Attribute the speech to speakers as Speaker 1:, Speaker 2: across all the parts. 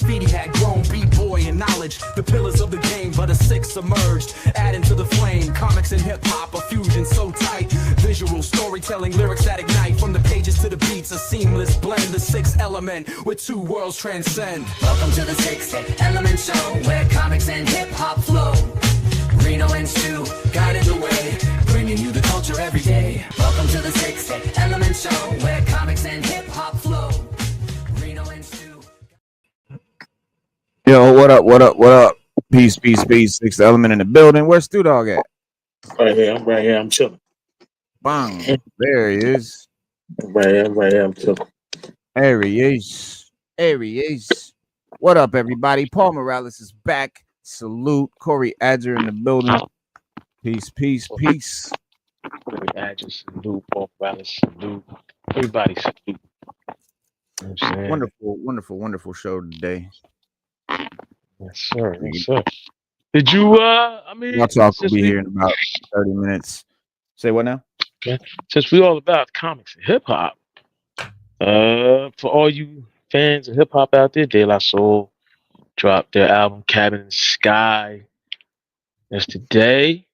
Speaker 1: Speedy had grown, B-boy and knowledge, the pillars of the game, but a six emerged, adding to the flame. Comics and hip-hop, a fusion so tight. Visual storytelling, lyrics that ignite. From the pages to the beats, a seamless blend. The sixth element, where two worlds transcend.
Speaker 2: Welcome to the Sixth Element Show, where comics and hip-hop flow. Reno and Stu guided the way, bringing you the culture every day. Welcome to the Sixth Element Show, where comics and hip-hop flow. Reno and Stu.
Speaker 3: Yo, what up, what up, what up? Peace, peace, peace. Sixth Element in the building. Where's Stu Dog at?
Speaker 4: Right here, I'm chilling.
Speaker 3: Bang. There he is.
Speaker 4: I'm right here, I'm chilling.
Speaker 3: There he is. There he is. What up, everybody? Paul Morales is back. Salute. Corey Adger in the building. Peace, peace, peace.
Speaker 4: Corey Adger, salute. Paul Morales, salute. Everybody salute. You know what I'm saying?
Speaker 3: Wonderful show today.
Speaker 4: Yes, sir. Yes, sir. Did you,
Speaker 3: I'll talk. We'll be here in about 30 minutes. Say what now?
Speaker 4: Okay. Since we all about comics and hip hop, for all you fans of hip hop out there, De La Soul dropped their album Cabin in the Sky yesterday.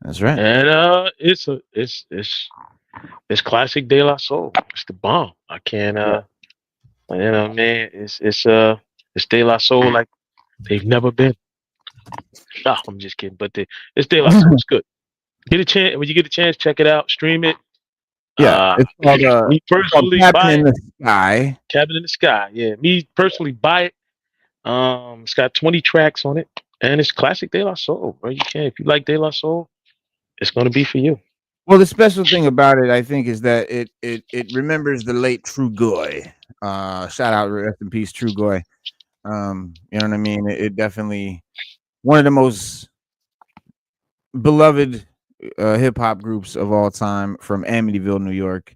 Speaker 3: That's right.
Speaker 4: And it's classic De La Soul. It's the bomb. I can't you know, man, it's De La Soul like they've never been. No, I'm just kidding, but it's De La Soul. It's good. Get a chance when you get a chance, check it out, stream it.
Speaker 3: Yeah, it's called,
Speaker 4: me personally
Speaker 3: Cabin in the Sky.
Speaker 4: Cabin in the Sky. Yeah, me personally buy it. It's got 20 tracks on it, and it's classic De La Soul, bro. You can, if you like De La Soul, it's gonna be for you.
Speaker 3: Well, the special thing about it, I think, is that it remembers the late True Goy. Shout out, rest in peace, True Goy. You know what I mean? It definitely one of the most beloved hip hop groups of all time from Amityville, New York.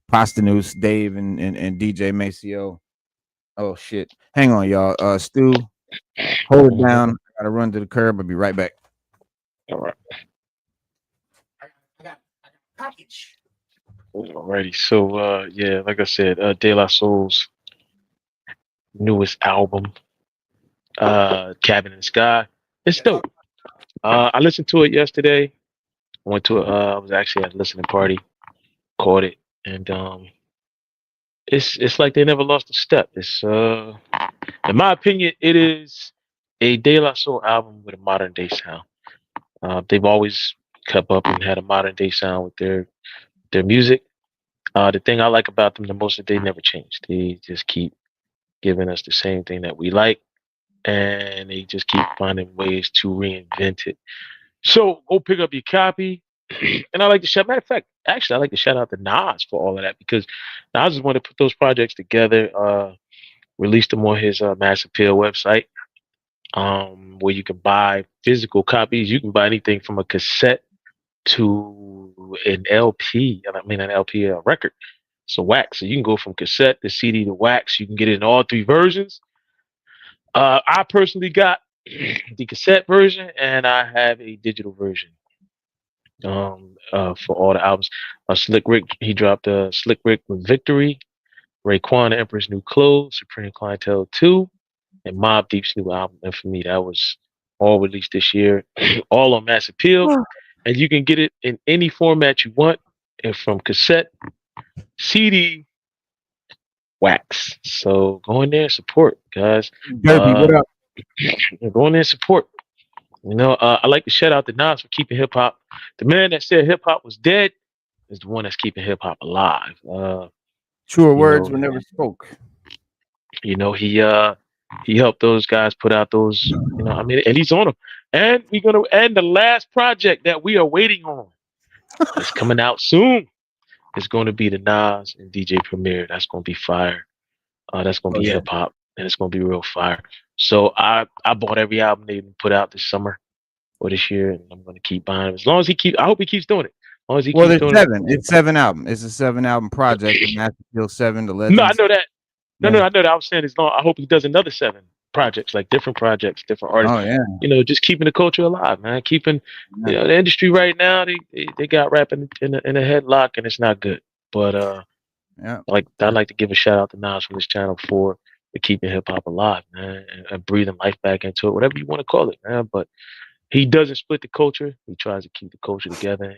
Speaker 3: Posthumous, Dave, and DJ Maceo. Oh shit! Hang on, y'all. Stu, hold it down. I gotta run to the curb. I'll be right back.
Speaker 4: All right.
Speaker 1: I got a package.
Speaker 4: Alrighty. So yeah, like I said, De La Soul's newest album, Cabin in the Sky. It's dope. I listened to it yesterday. I went to I was actually at a listening party, caught it, and it's like they never lost a step. It's in my opinion, it is a De La Soul album with a modern day sound. They've always kept up and had a modern day sound with their music. The thing I like about them the most is they never change. They just keep giving us the same thing that we like, and they just keep finding ways to reinvent it. So go pick up your copy. And I like to shout. Matter of fact, actually, I like to shout out to Nas for all of that, because Nas is one to put those projects together. Released them on his Mass Appeal website, where you can buy physical copies. You can buy anything from a cassette to an LP. I mean, an LP record. So wax. So you can go from cassette to CD to wax. You can get it in all three versions. I personally got the cassette version, and I have a digital version. For all the albums. Slick Rick, he dropped Slick Rick with Victory, Raekwon, Emperor's New Clothes, Supreme Clientele 2, and Mobb Deep's new album. And for me, that was all released this year, all on Mass Appeal. And you can get it in any format you want, and from cassette, CD, wax. So go in there and support, guys.
Speaker 3: Derby, what up?
Speaker 4: Go in there and support. You know, I like to shout out to Nas for keeping hip hop. The man that said hip hop was dead is the one that's keeping hip hop alive.
Speaker 3: Truer words were never spoke.
Speaker 4: You know, he helped those guys put out those. You know, I mean, and he's on them. And we're gonna end the last project that we are waiting on. It's coming out soon. It's going to be the Nas and DJ Premier. That's going to be fire. That's going to be hip hop, and it's going to be real fire. So I bought every album they put out this summer or this year, and I'm going to keep buying them. As long as I hope he keeps doing it. As long as he keeps doing
Speaker 3: seven.
Speaker 4: it.
Speaker 3: It's 7 albums. It's a 7 album project. Master Appeal 7, the Legends.
Speaker 4: No, I know that. No, I know that. I was saying I hope he does another 7 projects, like different projects, different artists.
Speaker 3: Oh yeah.
Speaker 4: You know, just keeping the culture alive, man. Keeping you know, the industry right now. They got rap in a headlock, and it's not good. But I like to give a shout out to Nas from this channel for keeping hip hop alive, man, and breathing life back into it, whatever you want to call it, man. But he doesn't split the culture. He tries to keep the culture together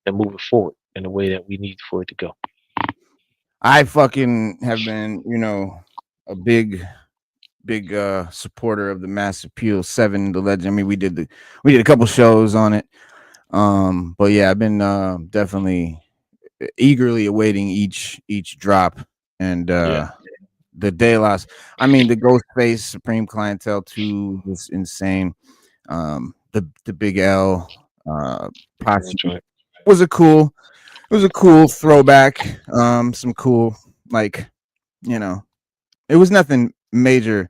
Speaker 4: and move it forward in the way that we need for it to go.
Speaker 3: I fucking have been, a big supporter of the Mass Appeal 7, the legend. I mean, we did a couple shows on it. But yeah, I've been definitely eagerly awaiting each drop. And the De Las, I mean, the Ghostface Supreme Clientele 2 was insane. The Big L Posse was a cool throwback. Some cool, like, it was nothing major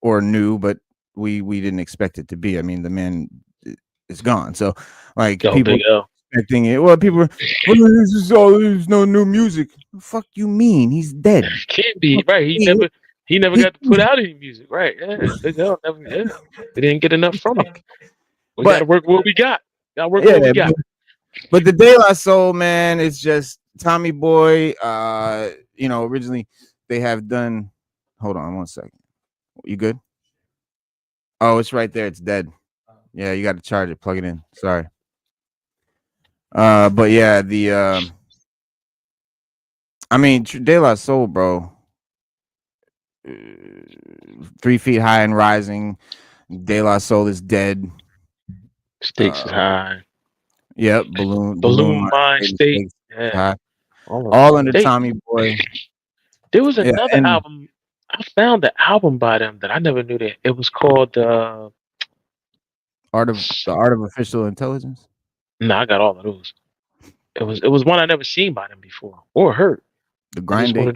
Speaker 3: or new, but we didn't expect it to be. I mean, the man is gone, so like people expecting it. Well, people were, there's no new music. The fuck you mean? He's dead.
Speaker 4: Can't be right. He never got to put out any music, right? Yeah, Big L never. Yeah, we didn't get enough from him. We got to work what we got. Got to work what we got.
Speaker 3: But the De La Soul, man, it's just Tommy Boy. Originally they have done. Hold on 1 second. You good? Oh, it's right there. It's dead. Yeah, you got to charge it. Plug it in. Sorry. But yeah, the I mean, De La Soul, bro. 3 feet high and rising. De La Soul is dead.
Speaker 4: Stakes is high.
Speaker 3: Yep, balloon
Speaker 4: mind state. Yeah.
Speaker 3: All under Tommy Boy.
Speaker 4: There was another album. I found the album by them that I never knew that it was called the
Speaker 3: Art of Official Intelligence.
Speaker 4: No, I got all of those. It was one I never seen by them before or heard.
Speaker 3: The Grind Day.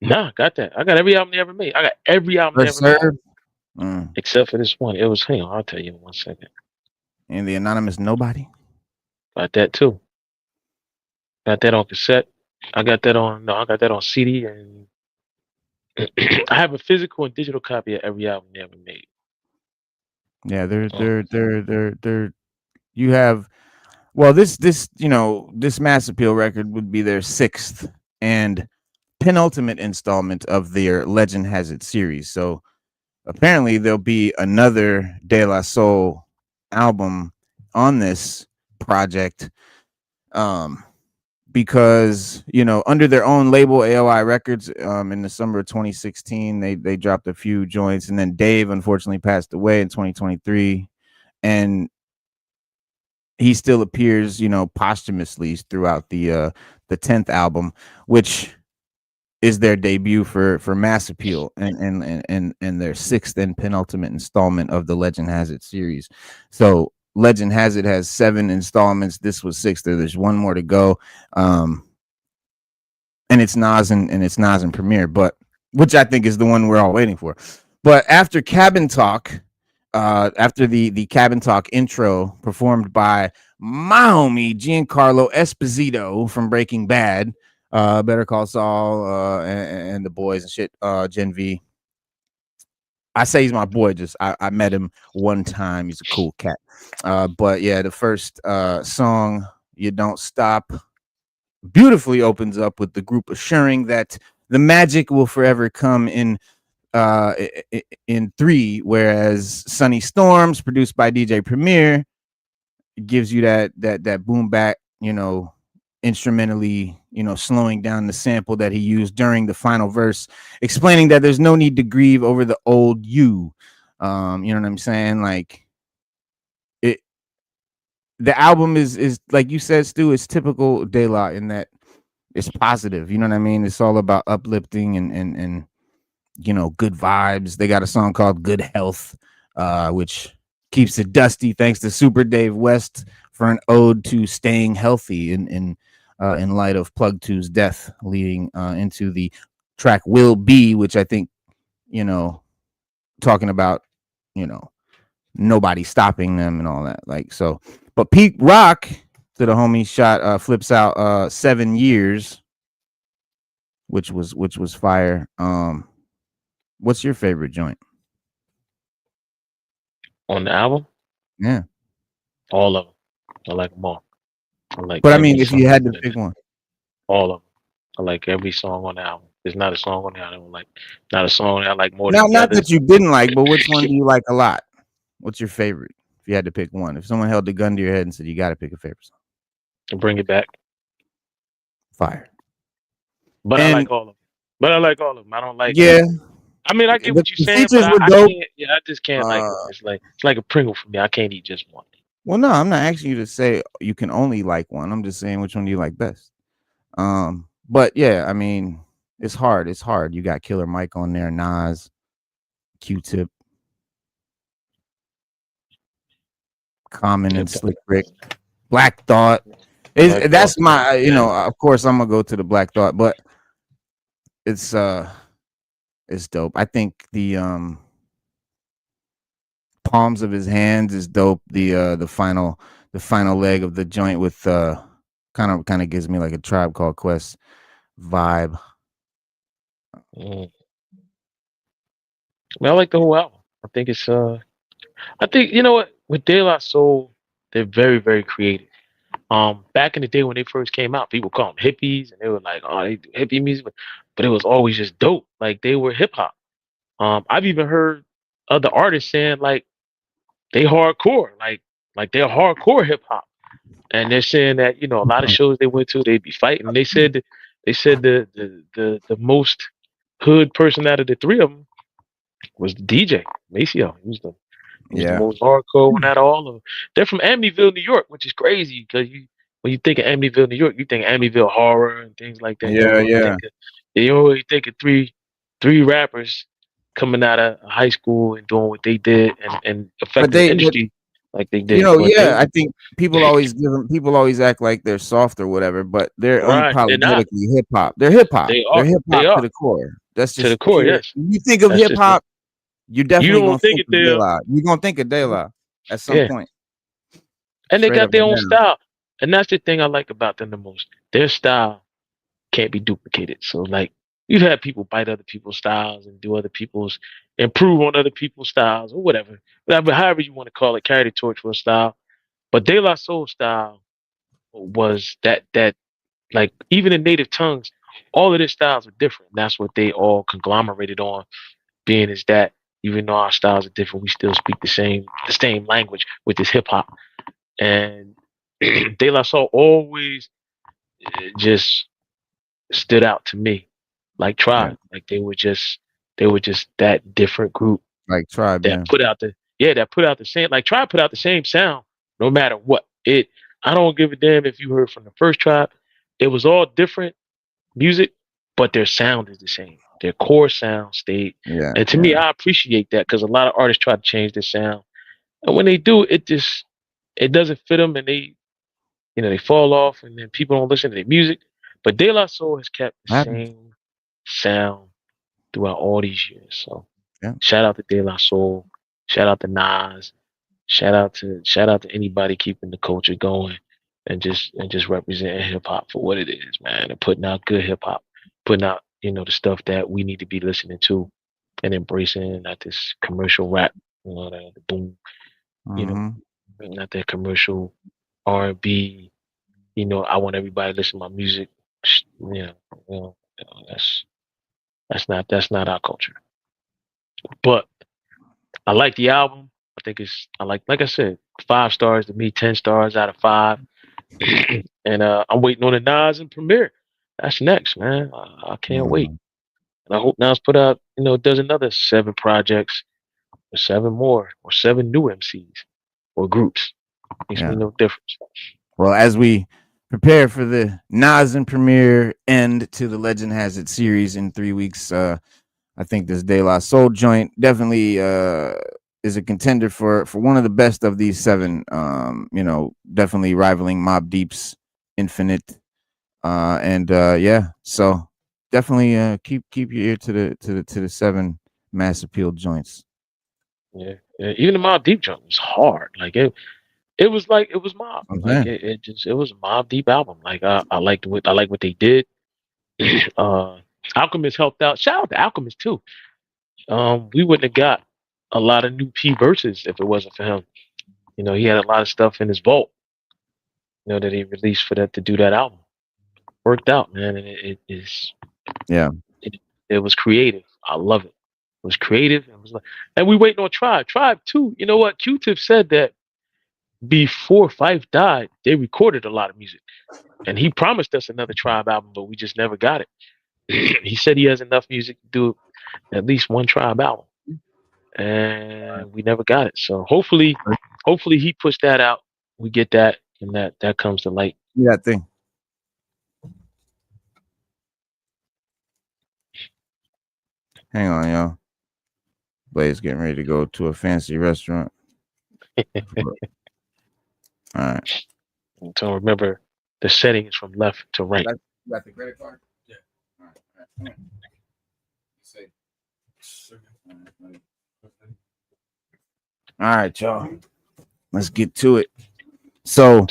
Speaker 4: Nah, got that. I got every album they ever made. I got every album they ever made. Except for this one. It was, hang on, I'll tell you in 1 second.
Speaker 3: And the Anonymous Nobody.
Speaker 4: Got that too. Got that on cassette. I got that on CD, and I have a physical and digital copy of every album they ever made.
Speaker 3: Yeah, they're you have, well, this Mass Appeal record would be their 6th and penultimate installment of their Legend Has It series. So apparently there'll be another De La Soul album on this project. Because under their own label AOI Records, in the summer of 2016, they dropped a few joints, and then Dave unfortunately passed away in 2023, and he still appears posthumously throughout the 10th album, which is their debut for Mass Appeal and their 6th and penultimate installment of the Legend Has It series. So Legend Has It has 7 installments. This was 6. There's 1 more to go. And it's Nas and Premier, but which I think is the one we're all waiting for. But after Cabin Talk, after the Cabin Talk intro performed by my homie Giancarlo Esposito from Breaking Bad, Better Call Saul, and the boys and shit, Gen V. I say he's my boy. Just I met him one time. He's a cool cat. But yeah, the first song, You Don't Stop, beautifully opens up with the group assuring that the magic will forever come in 3, whereas Sunny Storms, produced by DJ Premier, gives you that boom back, instrumentally, slowing down the sample that he used during the final verse, explaining that there's no need to grieve over the old you. You know what I'm saying? Like, the album is like you said, Stu, it's typical De La in that it's positive. You know what I mean? It's all about uplifting and good vibes. They got a song called Good Health, which keeps it dusty, thanks to Super Dave West for an ode to staying healthy in light of Plug 2's death, leading into the track Will Be, which I think, talking about, nobody stopping them and all that. Like, so, but Pete Rock, to the homie shot, flips out 7 years, which was fire. What's your favorite joint
Speaker 4: on the album?
Speaker 3: Yeah,
Speaker 4: all of them. I like them all.
Speaker 3: But I mean, if you had to pick one,
Speaker 4: all of them. I like every song on the album. There's not a song on there I don't like. Not a song that I like more than
Speaker 3: Not
Speaker 4: the
Speaker 3: not
Speaker 4: others.
Speaker 3: that you didn't like, but which one do you like a lot? What's your favorite? If you had to pick one, if someone held the gun to your head and said you got to pick a favorite song,
Speaker 4: And Bring It Back.
Speaker 3: fire.
Speaker 4: But I
Speaker 3: And
Speaker 4: like all of them. I don't like.
Speaker 3: yeah,
Speaker 4: I mean, I get
Speaker 3: the
Speaker 4: what you're saying,
Speaker 3: features
Speaker 4: but
Speaker 3: were
Speaker 4: I
Speaker 3: dope.
Speaker 4: can't. Yeah, I just can't like them.
Speaker 3: Uh,
Speaker 4: It's like a Pringle for me. I can't eat just one.
Speaker 3: well, no, I'm not asking you to say you can only like one. I'm just saying which one do you like best. But yeah, I mean, it's hard. It's hard. You got Killer Mike on there, Nas, Q-Tip, Common and Slick Rick, Black Thought. That's my, of course I'm gonna go to the Black Thought, but it's dope. I think the Palms of His Hands is dope. The final leg of the joint with kind of gives me like a Tribe Called Quest vibe.
Speaker 4: Mm. I mean, I like the whole album. I think it's I think you know what, with De La Soul, they're very, very creative. Back in the day when they first came out, people call them hippies, and they were like, "Oh, they do hippie music," but it was always just dope. Like they were hip hop. I've even heard other artists saying like they hardcore, like they're hardcore hip hop, and they're saying that a lot of shows they went to, they'd be fighting. They said the most hood person out of the three of them was the DJ Maceo. He was the
Speaker 3: Yeah,
Speaker 4: most hardcore one out of all of them. They're from Amityville, New York, which is crazy because when you think of Amityville, New York, you think Amityville horror and things like that.
Speaker 3: yeah.
Speaker 4: You don't really think of three rappers coming out of high school and doing what they did and
Speaker 3: But
Speaker 4: affecting the industry like they did. But
Speaker 3: yeah, I think people always act like they're soft or whatever, but they're
Speaker 4: right, they're not.
Speaker 3: unapologetically hip hop. They're hip hop.
Speaker 4: They
Speaker 3: They're
Speaker 4: are.
Speaker 3: hip
Speaker 4: They
Speaker 3: hop to
Speaker 4: are
Speaker 3: the core. That's
Speaker 4: to the
Speaker 3: just
Speaker 4: core.
Speaker 3: pure.
Speaker 4: Yes,
Speaker 3: When you think of
Speaker 4: that's
Speaker 3: hip
Speaker 4: just
Speaker 3: hop, you're
Speaker 4: you
Speaker 3: definitely
Speaker 4: don't
Speaker 3: gonna
Speaker 4: think
Speaker 3: think
Speaker 4: it
Speaker 3: of De
Speaker 4: there.
Speaker 3: La. You're gonna think of De La at some
Speaker 4: Yeah,
Speaker 3: point.
Speaker 4: and they
Speaker 3: Straight
Speaker 4: got
Speaker 3: up
Speaker 4: their
Speaker 3: and
Speaker 4: own
Speaker 3: down.
Speaker 4: style, and that's the thing I like about them the most. Their style can't be duplicated. So like you've had people bite other people's styles and do other people's improve on other people's styles or whatever, however you want to call it, carry the torch for a style. But De La Soul style was that like even in native tongues, all of their styles are different. That's what they all conglomerated on, being is that even though our styles are different, we still speak the same language with this hip hop. And De La Soul always just stood out to me like
Speaker 3: Yeah,
Speaker 4: Tribe. Like they were just that different group
Speaker 3: like Tribe.
Speaker 4: that
Speaker 3: Yeah,
Speaker 4: put out the same, like Tribe put out the same sound no matter what. I don't give a damn if you heard from the first Tribe. It was all different music, but their sound is the same. Their core sound stayed.
Speaker 3: yeah,
Speaker 4: And to
Speaker 3: yeah.
Speaker 4: me, I appreciate that because a lot of artists try to change their sound. And when they do, it doesn't fit them and they fall off and then people don't listen to their music. But De La Soul has kept the
Speaker 3: Happens.
Speaker 4: same sound throughout all these years. So
Speaker 3: Yeah,
Speaker 4: shout out to De La Soul, shout out to Nas, shout out to anybody keeping the culture going and just representing hip hop for what it is, man, and putting out good hip hop, putting out the stuff that we need to be listening to and embracing, not this commercial rap, the boom, you know,
Speaker 3: hmm
Speaker 4: not that commercial R&B. I want everybody to listen to my music. That's not our culture. But I like the album. I think like I said, 5 stars to me, 10 stars out of 5. And I'm waiting on the Nas and Premiere. That's next, man. I can't wait. And I hope Nas does another 7 projects or 7 more or 7 new MCs or groups. Makes
Speaker 3: yeah.
Speaker 4: me no difference.
Speaker 3: Well, as we prepare for the Nas and Premiere end to the Legend Has It series in 3 weeks, I think this De La Soul joint definitely is a contender for one of the best of these 7. Definitely rivaling Mobb Deep's Infinite. Yeah, so definitely keep your ear to the 7 mass appeal joints.
Speaker 4: Yeah. Even the Mobb Deep jump was hard. Like it was Mob. Like
Speaker 3: Okay.
Speaker 4: it was a Mobb Deep album. Like I liked what they did. Alchemist helped out. Shout out to Alchemist too. We wouldn't have got a lot of new P verses if it wasn't for him. He had a lot of stuff in his vault, that he released for that to do that album. Worked out, man, and it is.
Speaker 3: Yeah.
Speaker 4: It was creative. I love it. It was creative. It was like, and we waiting on Tribe. Tribe too. You know what? Q-Tip said that before Fife died, they recorded a lot of music, and he promised us another Tribe album, but we just never got it. He said he has enough music to do at least one Tribe album, and we never got it. So hopefully he puts that out. We get that, and that comes to light.
Speaker 3: Yeah, thing. Hang on, y'all. Blaze getting ready to go to a fancy restaurant. All right.
Speaker 4: So remember, the setting is from left to right.
Speaker 3: You got the credit card? Yeah. All right. All right, y'all. Let's get to it. So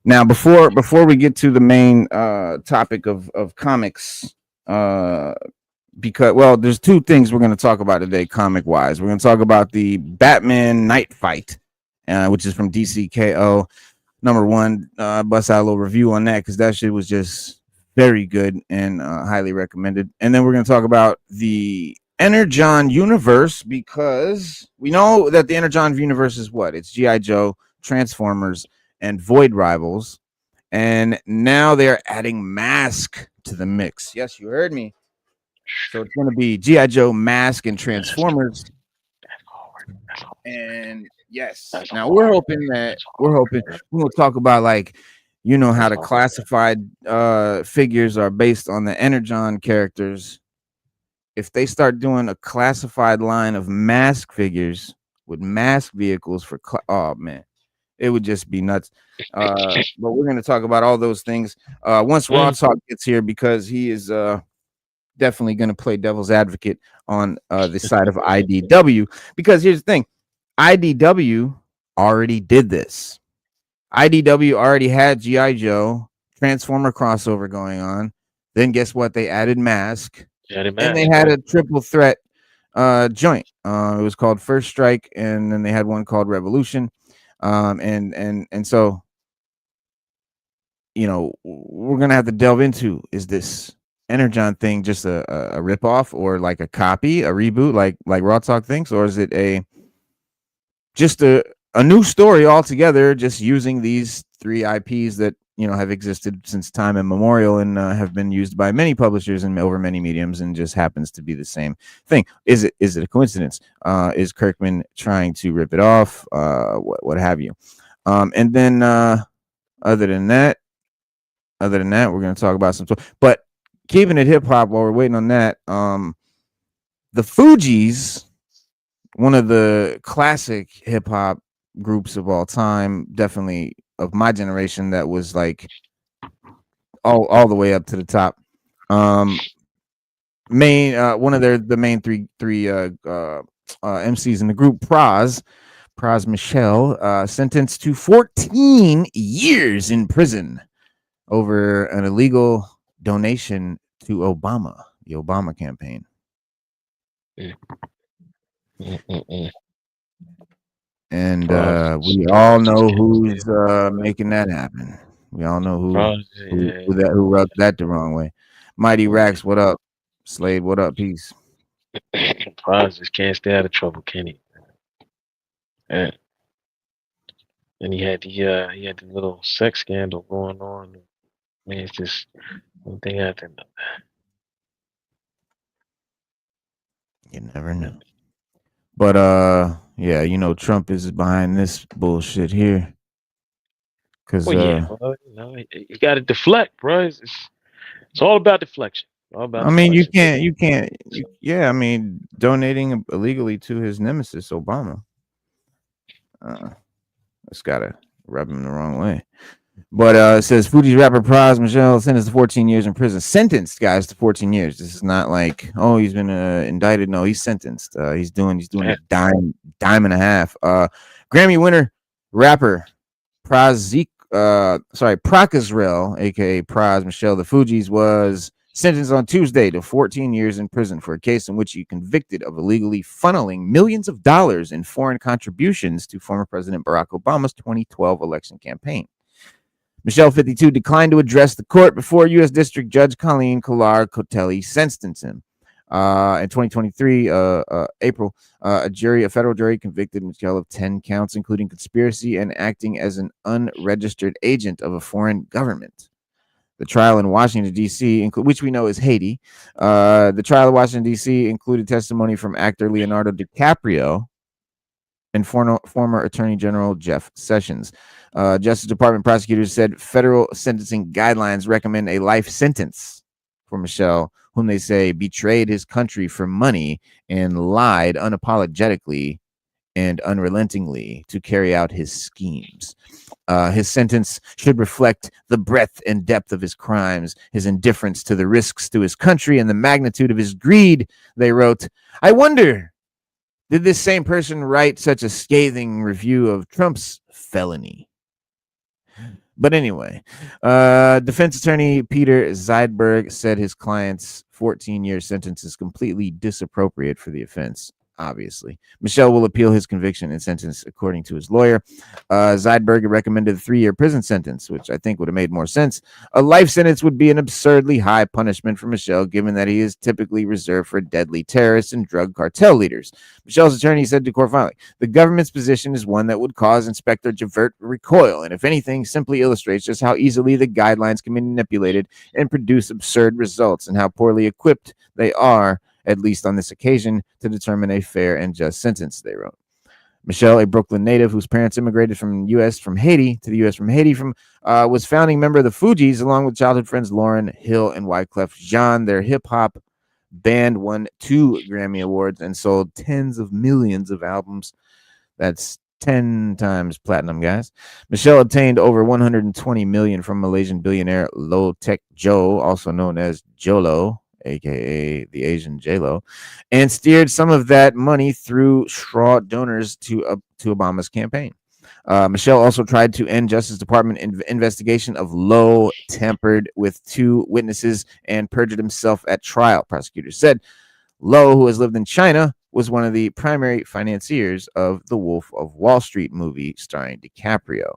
Speaker 3: now, before we get to the main topic of comics, because there's two things we're going to talk about today, comic wise. We're going to talk about the Batman Knightfight, which is from DCKO. Number one, bust out a little review on that because that shit was just very good and highly recommended. And then we're going to talk about the Energon Universe, because we know that the Energon Universe is what? It's G.I.Joe, Transformers, and Void Rivals. And now they're adding Mask to the mix. Yes, you heard me. So it's going to be G.I.Joe, Mask, and Transformers. And yes, now we're hoping we're going to talk about, like, you know, how the classified figures are based on the Energon characters. If they start doing a classified line of Mask figures with Mask vehicles for oh man, it would just be nuts. But we're going to talk about all those things once Raw Talk gets here, because he is definitely going to play devil's advocate on the side of IDW. Because here's the thing, IDW already did this. IDW already had G.I. Joe Transformer crossover going on. Then guess what? They added Mask. And they had a triple threat joint. It was called First Strike, and then they had one called Revolution. And so, you know, we're gonna have to delve into, is this Energon thing just a ripoff, or like a copy, a reboot, like Raw Talk thinks, or is it just a new story altogether, just using these three IPs that, you know, have existed since time immemorial and have been used by many publishers and over many mediums, and just happens to be the same thing? Is it a coincidence? Is Kirkman trying to rip it off? What have you? And then other than that, we're going to talk about some. But keeping it hip hop while we're waiting on that, the Fugees, one of the classic hip hop groups of all time, definitely of my generation, that was like all the way up to the top. One of the main three MCs in the group, Praz Michelle, sentenced to 14 years in prison over an illegal donation to Obama, the Obama campaign. And we all know who's making that happen. We all know who rubbed that the wrong way. Mighty Rax, what up? Slade, what up? Peace.
Speaker 4: Praz just can't stay out of trouble, can he? And he had the little sex scandal going on. Man, it's just one thing after another.
Speaker 3: You never know. But yeah, you know, Trump is behind this bullshit here. Cause
Speaker 4: you got to deflect, bro. It's all about deflection.
Speaker 3: I mean, you can't. I mean, donating illegally to his nemesis, Obama. It's gotta rub him the wrong way. But it says Fuji's rapper Praz Michelle sentenced to 14 years in prison. Sentenced, guys, to 14 years. This is not like, oh, he's been indicted. No, he's sentenced. He's doing a dime and a half. Grammy winner rapper Prakazrel, aka Praz Michelle the Fugees, was sentenced on Tuesday to 14 years in prison for a case in which he convicted of illegally funneling millions of dollars in foreign contributions to former President Barack Obama's 2012 election campaign. Michelle, 52, declined to address the court before U.S. District Judge Colleen Kolar Cotelli sentenced him. In 2023, April, a federal jury convicted Michelle of 10 counts, including conspiracy and acting as an unregistered agent of a foreign government. The trial in Washington, D.C., which we know is Haiti. The trial in Washington, D.C. included testimony from actor Leonardo DiCaprio and former Attorney General Jeff Sessions. Justice Department prosecutors said federal sentencing guidelines recommend a life sentence for Michel, whom they say betrayed his country for money and lied unapologetically and unrelentingly to carry out his schemes. His sentence should reflect the breadth and depth of his crimes, his indifference to the risks to his country, and the magnitude of his greed, they wrote. I wonder, did this same person write such a scathing review of Trump's felony? But anyway, defense attorney Peter Zeidberg said his client's 14-year sentence is completely disappropriate for the offense. Obviously, Michel will appeal his conviction and sentence, according to his lawyer. Zeidberg recommended a 3-year prison sentence, which I think would have made more sense. A life sentence would be an absurdly high punishment for Michel, given that he is typically reserved for deadly terrorists and drug cartel leaders. Michel's attorney said to court filing, the government's position is one that would cause Inspector Javert recoil, and if anything, simply illustrates just how easily the guidelines can be manipulated and produce absurd results, and how poorly equipped they are, at least on this occasion, to determine a fair and just sentence, they wrote. Michel, a Brooklyn native whose parents immigrated from the U.S. from Haiti, was founding member of the Fugees, along with childhood friends Lauryn Hill and Wyclef Jean. Their hip-hop band won 2 Grammy Awards and sold tens of millions of albums. That's 10 times platinum, guys. Michel obtained over $120 million from Malaysian billionaire Low Tech Joe, also known as Jolo, aka the Asian J-Lo, and steered some of that money through straw donors to Obama's campaign. Michel also tried to end Justice Department investigation of Low, tampered with 2 witnesses, and perjured himself at trial, prosecutors said. Low, who has lived in China, was one of the primary financiers of the Wolf of Wall Street movie starring DiCaprio.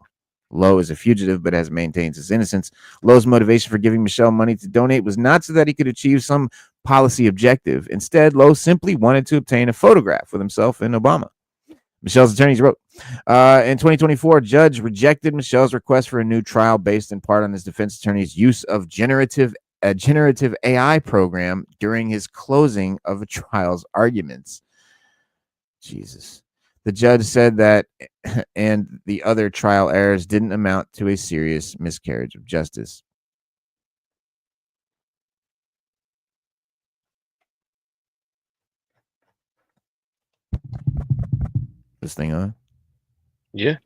Speaker 3: Low is a fugitive, but has maintained his innocence. Low's motivation for giving Michel money to donate was not so that he could achieve some policy objective. Instead, Low simply wanted to obtain a photograph with himself and Obama. Michel's attorneys wrote, in 2024, a judge rejected Michel's request for a new trial based in part on his defense attorney's use of generative AI program during his closing of a trial's arguments. Jesus. The judge said that and the other trial errors didn't amount to a serious miscarriage of justice. This thing on?
Speaker 4: Yeah.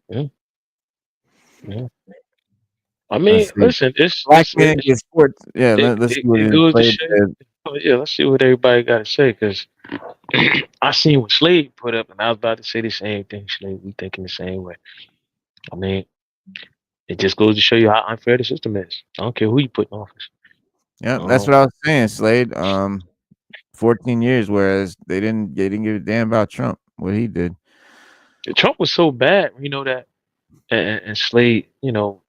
Speaker 4: I mean, listen, it's
Speaker 3: Black man gets sports. Yeah, let's see what
Speaker 4: let's see what everybody got to say, because I seen what Slade put up, and I was about to say the same thing. Slade, we thinking the same way. I mean, it just goes to show you how unfair the system is. I don't care who you put in office.
Speaker 3: Yeah, that's what I was saying, Slade. 14 years, whereas they didn't give a damn about Trump, what he did.
Speaker 4: Trump was so bad, you know that, and Slade, you know,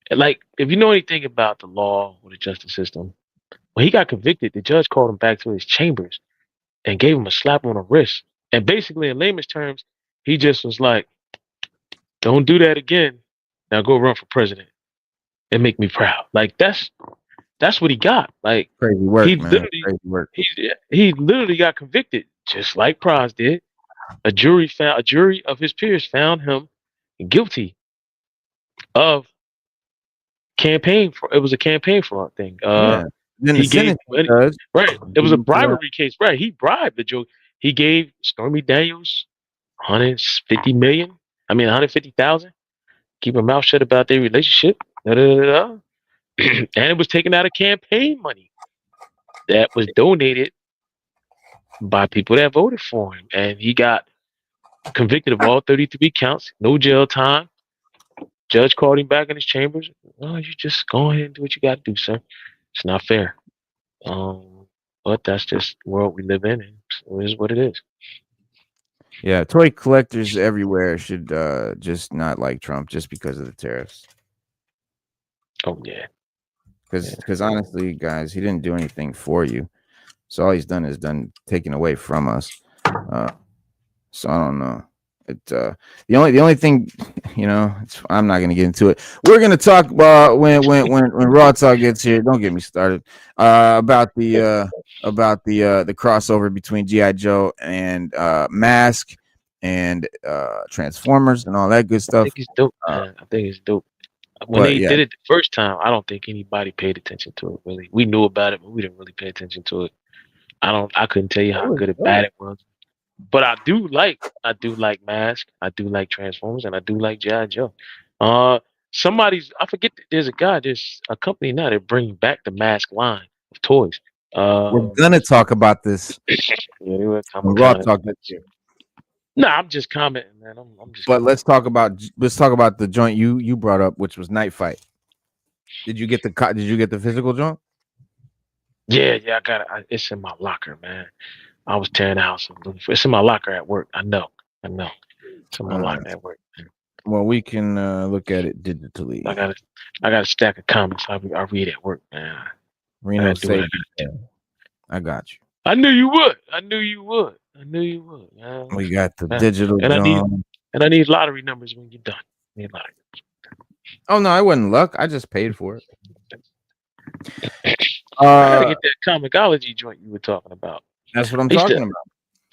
Speaker 4: like if you know anything about the law or the justice system, when he got convicted, the judge called him back to his chambers and gave him a slap on the wrist. And basically, in layman's terms, he just was like, "Don't do that again. Now go run for president and make me proud." Like that's what he got. Like
Speaker 3: crazy work,
Speaker 4: he
Speaker 3: man.
Speaker 4: literally,
Speaker 3: Crazy work.
Speaker 4: He literally got convicted, just like Praz did. A jury of his peers found him guilty of campaign for. It was a campaign fraud thing.
Speaker 3: Then
Speaker 4: he gave right. It was a bribery case. Right. He bribed the joke. He gave Stormy Daniels 150 million. I mean 150,000. Keep her mouth shut about their relationship. And it was taken out of campaign money that was donated by people that voted for him. And he got convicted of all 33 counts, no jail time. Judge called him back in his chambers. Well, you just go ahead and do what you got to do, sir. It's not fair. But that's just the world we live in, and it is what it is.
Speaker 3: Yeah, toy collectors everywhere should just not like Trump just because of the tariffs.
Speaker 4: Oh yeah,
Speaker 3: because honestly, guys, he didn't do anything for you. So all he's done is taken away from us. So I don't know. The only thing, I'm not gonna get into it. We're gonna talk about when Raw Talk gets here. Don't get me started. About the crossover between G.I. Joe and Mask and Transformers and all that good
Speaker 4: I
Speaker 3: stuff.
Speaker 4: think it's dope, man. I think it's dope. When
Speaker 3: But
Speaker 4: they
Speaker 3: yeah,
Speaker 4: did it the first time, I don't think anybody paid attention to it. Really, we knew about it, but we didn't really pay attention to it. I couldn't tell you how good or bad it was. But I do like Mask, I do like Transformers, and I do like G.I. Joe. I forget, there's a company now that bring back the Mask line of toys.
Speaker 3: we're gonna talk about this
Speaker 4: Yeah, they were
Speaker 3: when Raw
Speaker 4: kind of.
Speaker 3: Talk gets here.
Speaker 4: No, I'm just commenting, man. I'm just.
Speaker 3: But let's talk about the joint you brought up, which was Knightfight. Did you get the physical joint?
Speaker 4: Yeah, I got it. It's in my locker, man. I was tearing the house. It's in my locker at work. I know. It's in my locker at work.
Speaker 3: Well, we can look at it digitally.
Speaker 4: I got a stack of comics. I read at work, man.
Speaker 3: Reno said, I got you.
Speaker 4: I knew you would. Man.
Speaker 3: We got the digital
Speaker 4: and
Speaker 3: joint.
Speaker 4: I need lottery numbers when you're done. I need lottery.
Speaker 3: Oh no, I wasn't luck. I just paid for it.
Speaker 4: I gotta get that comicology joint you were talking about.
Speaker 3: That's what I'm talking about.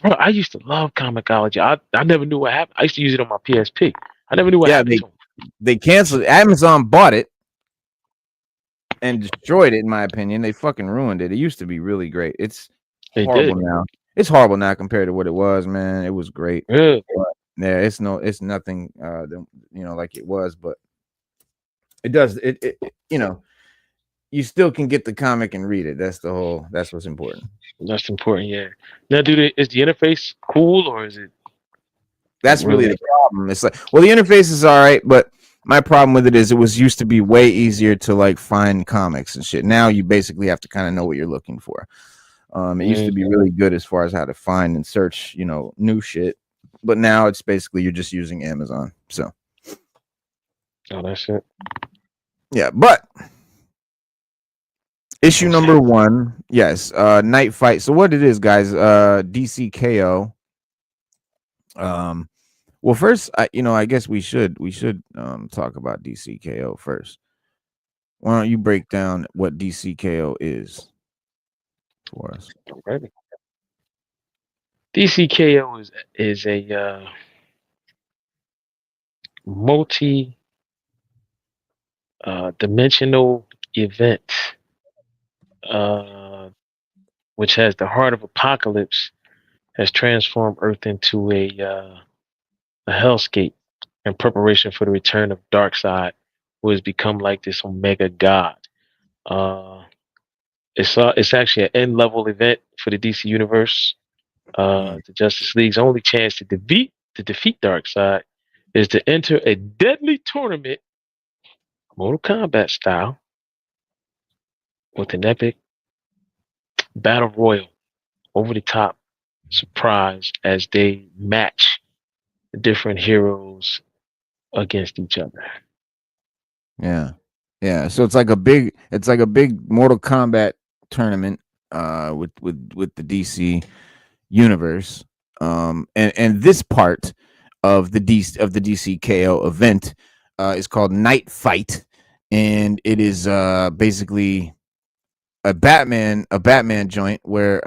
Speaker 4: Bro, I used to love comicology. I never knew what happened. I used to use it on my PSP. I never knew what happened.
Speaker 3: They canceled it. Amazon bought it and destroyed it, in my opinion. They fucking ruined it. It used to be really great. It's horrible now. It's horrible now compared to what it was, man. It was great.
Speaker 4: Yeah.
Speaker 3: Yeah, it's nothing like it was, but it does it you still can get the comic and read it. That's what's important.
Speaker 4: That's important, yeah. Now, is the interface cool, or is it?
Speaker 3: That's really the problem. It's like, well, the interface is all right, but my problem with it is it was used to be way easier to like find comics and shit. Now you basically have to kind of know what you're looking for. It used to be really good as far as how to find and search, new shit. But now it's basically you're just using Amazon. So.
Speaker 4: Oh, that's it.
Speaker 3: Yeah, but issue number 1, yes, Knightfight. So what it is, guys? DCKO. Well, first, I guess we should talk about DCKO first. Why don't you break down what DCKO is for us?
Speaker 4: Alrighty. DCKO is a multi dimensional event, which has the heart of Apokolips, has transformed Earth into a hellscape in preparation for the return of Darkseid, who has become like this omega god. It's actually an end-level event for the DC Universe. The Justice League's only chance to defeat Darkseid is to enter a deadly tournament, Mortal Kombat style, with an epic battle royal, over the top surprise as they match the different heroes against each other.
Speaker 3: Yeah. So it's like a big Mortal Kombat tournament with the DC Universe. And this part of the DCKO event is called Knightfight, and it is basically a Batman joint where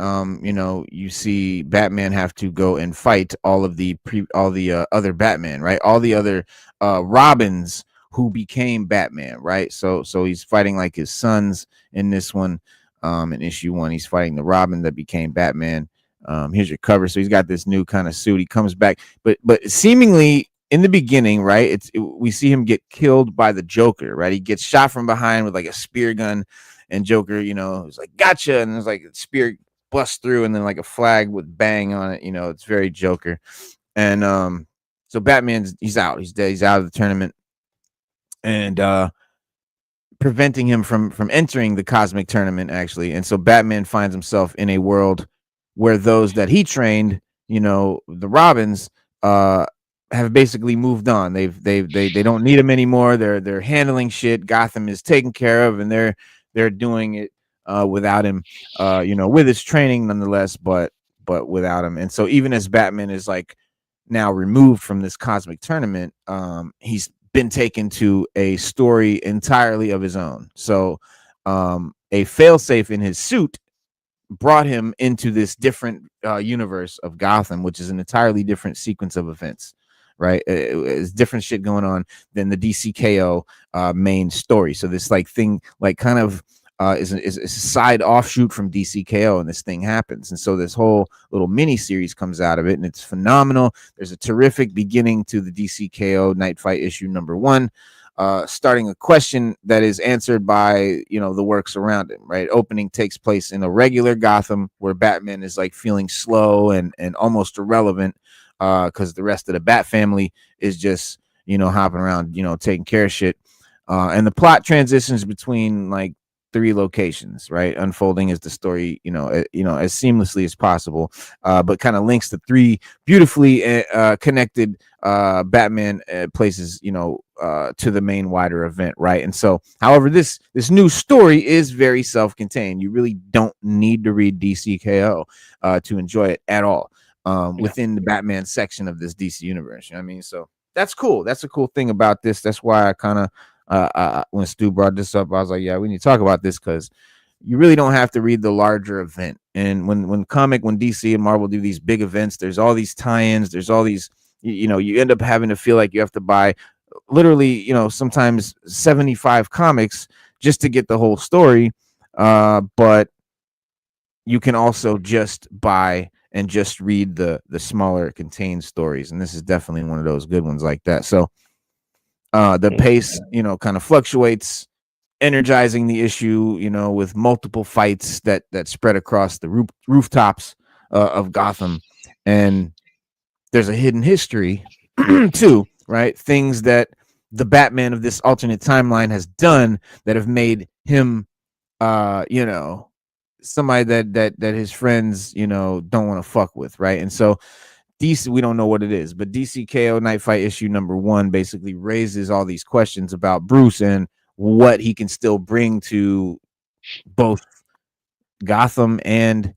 Speaker 3: you see Batman have to go and fight all the other Batman, right? All the other Robins who became Batman, right? So he's fighting like his sons in this one. In issue 1, he's fighting the Robin that became Batman. Here's your cover. So he's got this new kind of suit. He comes back, but seemingly in the beginning, right? We see him get killed by the Joker, right? He gets shot from behind with like a spear gun, and Joker, is like, gotcha, and there's like a spear busts through, and then like a flag with bang on it. It's very Joker. And so Batman's he's out. He's dead. He's out of the tournament, and preventing him from entering the cosmic tournament, actually. And so Batman finds himself in a world where those that he trained, the Robins, have basically moved on. They don't need him anymore. They're handling shit. Gotham is taken care of, and they're doing it without him, with his training nonetheless, but without him. And so even as Batman is like now removed from this cosmic tournament, he's been taken to a story entirely of his own. So a failsafe in his suit brought him into this different universe of Gotham, which is an entirely different sequence of events, right? It's different shit going on than the DCKO main story. So this like thing, like kind of is a side offshoot from DCKO, and this thing happens. And so this whole little mini series comes out of it, and it's phenomenal. There's a terrific beginning to the DCKO Knightfight issue #1. Starting a question that is answered by the works around him, right? Opening takes place in a regular Gotham where Batman is like feeling slow and almost irrelevant because the rest of the Bat family is just hopping around taking care of shit, and the plot transitions between like 3 locations, right? Unfolding as the story as seamlessly as possible, but kind of links the 3 beautifully connected Batman places to the main wider event, right? And so, however, this new story is very self-contained. You really don't need to read DCKO to enjoy it at all within the Batman section of this DC universe. You know what I mean? So that's cool. That's a cool thing about this. That's why I kind of when Stu brought this up, I was like, yeah, we need to talk about this because you really don't have to read the larger event. And when DC and Marvel do these big events, there's all these tie-ins, there's all these, you end up having to feel like you have to buy literally, sometimes 75 comics just to get the whole story. But you can also just buy and just read the smaller contained stories. And this is definitely one of those good ones like that. So the pace, kind of fluctuates, energizing the issue, with multiple fights that spread across the rooftops of Gotham. And there's a hidden history too, right? Things that the Batman of this alternate timeline has done that have made him, somebody that his friends, don't want to fuck with, right? And so DC, we don't know what it is, but DCKO Knightfight issue #1 basically raises all these questions about Bruce and what he can still bring to both Gotham and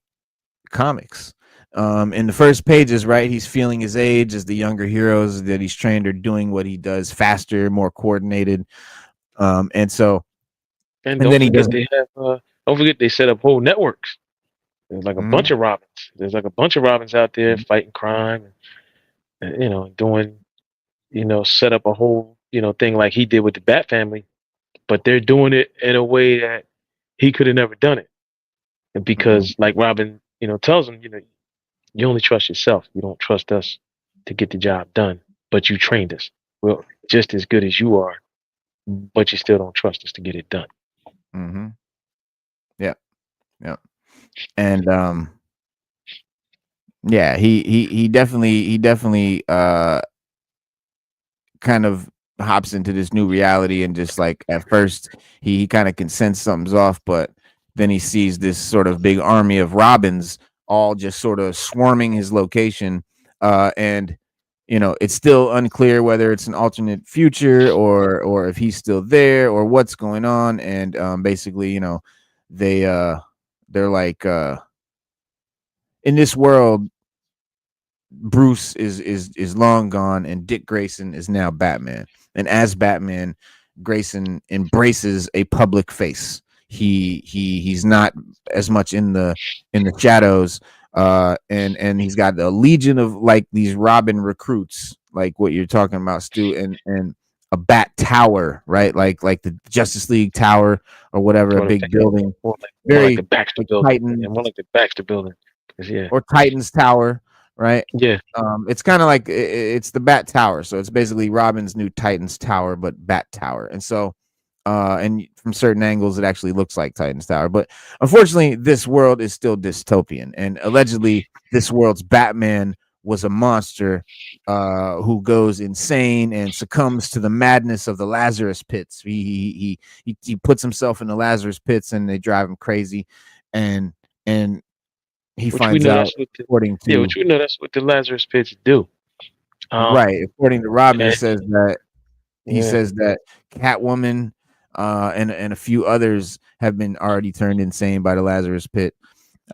Speaker 3: comics. In the first pages, right, he's feeling his age as the younger heroes that he's trained are doing what he does faster, more coordinated. And then he does.
Speaker 4: Don't forget they set up whole networks. There's like a bunch of Robins. There's like a bunch of Robins out there fighting crime and doing, set up a whole, thing like he did with the Bat family, but they're doing it in a way that he could have never done it. And because like Robin, tells him, you only trust yourself. You don't trust us to get the job done, but you trained us. Well, just as good as you are, but you still don't trust us to get it done.
Speaker 3: Mm-hmm. Yeah. Yeah. And he definitely kind of hops into this new reality, and just like at first he kind of can sense something's off, but then he sees this sort of big army of Robins all just sort of swarming his location, and it's still unclear whether it's an alternate future or if he's still there or what's going on. And basically they're like in this world, Bruce is long gone, and Dick Grayson is now Batman. And as Batman, Grayson embraces a public face. He's not as much in the shadows, and he's got a legion of like these Robin recruits, like what you're talking about, Stu, and a Bat Tower, right? Like the Justice League Tower or whatever, a big building,
Speaker 4: very like the Baxter building,
Speaker 3: Titan,
Speaker 4: more like the Baxter building,
Speaker 3: or Titan's Tower, right?
Speaker 4: Yeah.
Speaker 3: It's kind of like it's the Bat Tower, so it's basically Robin's new Titan's Tower, but Bat Tower. And so, and from certain angles, it actually looks like Titan's Tower. But unfortunately, this world is still dystopian, and allegedly, this world's Batman was a monster who goes insane and succumbs to the madness of the Lazarus pits. He puts himself in the Lazarus pits, and they drive him crazy, and he finds out, according to
Speaker 4: which we know that's what the Lazarus pits do.
Speaker 3: Right, according to Robin, says that he says that Catwoman and a few others have been already turned insane by the Lazarus Pit.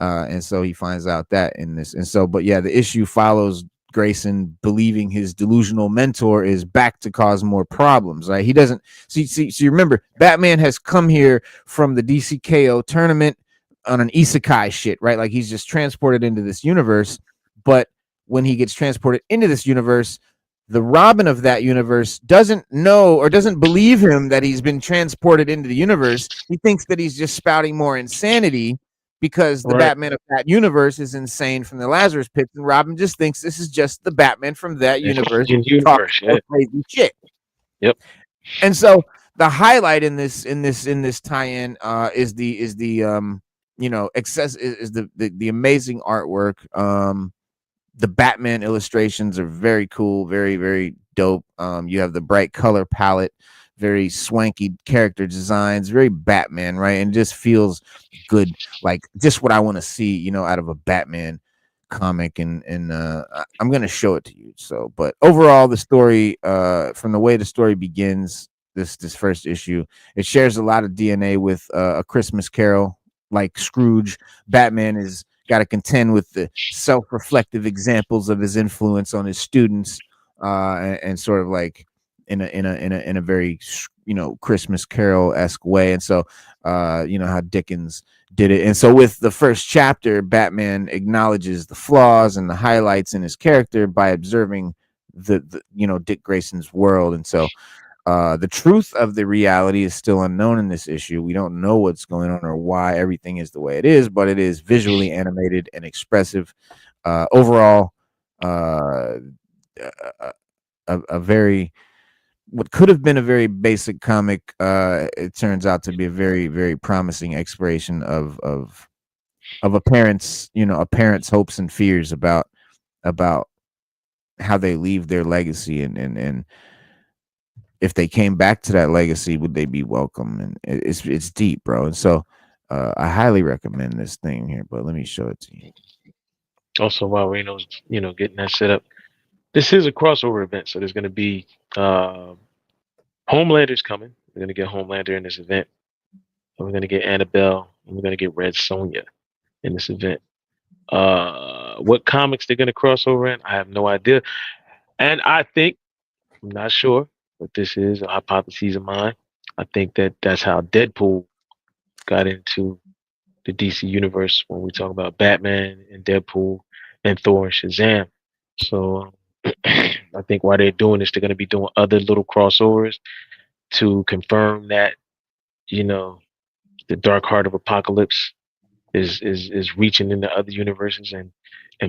Speaker 3: And so he finds out that in this. And so, but yeah, the issue follows Grayson believing his delusional mentor is back to cause more problems, right? He doesn't see, remember, Batman has come here from the DCKO tournament on an isekai shit, right? Like he's just transported into this universe. But when he gets transported into this universe, the Robin of that universe doesn't know or doesn't believe him that he's been transported into the universe. He thinks that he's just spouting more insanity because the Batman of that universe is insane from the Lazarus Pits, and Robin just thinks this is just the Batman from that universe talking crazy shit.
Speaker 4: Yep.
Speaker 3: And so the highlight in this tie-in is the amazing artwork. The Batman illustrations are very cool, very, very dope. You have the bright color palette, very swanky character designs, very Batman, right? And just feels good, like just what I want to see, out of a Batman comic. And I'm gonna show it to you. So, but overall, the story, from the way the story begins, this first issue, it shares a lot of DNA with A Christmas Carol, like Scrooge. Batman is got to contend with the self-reflective examples of his influence on his students, and sort of like in a very Christmas Carol-esque way. And so how Dickens did it. And so with the first chapter, Batman acknowledges the flaws and the highlights in his character by observing the Dick Grayson's world. And so the truth of the reality is still unknown in this issue. We don't know what's going on or why everything is the way it is, but it is visually animated and expressive. Overall, a very, what could have been a very basic comic, it turns out to be a very, very promising exploration of a parent's hopes and fears about how they leave their legacy, and if they came back to that legacy, would they be welcome? And it's deep, bro. And so I highly recommend this thing here, but let me show it to you.
Speaker 4: Also, while Reno's, getting that set up, this is a crossover event. So there's going to be Homelander's coming. We're going to get Homelander in this event. And we're going to get Annabelle. And we're going to get Red Sonja in this event. What comics they're going to cross over in, I have no idea. And I'm not sure, but this is a hypothesis of mine. I think that's how Deadpool got into the DC universe when we talk about Batman and Deadpool and Thor and Shazam. So I think while they're doing this, they're going to be doing other little crossovers to confirm that, the dark heart of Apokolips is reaching into other universes and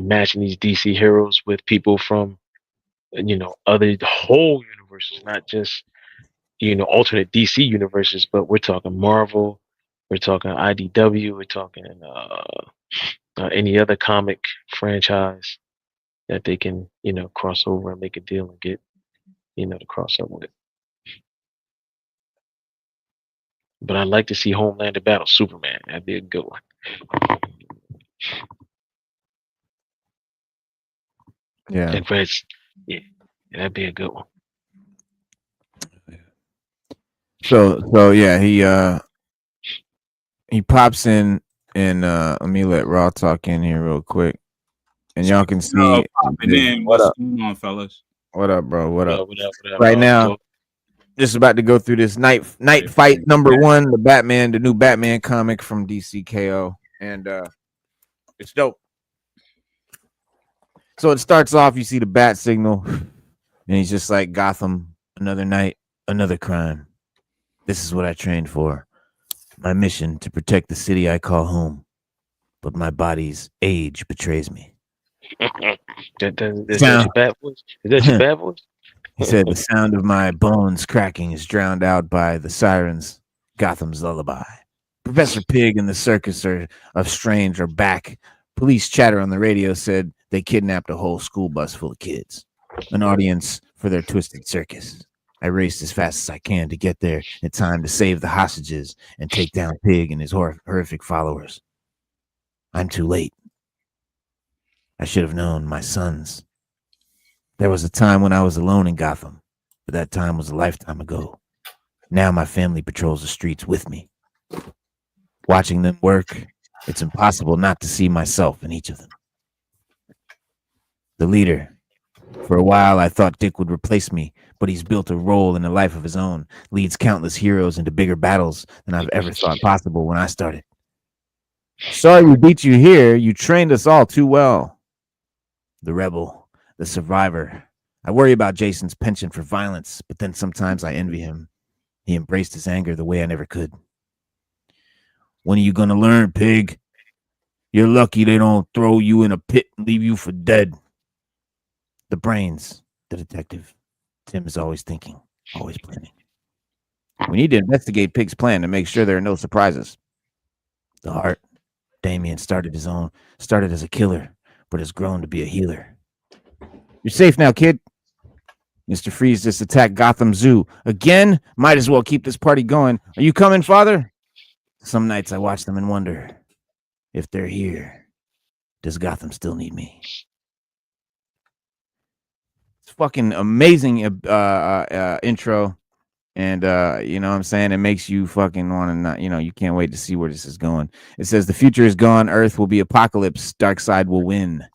Speaker 4: matching these DC heroes with people from other whole universes, not just alternate DC universes, but we're talking Marvel, we're talking IDW, we're talking any other comic franchise that they can cross over and make a deal and get to cross up with. But I'd like to see Homelander battle Superman. That'd be a good one.
Speaker 3: Yeah.
Speaker 4: And Fred's, that'd be a good one.
Speaker 3: So yeah, he pops in, and let me let Raw talk in here real quick, and y'all can see.
Speaker 5: What's going on, fellas?
Speaker 3: What up, bro? What up?
Speaker 4: What up?
Speaker 3: Right now, just about to go through this Knightfight #1, the new Batman comic from DCKO, and it's dope. So it starts off, you see the bat signal, and he's just like, Gotham, another night, another crime. This is what I trained for. My mission to protect the city I call home. But my body's age betrays me.
Speaker 4: Is that your bad voice? Is that your bad voice?
Speaker 3: He said, the sound of my bones cracking is drowned out by the sirens, Gotham's lullaby. Professor Pig and the circus of Strange are back. Police chatter on the radio said they kidnapped a whole school bus full of kids, an audience for their twisted circus. I raced as fast as I can to get there in time to save the hostages and take down Pig and his horrific followers. I'm too late. I should have known, my sons. There was a time when I was alone in Gotham, but that time was a lifetime ago. Now my family patrols the streets with me. Watching them work, it's impossible not to see myself in each of them. The leader. For a while, I thought Dick would replace me, but he's built a role in a life of his own, leads countless heroes into bigger battles than I've ever thought possible when I started. Sorry we beat you here. You trained us all too well. The rebel, the survivor. I worry about Jason's penchant for violence, but then sometimes I envy him. He embraced his anger the way I never could. When are you going to learn, pig? You're lucky they don't throw you in a pit and leave you for dead. The brains, the detective. Tim is always thinking, always planning. We need to investigate Pig's plan to make sure there are no surprises. The heart. Damien started as a killer, but has grown to be a healer. You're safe now, kid. Mr. Freeze just attacked Gotham Zoo. Again? Might as well keep this party going. Are you coming, Father? Some nights I watch them and wonder, if they're here, does Gotham still need me? It's fucking amazing intro. And, you know what I'm saying? It makes you fucking want to not, you can't wait to see where this is going. It says, the future is gone. Earth will be Apokolips. Darkseid will win.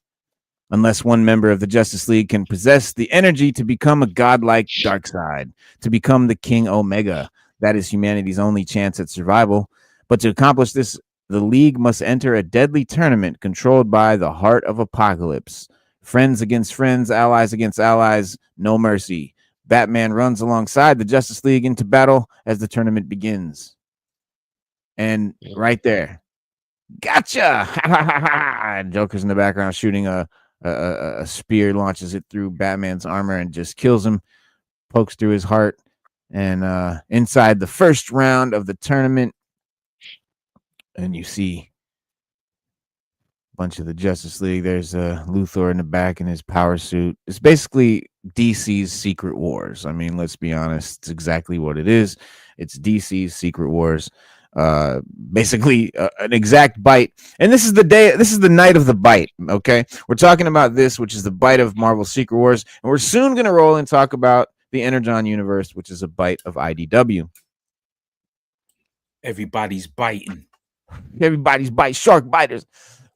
Speaker 3: Unless one member of the Justice League can possess the energy to become a godlike Darkseid, to become the King Omega. That is humanity's only chance at survival. But to accomplish this, the League must enter a deadly tournament controlled by the Heart of Apokolips. Friends against friends, allies against allies, no mercy. Batman runs alongside the Justice League into battle as the tournament begins. And right there, gotcha! And Joker's in the background shooting a spear, launches it through Batman's armor and just kills him, pokes through his heart. And inside the first round of the tournament, and you see a bunch of the Justice League. There's Luthor in the back in his power suit. It's basically DC's Secret Wars. I mean, let's be honest. It's exactly what it is. It's DC's Secret Wars. Basically an exact bite. And this is the night of the bite. Okay. We're talking about this, which is the bite of Marvel's Secret Wars. And we're soon going to roll and talk about the Energon Universe, which is a bite of IDW.
Speaker 5: Everybody's biting.
Speaker 3: Everybody's bite, shark biters.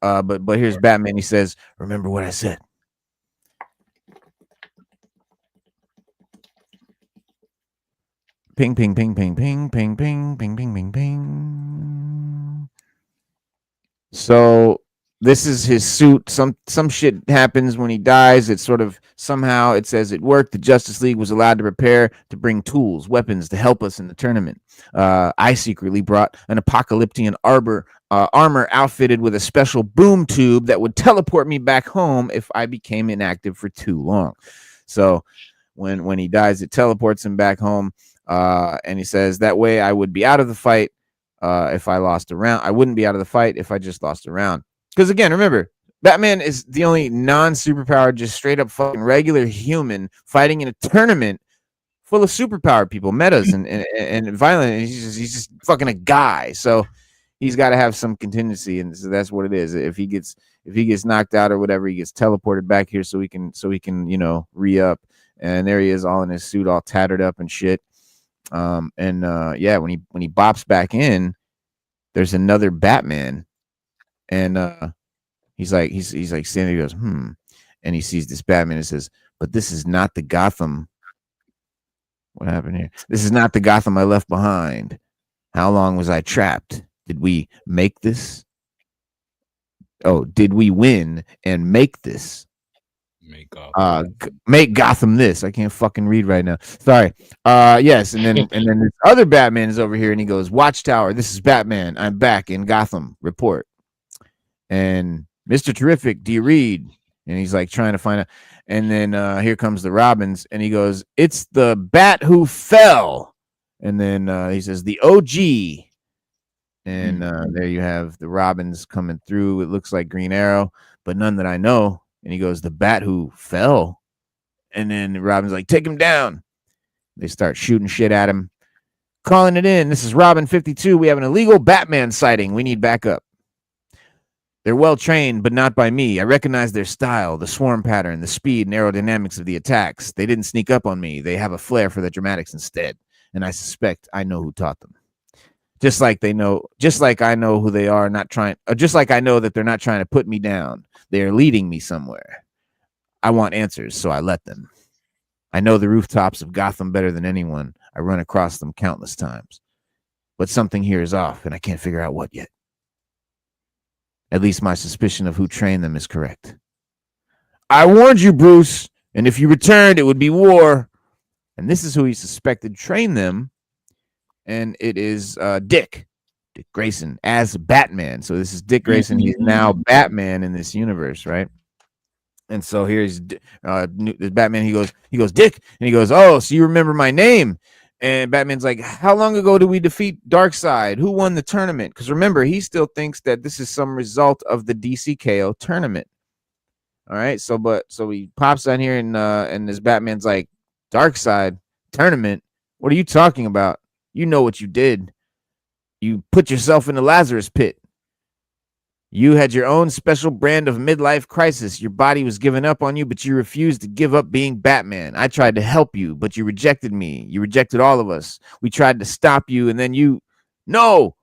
Speaker 3: But here's Batman. He says, remember what I said. Ping, ping, ping, ping, ping, ping, ping, ping, ping, ping, ping. So this is his suit. Some shit happens when he dies. It's sort of somehow it says it worked. The Justice League was allowed to prepare to bring tools, weapons to help us in the tournament. I secretly brought an apocalyptic armor outfitted with a special boom tube that would teleport me back home if I became inactive for too long. So when he dies, it teleports him back home. And he says that way I would be out of the fight if I lost a round. I wouldn't be out of the fight if I just lost a round. Because again, remember, Batman is the only non-superpowered, just straight up fucking regular human fighting in a tournament full of superpowered people, metas and violent. And he's just fucking a guy. So he's got to have some contingency, and so that's what it is. If he gets knocked out or whatever, he gets teleported back here so he can re-up. And there he is, all in his suit, all tattered up and shit. When he bops back in, there's another Batman, and he's like standing, he goes, and he sees this Batman and says, but this is not the Gotham. What happened here? This is not the Gotham I left behind. How long was I trapped? Did we make this? Oh, did we win and make this? Make Gotham this. I can't fucking read right now. Sorry. Yes, and then this other Batman is over here, and he goes, Watchtower, this is Batman. I'm back in Gotham. Report. And Mr. Terrific, do you read? And he's like trying to find out. And then here comes the Robins, and he goes, it's the Bat who fell. And then he says, the OG. And there you have the Robins coming through. It looks like Green Arrow, but none that I know. And he goes, the Bat who fell. And then Robin's like, take him down. They start shooting shit at him. Calling it in. This is Robin 52. We have an illegal Batman sighting. We need backup. They're well trained, but not by me. I recognize their style, the swarm pattern, the speed and aerodynamics of the attacks. They didn't sneak up on me. They have a flair for the dramatics instead. and I suspect I know who taught them. Just like I know who they are, just like I know that they're not trying to put me down. They're leading me somewhere. I want answers, so I let them. I know the rooftops of Gotham better than anyone. I run across them countless times. But something here is off, and I can't figure out what yet. At least my suspicion of who trained them is correct. I warned you, Bruce, and if you returned, it would be war. And this is who he suspected trained them, and it is Dick Grayson as Batman. So this is Dick Grayson. He's now Batman in this universe, right? And so here's Batman. He goes, Dick, and he goes, oh, so you remember my name? And Batman's like, how long ago did we defeat Darkseid? Who won the tournament? Because remember, he still thinks that this is some result of the DCKO tournament. All right, so he pops on here and this Batman's like, Darkseid tournament? What are you talking about? You know what you did. You put yourself in the Lazarus pit. You had your own special brand of midlife crisis. Your body was giving up on you, but you refused to give up being Batman. I tried to help you, but you rejected me. You rejected all of us. We tried to stop you, and then you... No,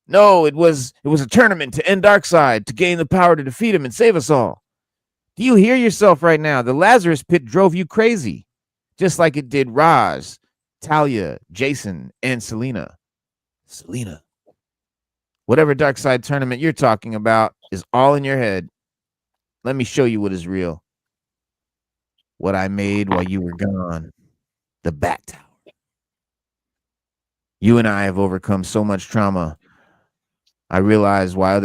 Speaker 3: it was a tournament to end Darkseid, to gain the power to defeat him and save us all. Do you hear yourself right now? The Lazarus pit drove you crazy, just like it did Raj, Talia, Jason, and Selena. Whatever Darkseid tournament you're talking about is all in your head. Let me show you what is real. What I made while you were gone. The Bat Tower. You and I have overcome so much trauma. I realized why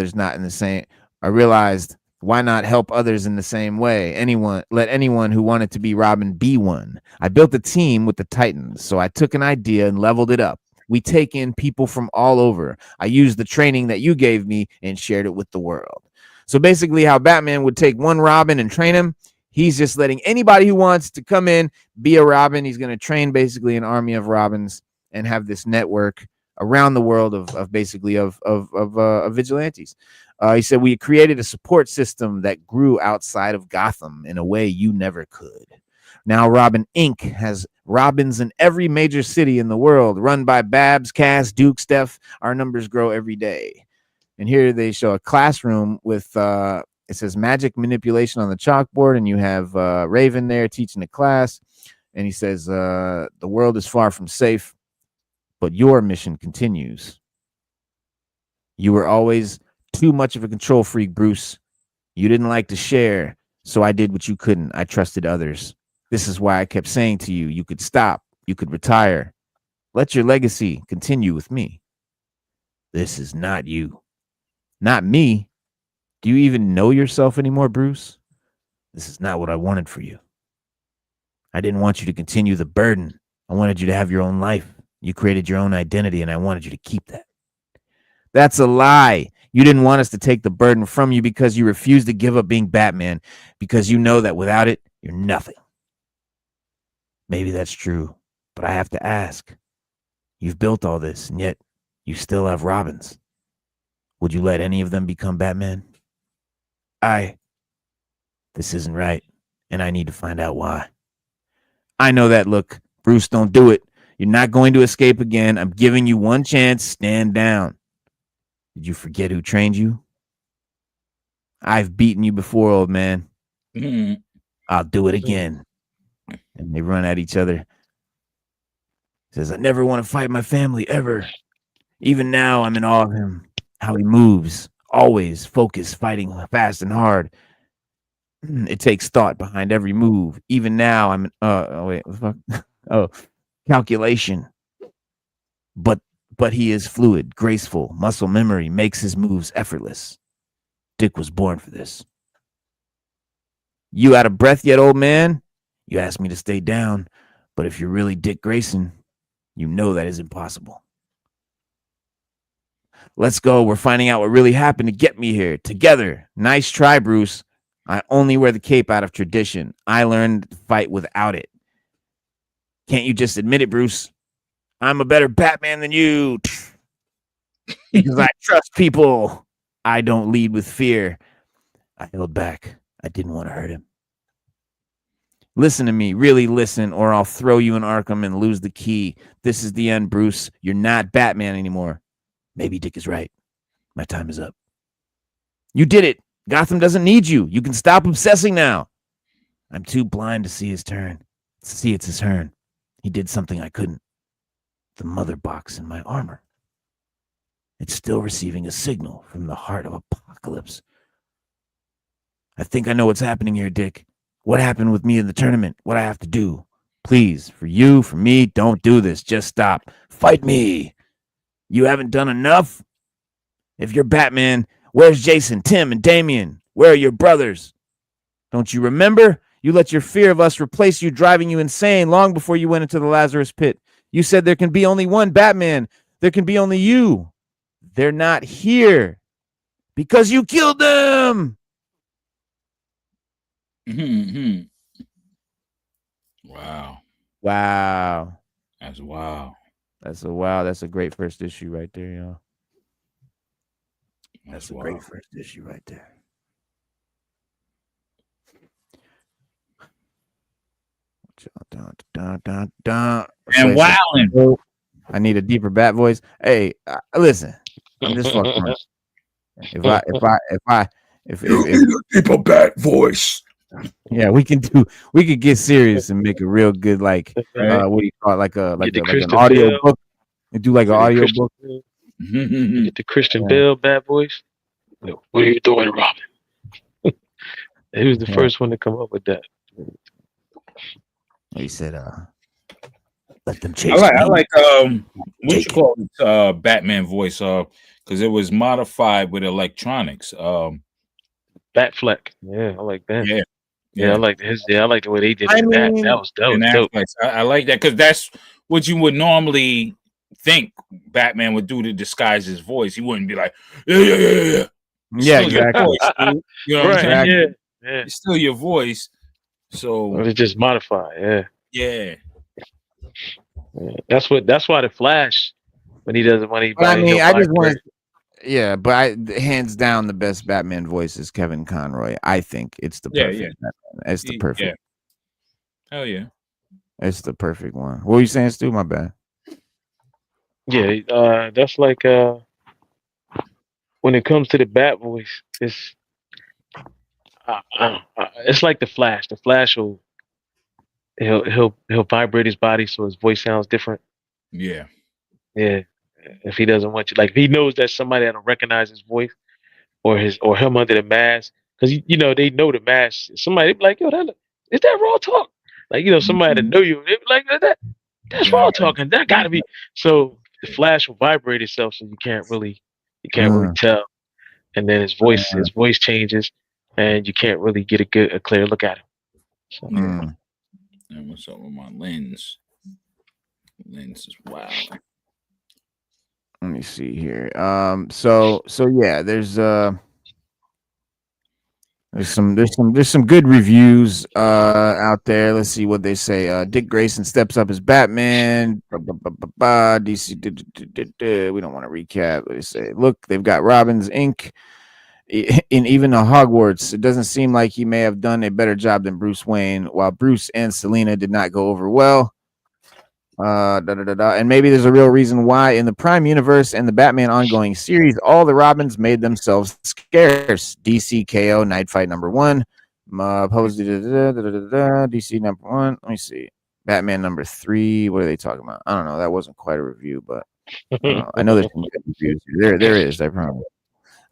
Speaker 3: not help others in the same way? Let anyone who wanted to be Robin be one. I built a team with the Titans, so I took an idea and leveled it up. We take in people from all over. I used the training that you gave me and shared it with the world. So basically how Batman would take one Robin and train him, he's just letting anybody who wants to come in, be a Robin. He's going to train basically an army of Robins and have this network around the world of vigilantes. He said, we created a support system that grew outside of Gotham in a way you never could. Now Robin Inc. has Robins in every major city in the world, run by Babs, Cass, Duke, Steph. Our numbers grow every day. And here they show a classroom with, it says magic manipulation on the chalkboard, and you have Raven there teaching the class. And he says, the world is far from safe, but your mission continues. You were always too much of a control freak, Bruce. You didn't like to share, so I did what you couldn't. I trusted others. This is why I kept saying to you, you could stop, you could retire. Let your legacy continue with me. This is not you. Not me. Do you even know yourself anymore, Bruce? This is not what I wanted for you. I didn't want you to continue the burden. I wanted you to have your own life. You created your own identity, and I wanted you to keep that. That's a lie. You didn't want us to take the burden from you because you refused to give up being Batman, because you know that without it, you're nothing. Maybe that's true, but I have to ask. You've built all this, and yet you still have Robins. Would you let any of them become Batman? This isn't right, and I need to find out why. I know that look. Bruce, don't do it. You're not going to escape again. I'm giving you one chance. Stand down. Did you forget who trained you? I've beaten you before, old man. I'll do it again. And they run at each other. Says, I never want to fight my family, ever. Even now, I'm in awe of him. How he moves. Always focused, fighting fast and hard. It takes thought behind every move. Even now, I'm... wait, what the fuck? Oh, calculation. But he is fluid, graceful. Muscle memory makes his moves effortless. Dick was born for this. You out of breath yet, old man? You asked me to stay down, but if you're really Dick Grayson, you know that is impossible. Let's go. We're finding out what really happened to get me here. Together. Nice try, Bruce. I only wear the cape out of tradition. I learned to fight without it. Can't you just admit it, Bruce? I'm a better Batman than you. Because I trust people. I don't lead with fear. I held back. I didn't want to hurt him. Listen to me, really listen, or I'll throw you in Arkham and lose the key. This is the end, Bruce. You're not Batman anymore. Maybe Dick is right. My time is up. You did it. Gotham doesn't need you. You can stop obsessing now. I'm too blind to see his turn. See it's his turn. He did something I couldn't. The mother box in my armor. It's still receiving a signal from the heart of Apokolips. I think I know what's happening here, Dick. What happened with me in the tournament? What I have to do? Please, for you, for me, don't do this. Just stop. Fight me. You haven't done enough? If you're Batman, where's Jason, Tim, and Damian? Where are your brothers? Don't you remember? You let your fear of us replace you, driving you insane long before you went into the Lazarus pit. You said there can be only one Batman. There can be only you. They're not here because you killed them.
Speaker 6: Mm-hmm. Wow.
Speaker 3: Wow.
Speaker 6: That's wow.
Speaker 3: That's a great first issue right there, y'all. That's a
Speaker 6: wow.
Speaker 3: great first issue right there.
Speaker 6: And wowing.
Speaker 3: I need a deeper bat voice. Hey, listen, I'm just fucking around. If
Speaker 6: deeper bat voice.
Speaker 3: Yeah, we could get serious and make a real good what do you call it, like an audio book. And do like an audio book.
Speaker 4: Get the Christian Bale bad voice. What are you doing, Robin? He was the first one to come up with that.
Speaker 3: He said, "Let them chase."
Speaker 6: I like what you call it, Batman voice, because it was modified with electronics.
Speaker 4: Batfleck. Yeah, I like that.
Speaker 6: Yeah,
Speaker 4: I like his. Yeah, I like the way they did it. That was dope.
Speaker 6: I like that because that's what you would normally think Batman would do to disguise his voice. He wouldn't be like, yeah,
Speaker 3: exactly.
Speaker 6: Voice, you know what I'm saying?
Speaker 4: Yeah.
Speaker 6: It's still your voice. So
Speaker 4: it's just modified.
Speaker 6: Yeah.
Speaker 4: That's why the Flash when he does it when he.
Speaker 3: But I mean, I just want. Yeah, but hands down, the best Batman voice is Kevin Conroy. I think it's the perfect. Batman. It's the perfect.
Speaker 6: Hell yeah.
Speaker 3: It's the perfect one. What were you saying, Stu? My bad.
Speaker 4: Yeah, that's like when it comes to the Bat voice, it's like the Flash. The Flash he'll vibrate his body so his voice sounds different.
Speaker 6: Yeah.
Speaker 4: If he doesn't want you, like if he knows that somebody that'll recognize his voice or him under the mask, because they know the mask. Somebody be like, yo, is that Raw Talk? Like somebody that know you, they be like that's Raw Talking. That gotta be. So the Flash will vibrate itself, so you can't really tell. And then his voice changes, and you can't really get a clear look at him. So.
Speaker 6: And what's up with my lens? Lens is wild.
Speaker 3: Let me see here. So yeah, there's some good reviews out there. Let's see what they say. Dick Grayson steps up as Batman. DC. We don't want to recap. They say, look, they've got Robin's ink in even a Hogwarts. It doesn't seem like he may have done a better job than Bruce Wayne. While Bruce and Selina did not go over well. And maybe there's a real reason why in the Prime Universe and the Batman ongoing series, all the Robins made themselves scarce. DCKO Knightfight #1, DC #1. Let me see. Batman #3. What are they talking about? I don't know. That wasn't quite a review, but I know there's some good reviews. There is. I promise.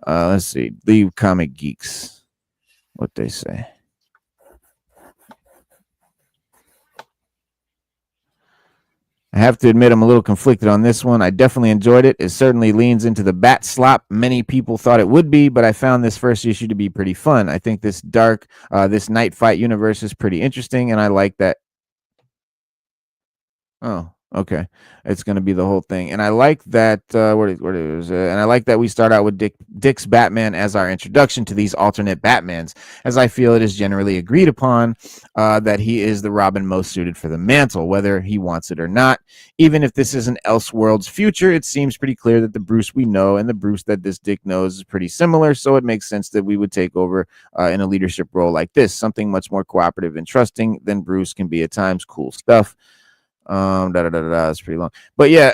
Speaker 3: Let's see. Leave Comic Geeks. What they say. I have to admit I'm a little conflicted on this one. I definitely enjoyed it. It certainly leans into the bat slop many people thought it would be, but I found this first issue to be pretty fun. I think this this Knightfight universe is pretty interesting, and I like that. Oh, Okay, it's going to be the whole thing, and I like that. Where it is, and I like that we start out with Dick's Batman as our introduction to these alternate Batmans, as I feel it is generally agreed upon that he is the Robin most suited for the mantle, whether he wants it or not. Even if this is an Elseworlds future, it seems pretty clear that the Bruce we know and the Bruce that this Dick knows is pretty similar. So it makes sense that we would take over in a leadership role like this, something much more cooperative and trusting than Bruce can be at times. Cool stuff. It's pretty long, but yeah,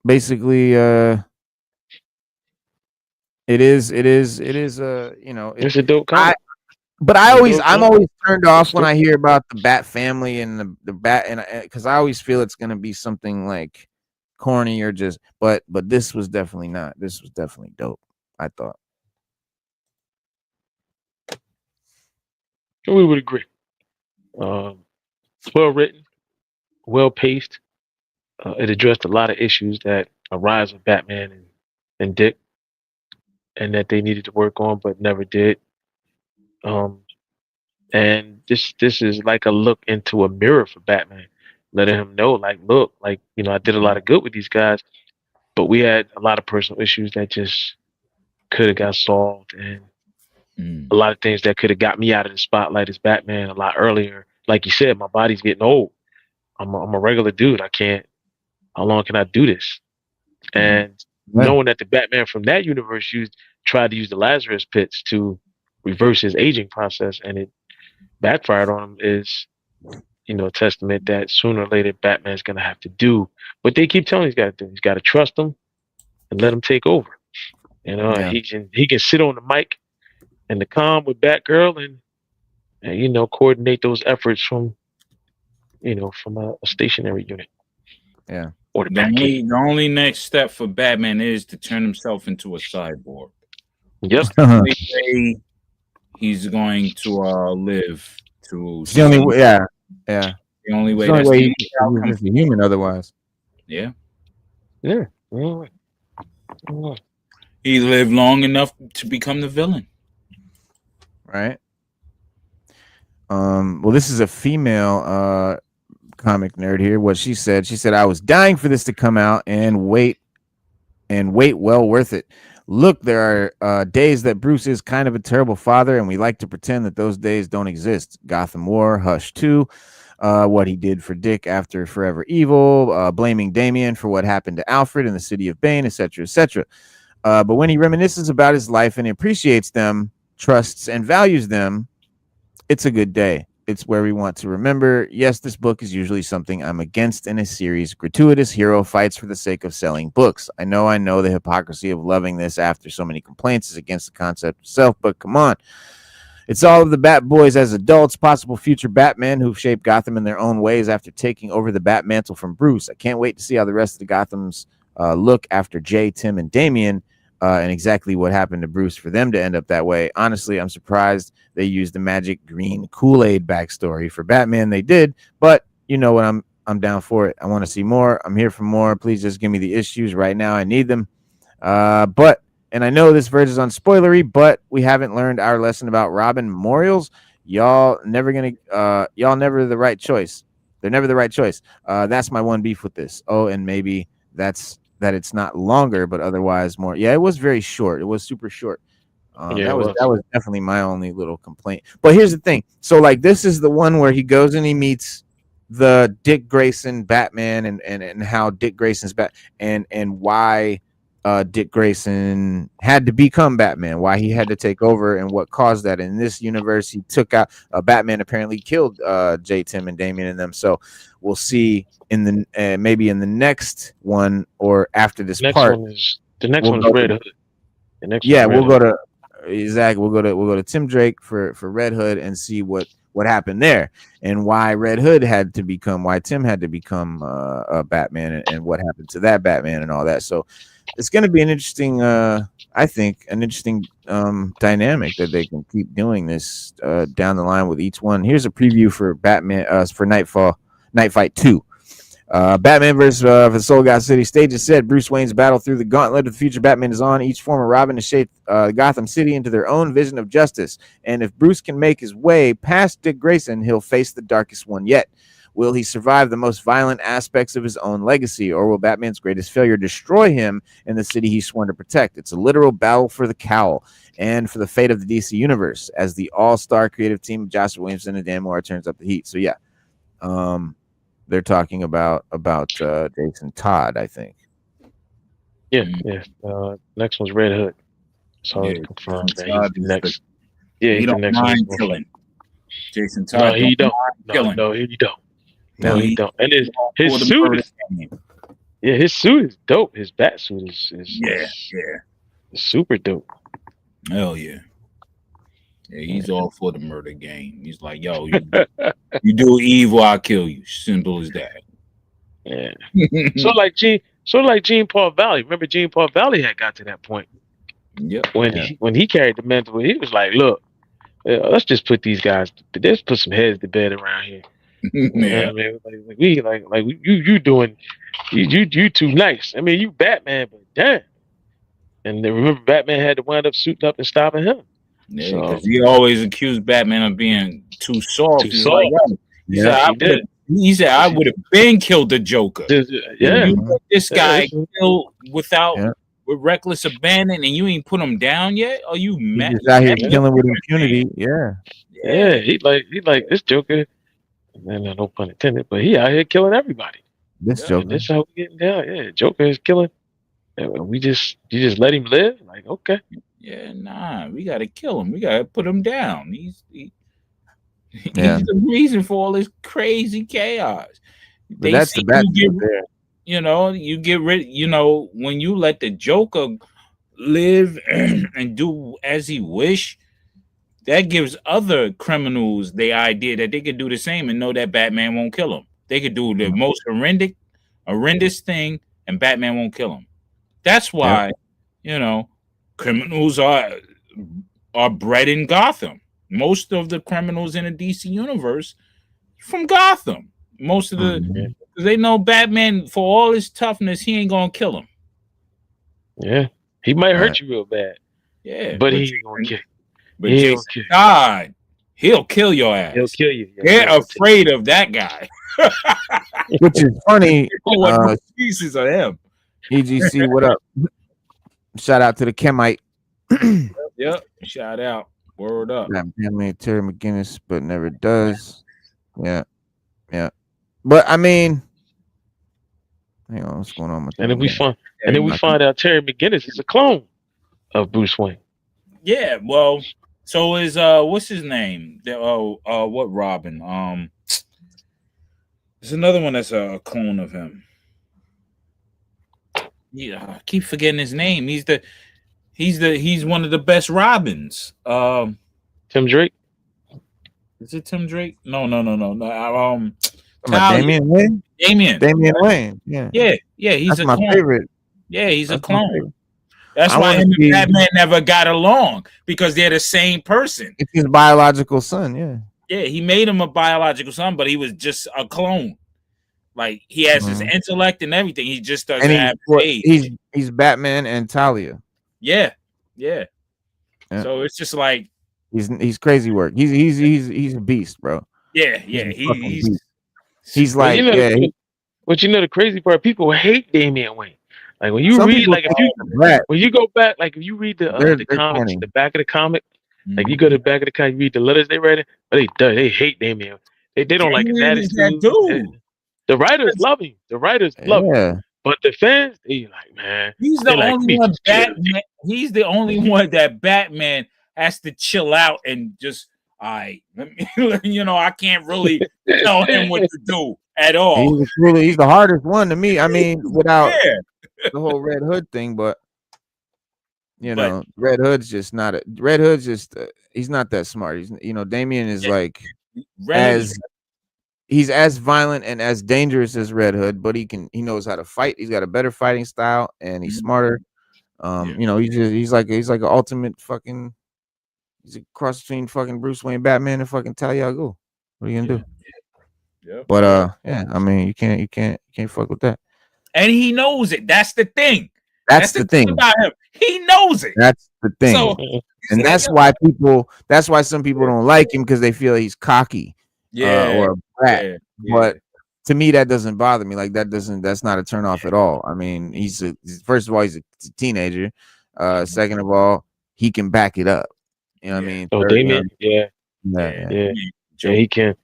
Speaker 3: basically it is you know,
Speaker 4: It's a dope comic.
Speaker 3: I'm always turned off when I hear about the Bat family and the Bat, and because I always feel it's gonna be something like corny or just, but this was definitely not. This was definitely dope, I thought.
Speaker 4: We would agree. It's well written, well paced. It addressed a lot of issues that arise with Batman and Dick, and that they needed to work on but never did. And this is like a look into a mirror for Batman, letting him know, like, look, like, you know, I did a lot of good with these guys, but we had a lot of personal issues that just could have got solved, and a lot of things that could have got me out of the spotlight as Batman a lot earlier. Like you said, my body's getting old. I'm a regular dude. I can't. How long can I do this? And knowing that the Batman from that universe tried to use the Lazarus pits to reverse his aging process, and it backfired on him, is, you know, a testament that sooner or later Batman's gonna have to do what they keep telling he's got to do. He's got to trust him and let him take over. You know, he can sit on the mic and the comm with Batgirl and you know, coordinate those efforts from, you know, from a stationary unit.
Speaker 3: Yeah.
Speaker 4: Or
Speaker 6: the only next step for Batman is to turn himself into a cyborg.
Speaker 4: Yep.
Speaker 6: He's going to live to.
Speaker 3: It's the only way, yeah.
Speaker 6: The only way.
Speaker 3: That's the only way he's a human otherwise.
Speaker 6: Yeah.
Speaker 4: Yeah.
Speaker 6: He lived long enough to become the villain.
Speaker 3: Right. Well, this is a female comic nerd here. What she said, I was dying for this to come out and wait, well worth it. Look, there are days that Bruce is kind of a terrible father, and we like to pretend that those days don't exist. Gotham War, Hush 2, what he did for Dick after Forever Evil, blaming Damian for what happened to Alfred in the City of Bane, etc., etc. But when he reminisces about his life and appreciates them, trusts and values them, it's a good day. It's where we want to remember. Yes, this book is usually something I'm against in a series. Gratuitous hero fights for the sake of selling books. I know the hypocrisy of loving this after so many complaints is against the concept itself, but come on. It's all of the Bat Boys as adults, possible future Batman who've shaped Gotham in their own ways after taking over the Bat mantle from Bruce. I can't wait to see how the rest of the Gothams look after Jay, Tim, and Damian, and exactly what happened to Bruce for them to end up that way. Honestly, I'm surprised they used the magic green Kool-Aid backstory for Batman. They did, but you know what? I'm down for it. I want to see more. I'm here for more. Please just give me the issues right now. I need them. And I know this verse is unspoilery, but we haven't learned our lesson about Robin memorials. Y'all never the right choice. They're never the right choice. That's my one beef with this. Oh, and maybe that it's not longer, but otherwise more. Yeah, it was very short. It was super short. That was definitely my only little complaint. But here's the thing. So like this is the one where he goes and he meets the Dick Grayson Batman and how Dick Grayson's and why Dick Grayson had to become Batman, why he had to take over and what caused that. In this universe, he took out Batman apparently killed J. Tim and Damian and them. So we'll see in the maybe in the next one or after this part.
Speaker 4: The next one is Red Hood.
Speaker 3: We'll go to We'll go to Tim Drake for Red Hood and see what happened there and why Red Hood had to become, why Tim had to become a Batman and what happened to that Batman and all that. So it's going to be an interesting, I think, dynamic that they can keep doing this down the line with each one. Here's a preview for Batman for Knightfight 2. Batman versus the Soul God City stage is said. Bruce Wayne's battle through the gauntlet of the future Batman is on. Each former Robin to shape Gotham City into their own vision of justice. And if Bruce can make his way past Dick Grayson, he'll face the darkest one yet. Will he survive the most violent aspects of his own legacy, or will Batman's greatest failure destroy him and the city he's sworn to protect? It's a literal battle for the cowl and for the fate of the DC universe as the all-star creative team of Josh Williamson and Dan Moore turns up the heat. So yeah, they're talking about Jason Todd, I think.
Speaker 4: Yeah. Next one's Red Hood. So
Speaker 6: Yeah,
Speaker 4: it's confirmed that
Speaker 6: Todd
Speaker 4: he's
Speaker 6: is
Speaker 4: the next.
Speaker 6: he
Speaker 4: Yeah, he's the
Speaker 6: don't
Speaker 4: next
Speaker 6: mind
Speaker 4: one.
Speaker 6: killing. Jason Todd.
Speaker 4: No, he don't.
Speaker 6: killing.
Speaker 4: No, he don't.
Speaker 6: No,
Speaker 4: No, he don't. And his
Speaker 6: for the
Speaker 4: suit
Speaker 6: murder
Speaker 4: is,
Speaker 6: game.
Speaker 4: yeah, his suit is dope. His bat suit is
Speaker 6: Yeah.
Speaker 4: super dope.
Speaker 6: Hell yeah. Yeah, he's all for the murder game. He's like, yo, you do evil, I'll kill you. Simple as that.
Speaker 4: Yeah. So like Gene Paul Valley. Remember Gene Paul Valley had got to that point
Speaker 6: Yep.
Speaker 4: when he carried the mantle. He was like, look, let's just put these guys. Let's put some heads to bed around here. You know what I mean? You doing you too nice. I mean, you Batman, but damn. And then remember, Batman had to wind up suiting up and stopping him.
Speaker 6: Yeah, because he always accused Batman of being too soft.
Speaker 4: Too soft.
Speaker 6: He said, I would have been killed the Joker.
Speaker 4: Yeah.
Speaker 6: You let this guy kill with reckless abandon, and you ain't put him down yet? Are you mad?
Speaker 3: He's out here killing with impunity. Yeah.
Speaker 4: Yeah, he like this Joker. And no pun intended, but he out here killing everybody.
Speaker 3: This Joker.
Speaker 4: This how we getting down. Yeah, Joker is killing. You just let him live. Like, okay.
Speaker 6: Yeah, nah, we gotta kill him. We gotta put him down. He's the reason for all this crazy chaos.
Speaker 3: But that's the bad thing there.
Speaker 6: You get rid. When you let the Joker live and do as he wish, that gives other criminals the idea that they could do the same and know that Batman won't kill them. They could do the most horrendous thing, and Batman won't kill them. That's why, criminals are bred in Gotham. Most of the criminals in the DC universe from Gotham. Most of the they know Batman, for all his toughness, he ain't gonna kill him.
Speaker 4: Yeah, he might hurt you real bad.
Speaker 6: Yeah,
Speaker 4: but he ain't gonna kill.
Speaker 6: But Jason Todd, he'll kill your ass.
Speaker 4: He'll kill you.
Speaker 6: They're afraid of that guy.
Speaker 3: Which is funny.
Speaker 6: What pieces of him?
Speaker 3: EGC, what up? Shout out to the Chemite.
Speaker 6: Yep. Shout out. Word up.
Speaker 3: Family Terry McGinnis, but never does. Yeah. But I mean, hang on, what's going on with that?
Speaker 4: And then we find out Terry McGinnis is a clone of Bruce Wayne.
Speaker 6: Yeah, well, so is what's his name? What Robin? There's another one that's a clone of him. Yeah, I keep forgetting his name. He's one of the best Robins.
Speaker 4: Tim Drake.
Speaker 6: Is it Tim Drake? No.
Speaker 3: Damian Wayne. Damian Wayne. Yeah.
Speaker 6: He's
Speaker 3: That's
Speaker 6: a
Speaker 3: my
Speaker 6: clone.
Speaker 3: favorite.
Speaker 6: Yeah, he's
Speaker 3: That's
Speaker 6: a clone.
Speaker 3: favorite.
Speaker 6: That's why him and Batman never got along, because they're the same person.
Speaker 3: It's his biological son. Yeah.
Speaker 6: Yeah, he made him a biological son, but he was just a clone. Like, he has his intellect and everything. He just doesn't have age.
Speaker 3: He's Batman and Talia.
Speaker 6: Yeah. So it's just like
Speaker 3: he's crazy work. He's a beast, bro.
Speaker 6: Yeah.
Speaker 3: He's like
Speaker 4: But the crazy part, people hate Damian Wayne. Like when you read, like when you go back, like if you read the comics, the back of the comic, like you go to the back of the comic, you read the letters they read, but they hate Damian. They don't like his attitude. The writers love him. But the fans, they like, man.
Speaker 6: He's the only one Batman. He's the only one that Batman has to chill out and just, I can't really tell him what to do at all.
Speaker 3: He's the hardest one to me. I mean, without the whole Red Hood thing, but Red Hood's just not he's not that smart. Damian is he's as violent and as dangerous as Red Hood, but he knows how to fight. He's got a better fighting style and he's smarter. He's like an ultimate fucking, he's a cross between fucking Bruce Wayne, Batman, and fucking Talia al Ghul. What are you gonna do? Yeah. But I mean, you can't fuck with that.
Speaker 6: And he knows it. That's the thing.
Speaker 3: That's the thing
Speaker 6: about him. He knows it.
Speaker 3: That's the thing.
Speaker 6: So,
Speaker 3: and that's why some people don't like him, because they feel he's cocky. or a brat.
Speaker 6: yeah,
Speaker 3: But to me, that doesn't bother me. Like that's not a turn off at all. I mean, first of all, he's a teenager. Second of all, he can back it up. You know what I mean?
Speaker 4: Oh,
Speaker 3: Third, you know,
Speaker 4: Damien, yeah,
Speaker 3: yeah.
Speaker 4: he can,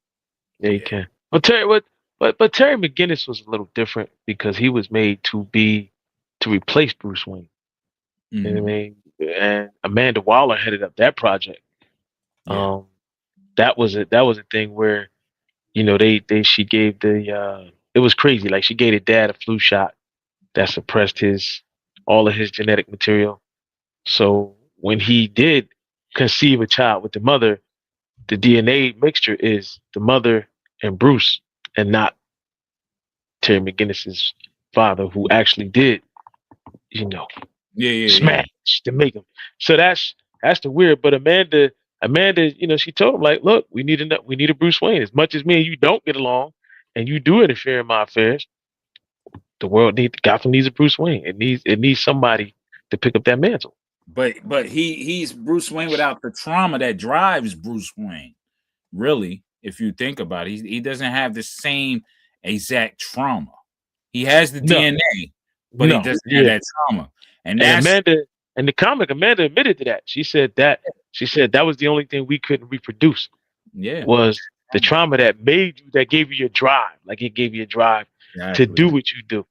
Speaker 4: yeah, he can. But Terry McGinnis was a little different because he was made to replace Bruce Wayne. You know what I mean? And Amanda Waller headed up that project. That was a thing where, you know, she gave it was crazy. Like she gave her dad a flu shot that suppressed all of his genetic material. So when he did conceive a child with the mother, the DNA mixture is the mother and Bruce, and not Terry McGinnis's father, who actually did, you know, smash to make him. So that's the weird. But Amanda, you know, she told him like, look, we need a Bruce Wayne. As much as me and you don't get along, and you do interfere in my affairs, Gotham needs a Bruce Wayne. It needs somebody to pick up that mantle.
Speaker 6: But he's Bruce Wayne without the trauma that drives Bruce Wayne. Really, if you think about it, he doesn't have the same exact trauma. He has the DNA, but he doesn't have that trauma. And
Speaker 4: Amanda, in the comic, Amanda admitted to that. She said that was the only thing we couldn't reproduce.
Speaker 6: Yeah,
Speaker 4: was the trauma that gave you your drive. Like it gave you a drive to do what you do.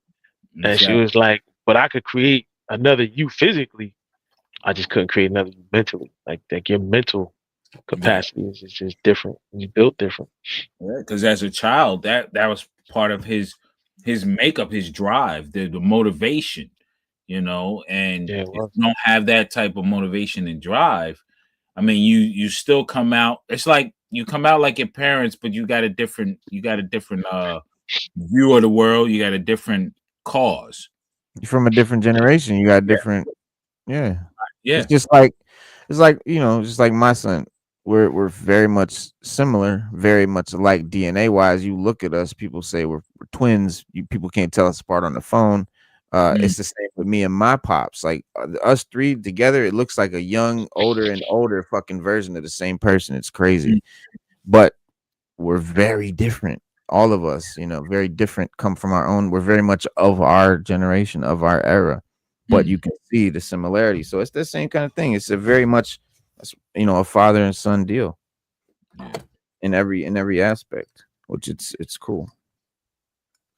Speaker 4: And she was like, but I could create another you physically. I just couldn't create another you mentally. Like your mental capacity is just different. He's built different.
Speaker 6: Yeah, because as a child, that was part of his makeup, his drive, the motivation, you know. And if you don't have that type of motivation and drive, I mean, you still come out. It's like you come out like your parents, but you got a different view of the world. You got a different cause.
Speaker 3: You're from a different generation. You got different. Yeah. It's just like you know, just like my son. We're very much similar, very much alike DNA wise. You look at us, people say we're twins. People can't tell us apart on the phone. It's the same with me and my pops. Like us three together, it looks like a young, older and older fucking version of the same person. It's crazy, but we're very different. All of us, you know, very different. Come from our own. We're very much of our generation, of our era. But you can see the similarity. So it's the same kind of thing. It's a very much, you know, a father and son deal in every aspect, which it's cool.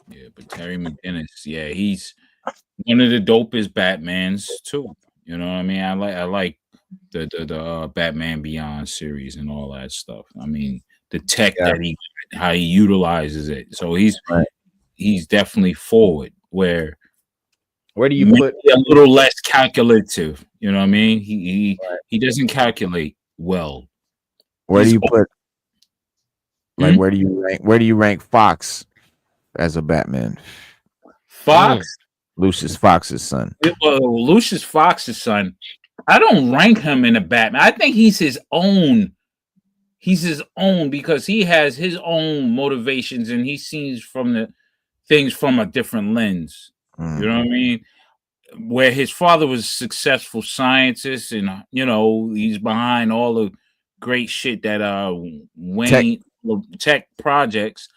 Speaker 6: Yeah, but Terry McGinnis, he's one of the dopest Batmans too. You know what I mean? I like the Batman Beyond series and all that stuff. I mean, the tech that how he utilizes it. So he's definitely forward. Where
Speaker 3: do you put
Speaker 6: a little less calculative? You know what I mean? He doesn't calculate well.
Speaker 3: Where do you put? Like where do you rank Fox as a Batman?
Speaker 6: Fox,
Speaker 3: Lucius Fox's son.
Speaker 6: Well, Lucius Fox's son. I don't rank him in a Batman. I think he's his own. He's his own because he has his own motivations and he sees from the things from a different lens. You know what I mean? Where his father was a successful scientist, and you know he's behind all the great shit that Wayne tech projects,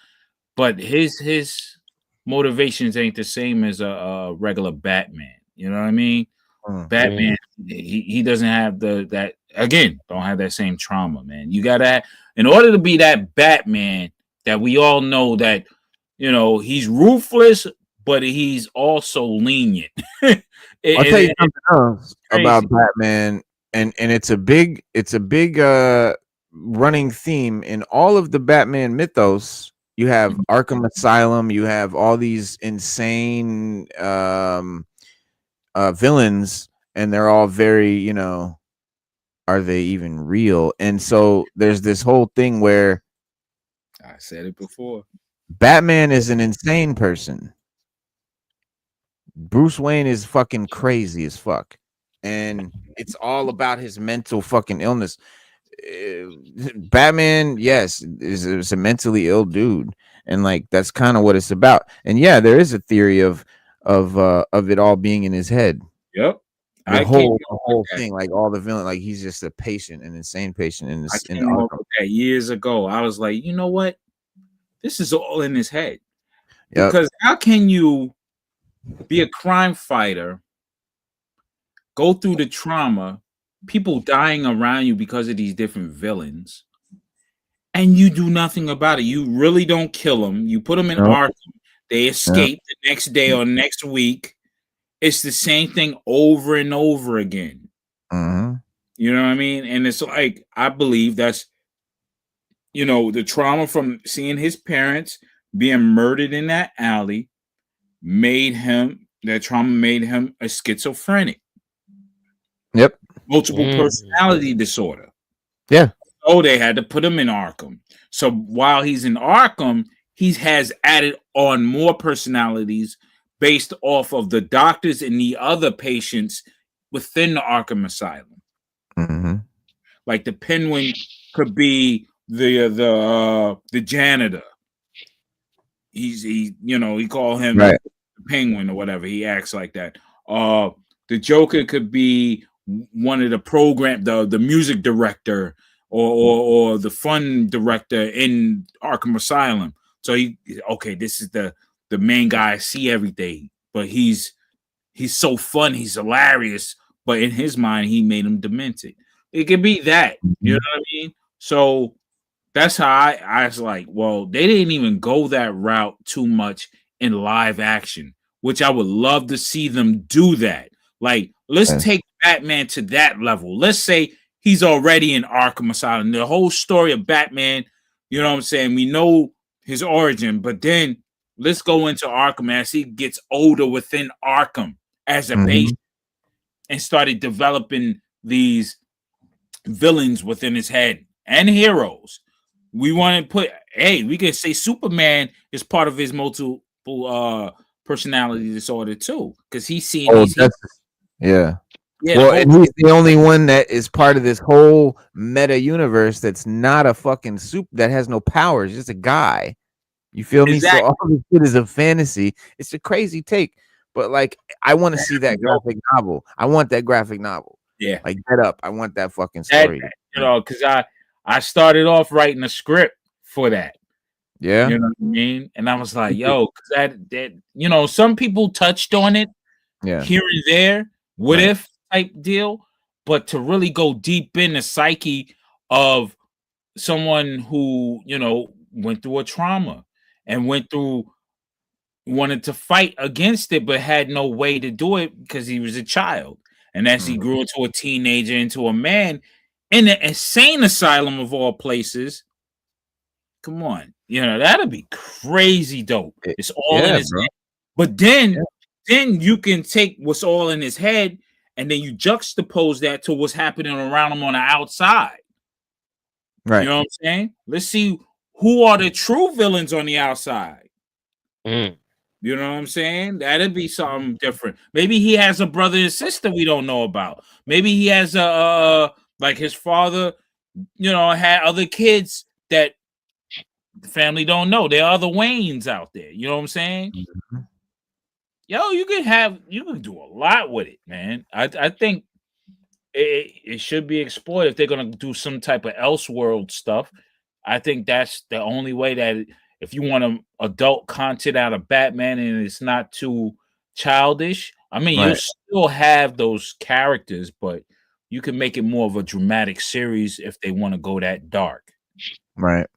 Speaker 6: but his motivations ain't the same as a regular Batman. You know what I mean? Batman, he doesn't have don't have that same trauma, man. You gotta, in order to be that Batman that we all know that, you know, he's ruthless, but he's also lenient.
Speaker 3: I'll tell you something else about Batman, and it's a big running theme in all of the Batman mythos. You have Arkham Asylum, you have all these insane villains, and they're all very, you know, are they even real? And so there's this whole thing where
Speaker 6: I said it before.
Speaker 3: Batman is an insane person. Bruce Wayne is fucking crazy as fuck, and it's all about his mental fucking illness. Batman, yes, is a mentally ill dude, and like that's kind of what it's about. And yeah, there is a theory of it all being in his head.
Speaker 6: Yep,
Speaker 3: the whole thing, like all the villain, like he's just an insane patient in this.
Speaker 6: that years ago. I was like, you know what? This is all in his head.
Speaker 3: Yep.
Speaker 6: Because how can you be a crime fighter, go through the trauma, people dying around you because of these different villains, and you do nothing about it? You really don't kill them. You put them in
Speaker 3: Nope.
Speaker 6: Arkham. They escape the next day or next week. It's the same thing over and over again.
Speaker 3: Mm-hmm.
Speaker 6: You know what I mean? And it's like, I believe that's, you know, the trauma from seeing his parents being murdered in that alley that trauma made him a schizophrenic.
Speaker 3: Yep.
Speaker 6: Multiple personality disorder.
Speaker 3: Yeah.
Speaker 6: So they had to put him in Arkham. So while he's in Arkham, he has added on more personalities based off of the doctors and the other patients within the Arkham Asylum.
Speaker 3: Mm-hmm.
Speaker 6: Like the Penguin could be the janitor. He call him
Speaker 3: right.
Speaker 6: the Penguin or whatever. He acts like that. The Joker could be one of the music director or the fun director in Arkham Asylum. So this is the main guy. I see everything, but he's so fun. He's hilarious, but in his mind, he made him demented. It could be that, you know what I mean? So that's how I was like, well, they didn't even go that route too much in live action, which I would love to see them do that. Like, let's take Batman to that level. Let's say he's already in Arkham Asylum. The whole story of Batman, you know what I'm saying? We know his origin, but then let's go into Arkham as he gets older within Arkham as a patient and started developing these villains within his head and heroes. We want to we can say Superman is part of his multiple personality disorder too, because he's seen
Speaker 3: yeah. Well, and he's the only one that is part of this whole meta universe that's not a fucking that has no powers, just a guy. You feel me? So all this shit is a fantasy. It's a crazy take, but like, I want to see that graphic novel. I want that graphic novel.
Speaker 6: Yeah,
Speaker 3: like Get Up. I want that fucking story.
Speaker 6: Because I started off writing a script for that.
Speaker 3: Yeah,
Speaker 6: you know what I mean. And I was like, yo, because that some people touched on it, here and there. What if type deal? But to really go deep in the psyche of someone who went through a trauma and wanted to fight against it, but had no way to do it because he was a child. And as he grew into a teenager, into a man in an insane asylum of all places, come on, that'd be crazy dope. It's all in his head. But then you can take what's all in his head and then you juxtapose that to what's happening around him on the outside.
Speaker 3: Right.
Speaker 6: You know what I'm saying? Let's see who are the true villains on the outside. You know what I'm saying? That'd be something different. Maybe he has a brother and sister we don't know about. Maybe he has like his father, had other kids that the family don't know. There are other Waynes out there. You know what I'm saying? Yo, you can do a lot with it, man. I think it should be explored if they're gonna do some type of Elseworld stuff. I think that's the only way that if you want adult content out of Batman and it's not too childish, I mean, you'll still have those characters, but you can make it more of a dramatic series if they want to go that dark.
Speaker 3: Right.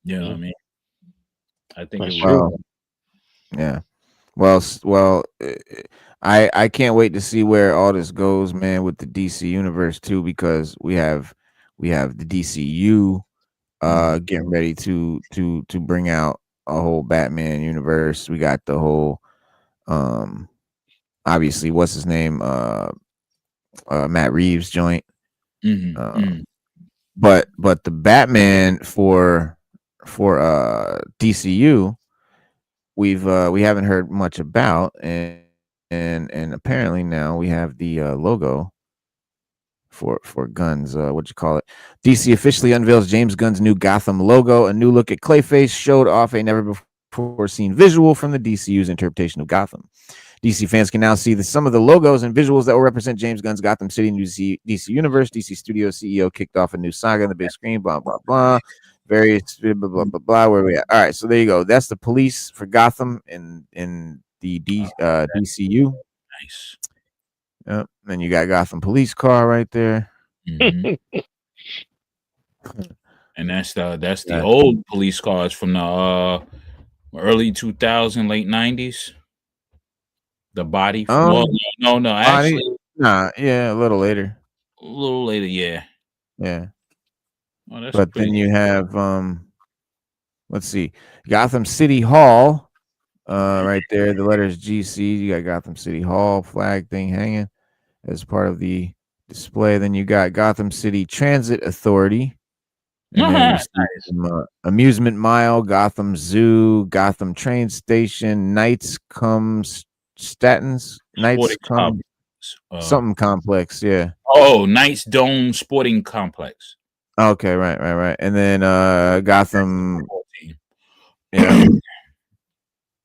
Speaker 6: You know what I mean? I think it's
Speaker 3: true. Yeah. Well, I can't wait to see where all this goes, man, with the DC universe too, because we have the DCU getting ready to bring out a whole Batman universe. We got the whole obviously what's his name, Matt Reeves joint. But the Batman for DCU we haven't heard much about, and apparently now we have the logo for Gunn's what you call it. DC officially unveils James Gunn's new Gotham logo. A new look at Clayface showed off a never before seen visual from the DCU's interpretation of Gotham. DC fans can now see some of the logos and visuals that will represent James Gunn's Gotham City new DC Universe. DC Studio CEO kicked off a new saga on the big screen. Blah blah blah. Various blah blah blah blah. Where we at? All right, so there you go. That's the police for Gotham in the DCU.
Speaker 6: Nice.
Speaker 3: Yep. Then you got Gotham police car right there.
Speaker 6: Mm-hmm. And that's the old police cars from the early 2000s, late 90s. The body. Well, no, actually,
Speaker 3: yeah, a little later.
Speaker 6: Yeah.
Speaker 3: Yeah.
Speaker 6: Oh,
Speaker 3: but then you have let's see, Gotham City Hall, right there. The letters GC. You got Gotham City Hall flag thing hanging as part of the display. Then you got Gotham City Transit Authority. And then you see some, Amusement Mile, Gotham Zoo, Gotham Train Station, Knights Comes Statins, Knights Come something complex, yeah.
Speaker 6: Oh, Knights Dome Sporting Complex.
Speaker 3: Okay, right. And then Gotham, yeah.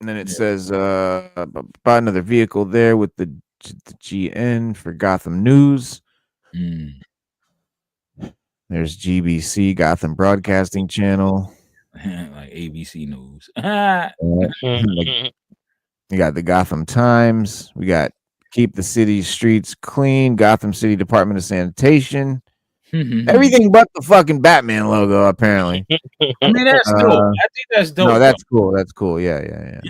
Speaker 3: And then it says about another vehicle there with the GN for Gotham News. There's GBC, Gotham Broadcasting Channel.
Speaker 6: Like ABC News.
Speaker 3: You got the Gotham Times. We got Keep the City's Streets Clean, Gotham City Department of Sanitation. Everything but the fucking Batman logo, apparently.
Speaker 6: I mean, that's dope. I think that's dope.
Speaker 3: No, that's cool. That's cool. Yeah.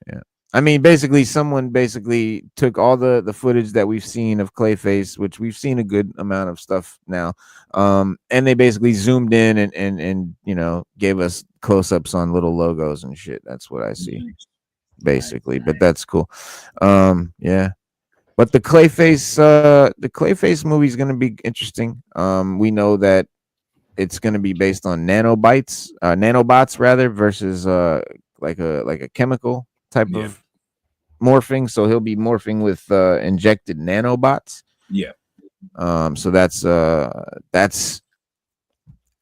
Speaker 3: Yeah. I mean, basically, someone took all the footage that we've seen of Clayface, which we've seen a good amount of stuff now, and they basically zoomed in and you know, gave us close-ups on little logos and shit. That's what I see, basically. But that's cool. Yeah. But the Clayface movie is going to be interesting. We know that it's going to be based on nanobots rather, versus like a chemical type of morphing. So he'll be morphing with injected nanobots.
Speaker 6: Yeah.
Speaker 3: So that's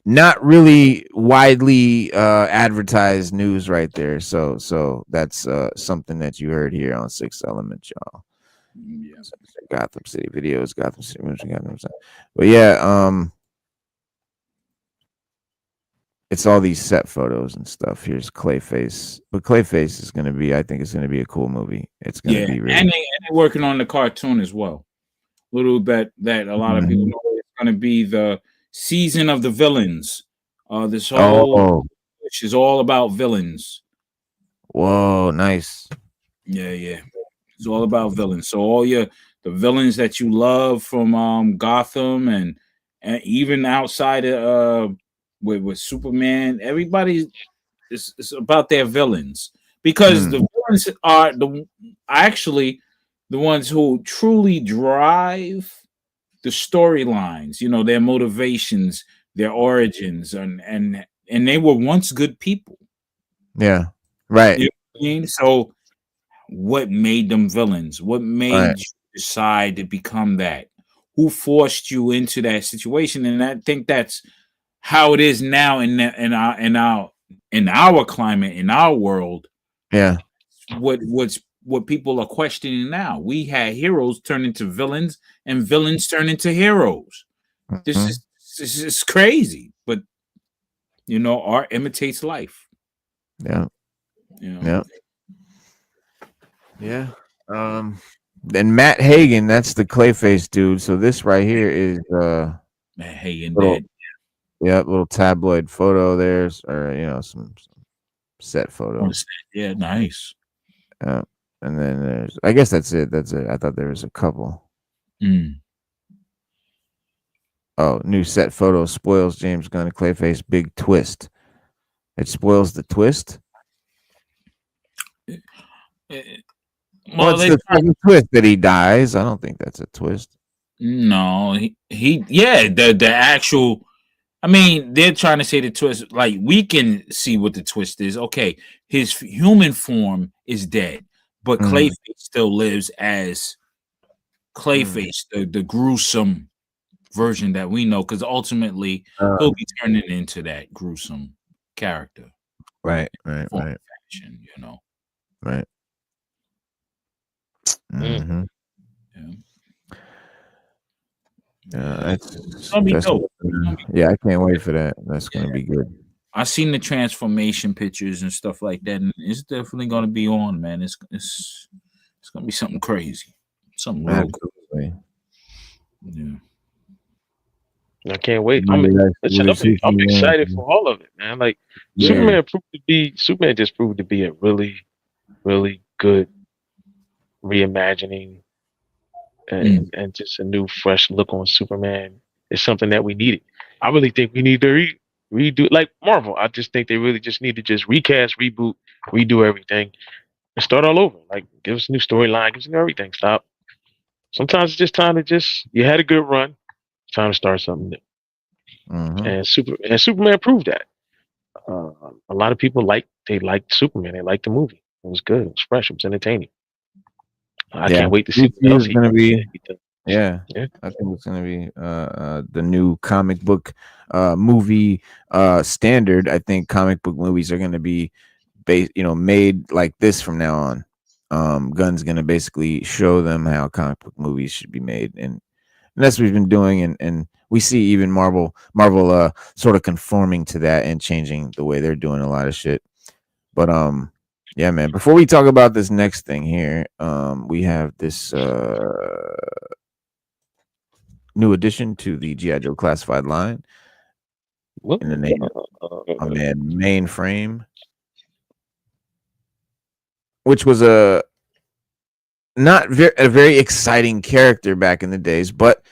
Speaker 3: not really widely advertised news right there. So that's something that you heard here on Sixth Element, y'all. Yeah. Gotham City videos, Gotham City movies, but yeah, it's all these set photos and stuff. Here's Clayface, but Clayface is going to be, I think it's going to be a cool movie. It's going to be really,
Speaker 6: and they're working on the cartoon as well. Little bit that a lot of people know it's going to be the season of the villains. This whole which is all about villains.
Speaker 3: Whoa, nice.
Speaker 6: Yeah. It's all about villains. So all the villains that you love from Gotham and even outside of with Superman, everybody is about their villains, because the villains are the ones who truly drive the storylines. You know, their motivations, their origins, and they were once good people.
Speaker 3: Yeah, right.
Speaker 6: You know what I mean? So what made them villains? What made you decide to become that? Who forced you into that situation? And I think that's how it is now in our climate, in our world.
Speaker 3: Yeah.
Speaker 6: What people are questioning now. We had heroes turn into villains and villains turn into heroes. This is crazy, but you know, art imitates life.
Speaker 3: Yeah.
Speaker 6: You know?
Speaker 3: Yeah. Then Matt Hagen, that's the Clayface dude. So this right here is
Speaker 6: Matt Hagen.
Speaker 3: Little tabloid photo. There's, or you know, some set photos.
Speaker 6: Yeah, nice.
Speaker 3: And then there's, I guess that's it. I thought there was a couple. Oh, new set photo spoils James Gunn Clayface big twist. It spoils the twist.
Speaker 6: Well,
Speaker 3: it's the twist that he dies. I don't think that's a twist.
Speaker 6: No, the actual. I mean, they're trying to say the twist. Like, we can see what the twist is. Okay, his human form is dead, but Clayface still lives as Clayface, the gruesome version that we know, because ultimately he'll be turning into that gruesome character.
Speaker 3: Right.
Speaker 6: Fashion, you know.
Speaker 3: Right. That's,
Speaker 6: gonna be
Speaker 3: that's
Speaker 6: dope.
Speaker 3: yeah, I can't wait for that. That's gonna be good.
Speaker 6: I seen the transformation pictures and stuff like that, and it's definitely gonna be on, man. It's gonna be something crazy, something real good.
Speaker 3: Absolutely.
Speaker 6: Yeah.
Speaker 4: I can't wait.
Speaker 3: Listen,
Speaker 4: I'm excited for all of it, man. Like
Speaker 6: Yeah.
Speaker 4: Superman just proved to be a really, really good reimagining and just a new, fresh look on Superman. It's something that we needed. I really think we need to redo like Marvel. I just think they really just need to just recast, reboot, redo everything, and start all over. Like give us a new storyline, give us new everything. Stop. Sometimes it's just time to you had a good run. It's time to start something new.
Speaker 3: Mhm.
Speaker 4: And Superman proved that. A lot of people liked Superman. They liked the movie. It was good. It was fresh. It was entertaining. I can't wait to see what else
Speaker 3: going to be.
Speaker 4: he does.
Speaker 3: Yeah, I think it's going to be the new comic book movie standard. I think comic book movies are going to be made like this from now on. Gunn's going to basically show them how comic book movies should be made, and that's what we've been doing, and we see even Marvel sort of conforming to that and changing the way they're doing a lot of shit. But yeah, man, before we talk about this next thing here, we have this new addition to the G.I.Joe classified line in the name of a man, Mainframe, which was a very exciting character back in the days, but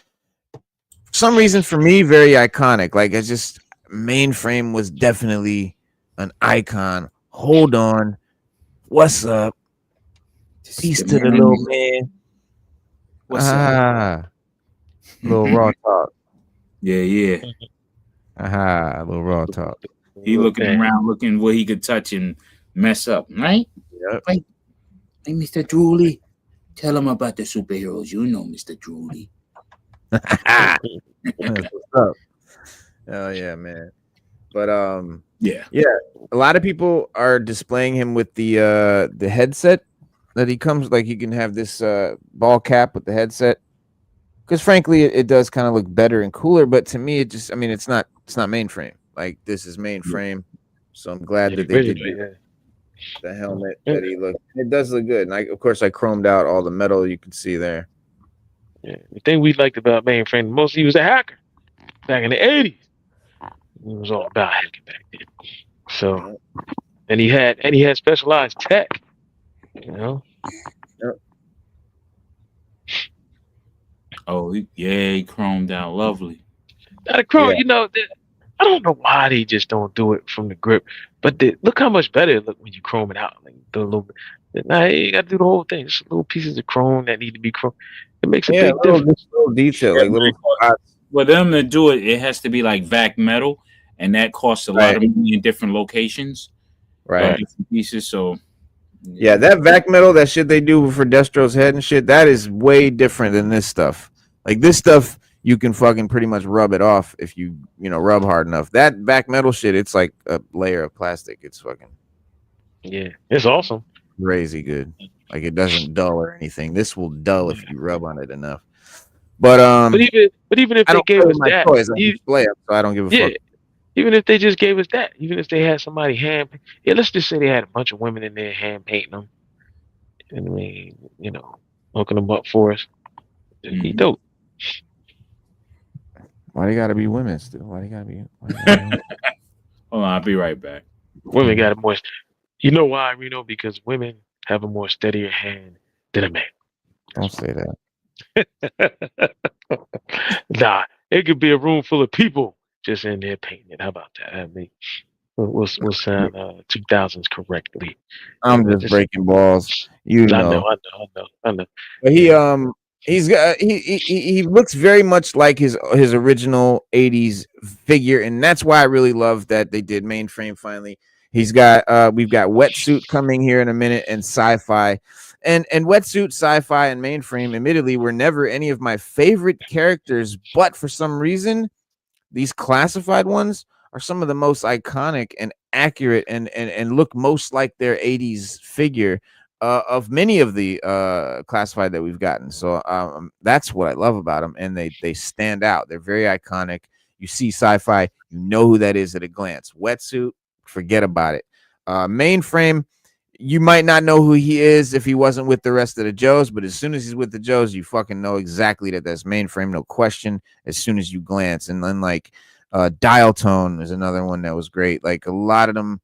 Speaker 3: for some reason for me, very iconic. Like Mainframe was definitely an icon. Hold on. What's up? Peace to the little man.
Speaker 6: What's up?
Speaker 3: Little raw talk.
Speaker 6: Yeah.
Speaker 3: A little raw talk.
Speaker 6: He looking around, looking where he could touch and mess up, right?
Speaker 3: Yep.
Speaker 6: Hey, Mr. Drooly, tell him about the superheroes. You know, Mr. Drooly.
Speaker 3: What's up? Oh yeah, man. But
Speaker 6: yeah.
Speaker 3: A lot of people are displaying him with the headset that he comes. Like you can have this ball cap with the headset. Because frankly, it does kind of look better and cooler, but to me, it's not Mainframe. Like this is Mainframe, so I'm glad that they did the helmet that he looked. It does look good, and of course I chromed out all the metal you can see there.
Speaker 4: Yeah, the thing we liked about Mainframe the most, he was a hacker back in the '80s. He was all about hacking back then. So, and he had specialized tech, you know.
Speaker 3: Yep.
Speaker 6: Oh, he chromed out lovely.
Speaker 4: Now the chrome, I don't know why they just don't do it from the grip, but look how much better it look when you chrome it out. Like the little bit. Now you got to do the whole thing. Just little pieces of chrome that need to be chrome. It makes a big difference.
Speaker 3: Little detail, like little.
Speaker 6: For them to do it, it has to be like vac metal, and that costs a lot of money in different locations,
Speaker 3: right?
Speaker 6: Different pieces. So.
Speaker 3: Yeah, that vac metal, that shit they do for Destro's head and shit, that is way different than this stuff. Like this stuff, you can fucking pretty much rub it off if you rub hard enough. That vac metal shit, it's like a layer of plastic. It's fucking
Speaker 4: it's awesome,
Speaker 3: crazy good. Like it doesn't dull or anything. This will dull if you rub on it enough. But
Speaker 4: even if they gave us that,
Speaker 3: display it, so I don't give a fuck.
Speaker 4: Even if they just gave us that, even if they had somebody let's just say they had a bunch of women in there hand painting them. I mean, hooking them up for us. It'd be dope.
Speaker 3: Why they gotta be women still? Why they gotta be?
Speaker 6: Hold on, I'll be right back.
Speaker 4: Women got a more. You know why, Reno? Because women have a more steadier hand than a man.
Speaker 3: Don't say that.
Speaker 4: Nah, it could be a room full of people just in there painting it. How about that? I mean, we'll sound 2000s correctly.
Speaker 3: I'm just breaking balls. I know. But he looks very much like his original 80s figure, and that's why I really love that they did Mainframe finally. We've got Wetsuit coming here in a minute, and Sci-Fi. And Wetsuit, Sci-Fi, and Mainframe, admittedly, were never any of my favorite characters, but for some reason, these classified ones are some of the most iconic and accurate and look most like their 80s figure of many of the classified that we've gotten. So that's what I love about them, and they stand out. They're very iconic. You see sci-fi, you know who that is at a glance. Wetsuit, forget about it. Mainframe, you might not know who he is if he wasn't with the rest of the Joes, but as soon as he's with the Joes, you fucking know exactly that that's Mainframe, no question, as soon as you glance. And then like Dial Tone is another one that was great. Like a lot of them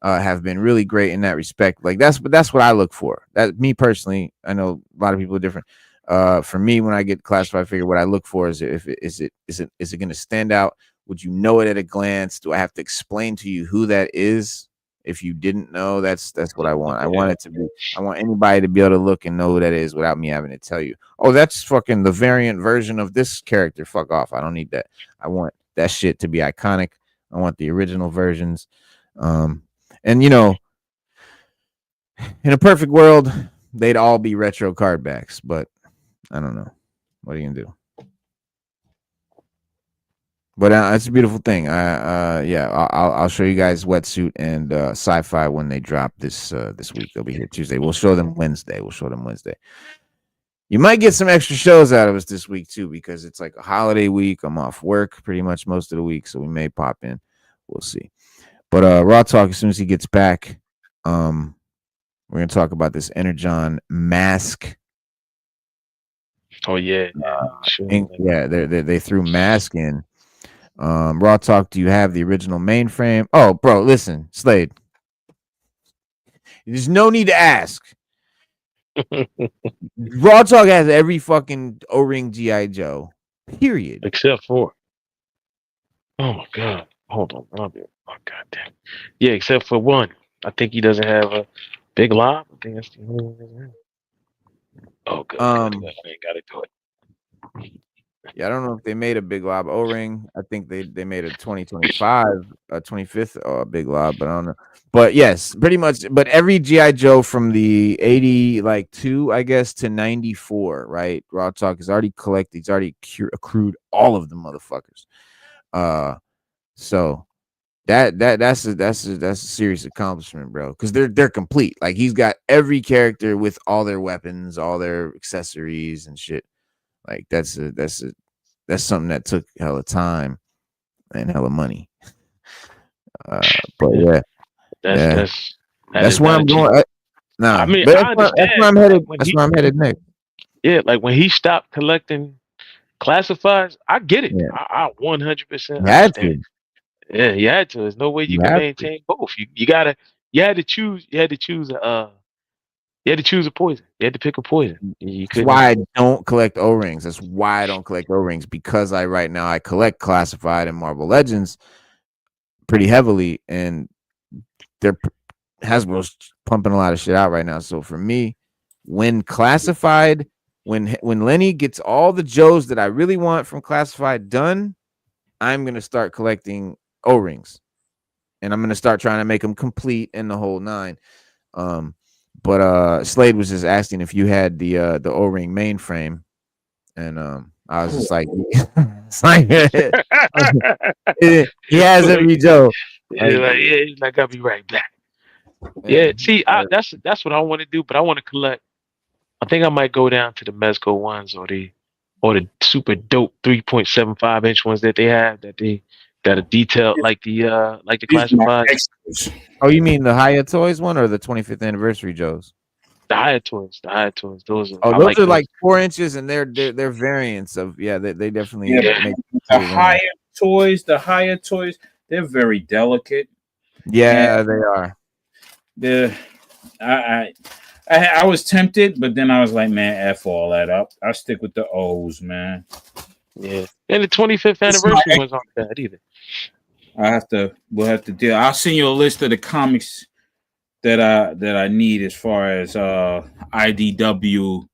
Speaker 3: have been really great in that respect. Like that's what I look for. That me personally, I know a lot of people are different. For me, when I get classified figure, what I look for is if it is it going to stand out? Would you know it at a glance? Do I have to explain to you who that is? If you didn't know, that's what I want. I want it to be. I want anybody to be able to look and know who that is without me having to tell you. Oh, that's fucking the variant version of this character. Fuck off. I don't need that. I want that shit to be iconic. I want the original versions. And you know, in a perfect world, they'd all be retro card backs, but I don't know. What are you gonna do? But it's a beautiful thing. I'll show you guys Wetsuit and Sci-Fi when they drop this week. They'll be here Tuesday. We'll show them Wednesday. You might get some extra shows out of us this week too, because it's like a holiday week. I'm off work pretty much most of the week, so we may pop in. We'll see. But Raw Talk, as soon as he gets back, we're gonna talk about this Energon mask.
Speaker 4: Oh yeah, sure.
Speaker 3: Yeah, they threw mask in. Raw Talk, do you have the original Mainframe? Oh, bro, listen, Slade. There's no need to ask. Raw Talk has every fucking O-ring G.I. Joe, period.
Speaker 4: Except for, oh my god, hold on, oh god damn, yeah, except for one. I think he doesn't have a big lob. I think that's the only one. Oh god, I ain't gotta do it.
Speaker 3: Yeah, I don't know if they made a Big Lob O-ring. I think they made a 2025, a 25th Big Lob, but I don't know. But yes, pretty much. But every G.I. Joe from the 82, I guess, to 94, right? Raw Talk is already collected. He's already accrued all of the motherfuckers. So that's a serious accomplishment, bro. Because they're complete. Like he's got every character with all their weapons, all their accessories and shit. Like that's something that took hella time and hella money. But yeah, that's where I'm going.
Speaker 4: I mean,
Speaker 3: but
Speaker 4: I understand.
Speaker 3: That's where I'm headed. That's where I'm headed next.
Speaker 4: Yeah, like when he stopped collecting classifieds, I get it.
Speaker 3: Yeah.
Speaker 4: I 100%
Speaker 3: Had to.
Speaker 4: understand. Yeah, you had to. There's no way you can maintain both. You had to choose. You had to choose a poison. You had to pick a poison.
Speaker 3: That's why I don't collect O-rings. That's why I don't collect O-rings, because right now I collect classified and Marvel Legends pretty heavily, and Hasbro's pumping a lot of shit out right now. So for me, when classified, when Lenny gets all the Joes that I really want from classified done, I'm gonna start collecting O-rings, and I'm gonna start trying to make them complete in the whole nine. But Slade was just asking if you had the O-ring Mainframe, and I was just like, it's like he has every Joe.
Speaker 4: He's like, I'll be right back. Yeah, see, that's what I want to do, but I want to collect. I think I might go down to the Mezco ones or the super dope 3.75 inch ones that they have that are detailed like the classified.
Speaker 3: Oh, you mean the Haya Toys one or the 25th anniversary Joes?
Speaker 4: The Haya Toys. Those are.
Speaker 3: Those are like 4 inches, and they're variants of. Yeah, they definitely. Make
Speaker 6: the Haya Toys. They're very delicate.
Speaker 3: Yeah, they are.
Speaker 6: I was tempted, but then I was like, man, F all that up. I'll stick with the O's, man.
Speaker 4: Yeah, and the 25th anniversary one's not bad either.
Speaker 6: We'll have to deal. I'll send you a list of the comics that I need as far as IDW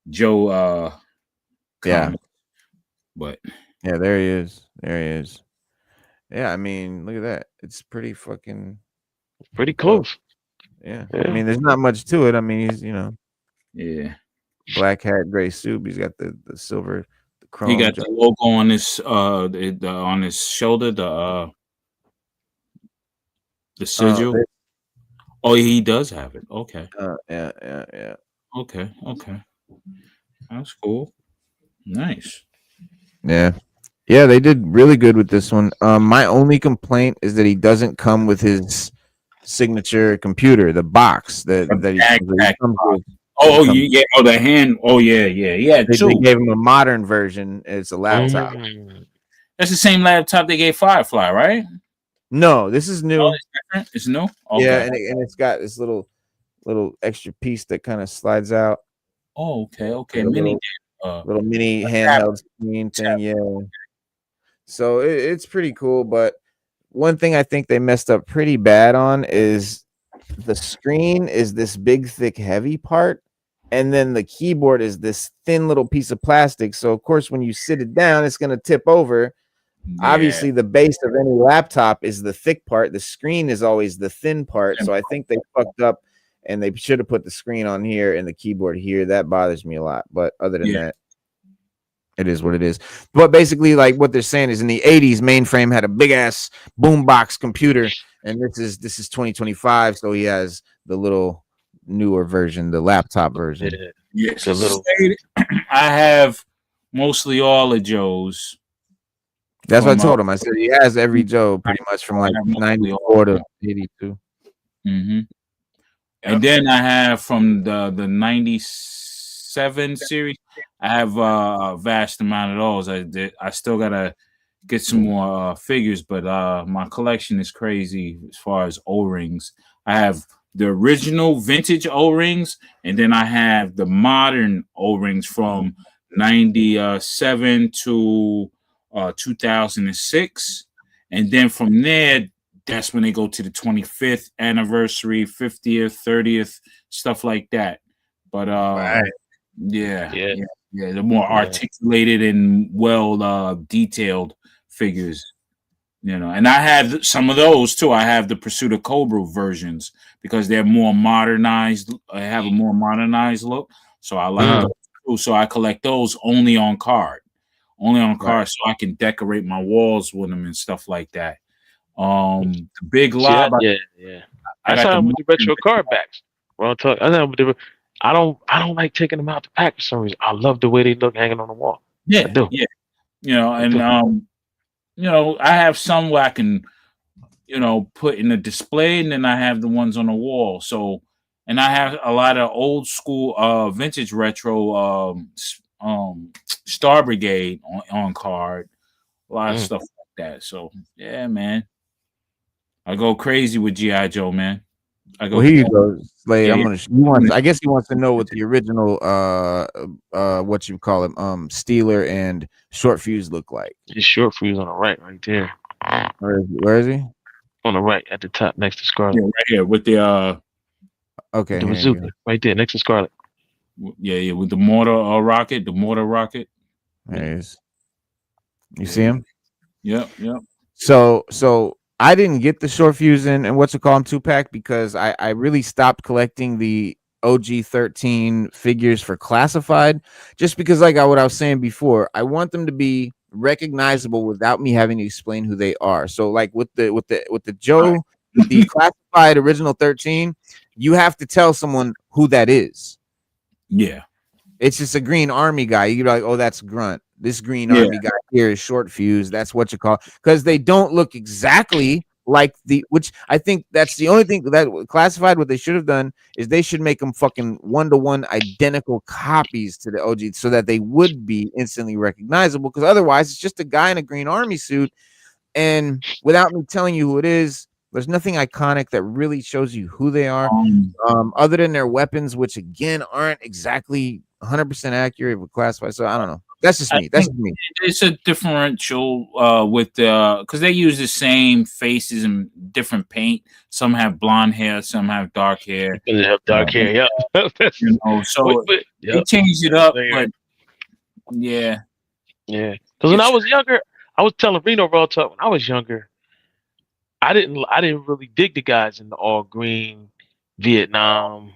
Speaker 6: Joe comics. But
Speaker 3: yeah, there he is. Yeah, I mean, look at that. It's pretty fucking
Speaker 4: pretty close.
Speaker 3: Yeah. I mean, there's not much to it. I mean, he's
Speaker 6: yeah,
Speaker 3: black hat, gray suit. He's got the silver, the chrome.
Speaker 6: He got the logo on his on his shoulder, the sigil. Oh, he does have it. Okay.
Speaker 3: Yeah.
Speaker 6: Okay. That's cool. Nice.
Speaker 3: Yeah. Yeah, they did really good with this one. My only complaint is that he doesn't come with his signature computer, the box that he comes with.
Speaker 6: Oh, yeah. Oh, the hand. Oh, yeah. Yeah,
Speaker 3: They
Speaker 6: two.
Speaker 3: gave him a modern version. It's a laptop.
Speaker 6: That's the same laptop they gave Firefly, right?
Speaker 3: No, this is new.
Speaker 6: Oh, it's different. It's new. Okay.
Speaker 3: Yeah, and it's got this little extra piece that kind of slides out.
Speaker 6: Oh, okay.
Speaker 3: Like a little mini handheld screen thing. Yeah. So it's pretty cool. But one thing I think they messed up pretty bad on is the screen is this big, thick, heavy part. And then the keyboard is this thin little piece of plastic. So, of course, when you sit it down, it's going to tip over.
Speaker 6: Yeah.
Speaker 3: Obviously, the base of any laptop is the thick part. The screen is always the thin part. So I think they fucked up and they should have put the screen on here and the keyboard here. That bothers me a lot. But other than that, it is what it is. But basically, like what they're saying is in the 80s, Mainframe had a big ass boombox computer. And this is 2025. So he has the little newer version, the laptop version.
Speaker 6: Yes. I have mostly all of Joe's.
Speaker 3: That's what I told him. I said he has every Joe pretty much from like 94 to 82.
Speaker 6: Mm-hmm. And then I have from the 97 series, I have a vast amount of those. I still gotta get some more figures, but my collection is crazy as far as O-rings. I have the original vintage O-rings, and then I have the modern O-rings from 97 to 2006, and then from there, that's when they go to the 25th anniversary, 50th, 30th, stuff like that. But the more articulated and well detailed figures, and I have some of those too. I have the Pursuit of Cobra versions because they're more modernized. I have a more modernized look, so I like those too. So I collect those only on card, so I can decorate my walls with them and stuff like that. The big lob,
Speaker 4: That's how I'm with the retro card backs. Well, I don't like taking them out the pack for some reason. I love the way they look hanging on the wall.
Speaker 6: Yeah, I do. I have some where I can, put in a display, and then I have the ones on the wall. So, and I have a lot of old school, vintage retro, Star Brigade on card, a lot of stuff like that. So, yeah, man, I go crazy with G.I.Joe, man.
Speaker 3: Here you go, Slade. I guess he wants to know what the original what you call him, Steeler and Short Fuse look like.
Speaker 4: His Short Fuse on the right there.
Speaker 3: Where is he?
Speaker 4: On the right at the top next to Scarlet.
Speaker 6: Yeah, right here with the
Speaker 3: okay,
Speaker 4: the bazooka right there next to Scarlet.
Speaker 6: Yeah, with the mortar rocket,
Speaker 3: There he is. You see him?
Speaker 6: Yep.
Speaker 3: So I didn't get the Short Fuse and what's it called 2-pack because I really stopped collecting the OG 13 figures for classified just because like what I was saying before, I want them to be recognizable without me having to explain who they are. So like with the Joe, the classified original 13, you have to tell someone who that is.
Speaker 6: Yeah.
Speaker 3: It's just a Green Army guy. You're like, oh, that's Grunt. This Green Army guy here is Short Fuse. That's what you call, because they don't look exactly like which I think that's the only thing that classified. What they should have done is they should make them fucking 1-to-1 identical copies to the OG so that they would be instantly recognizable. Because otherwise, it's just a guy in a Green Army suit, and without me telling you who it is, there's nothing iconic that really shows you who they are, other than their weapons, which again aren't exactly 100% accurate with classified. So I don't know. That's just me.
Speaker 6: It's a differential with because they use the same faces and different paint. Some have blonde hair, some have dark hair.
Speaker 4: They have dark hair,
Speaker 6: so they changed it up, but yeah.
Speaker 4: Because when I was younger, I was telling Reno Raw Talk. When I was younger, I didn't really dig the guys in the all green Vietnam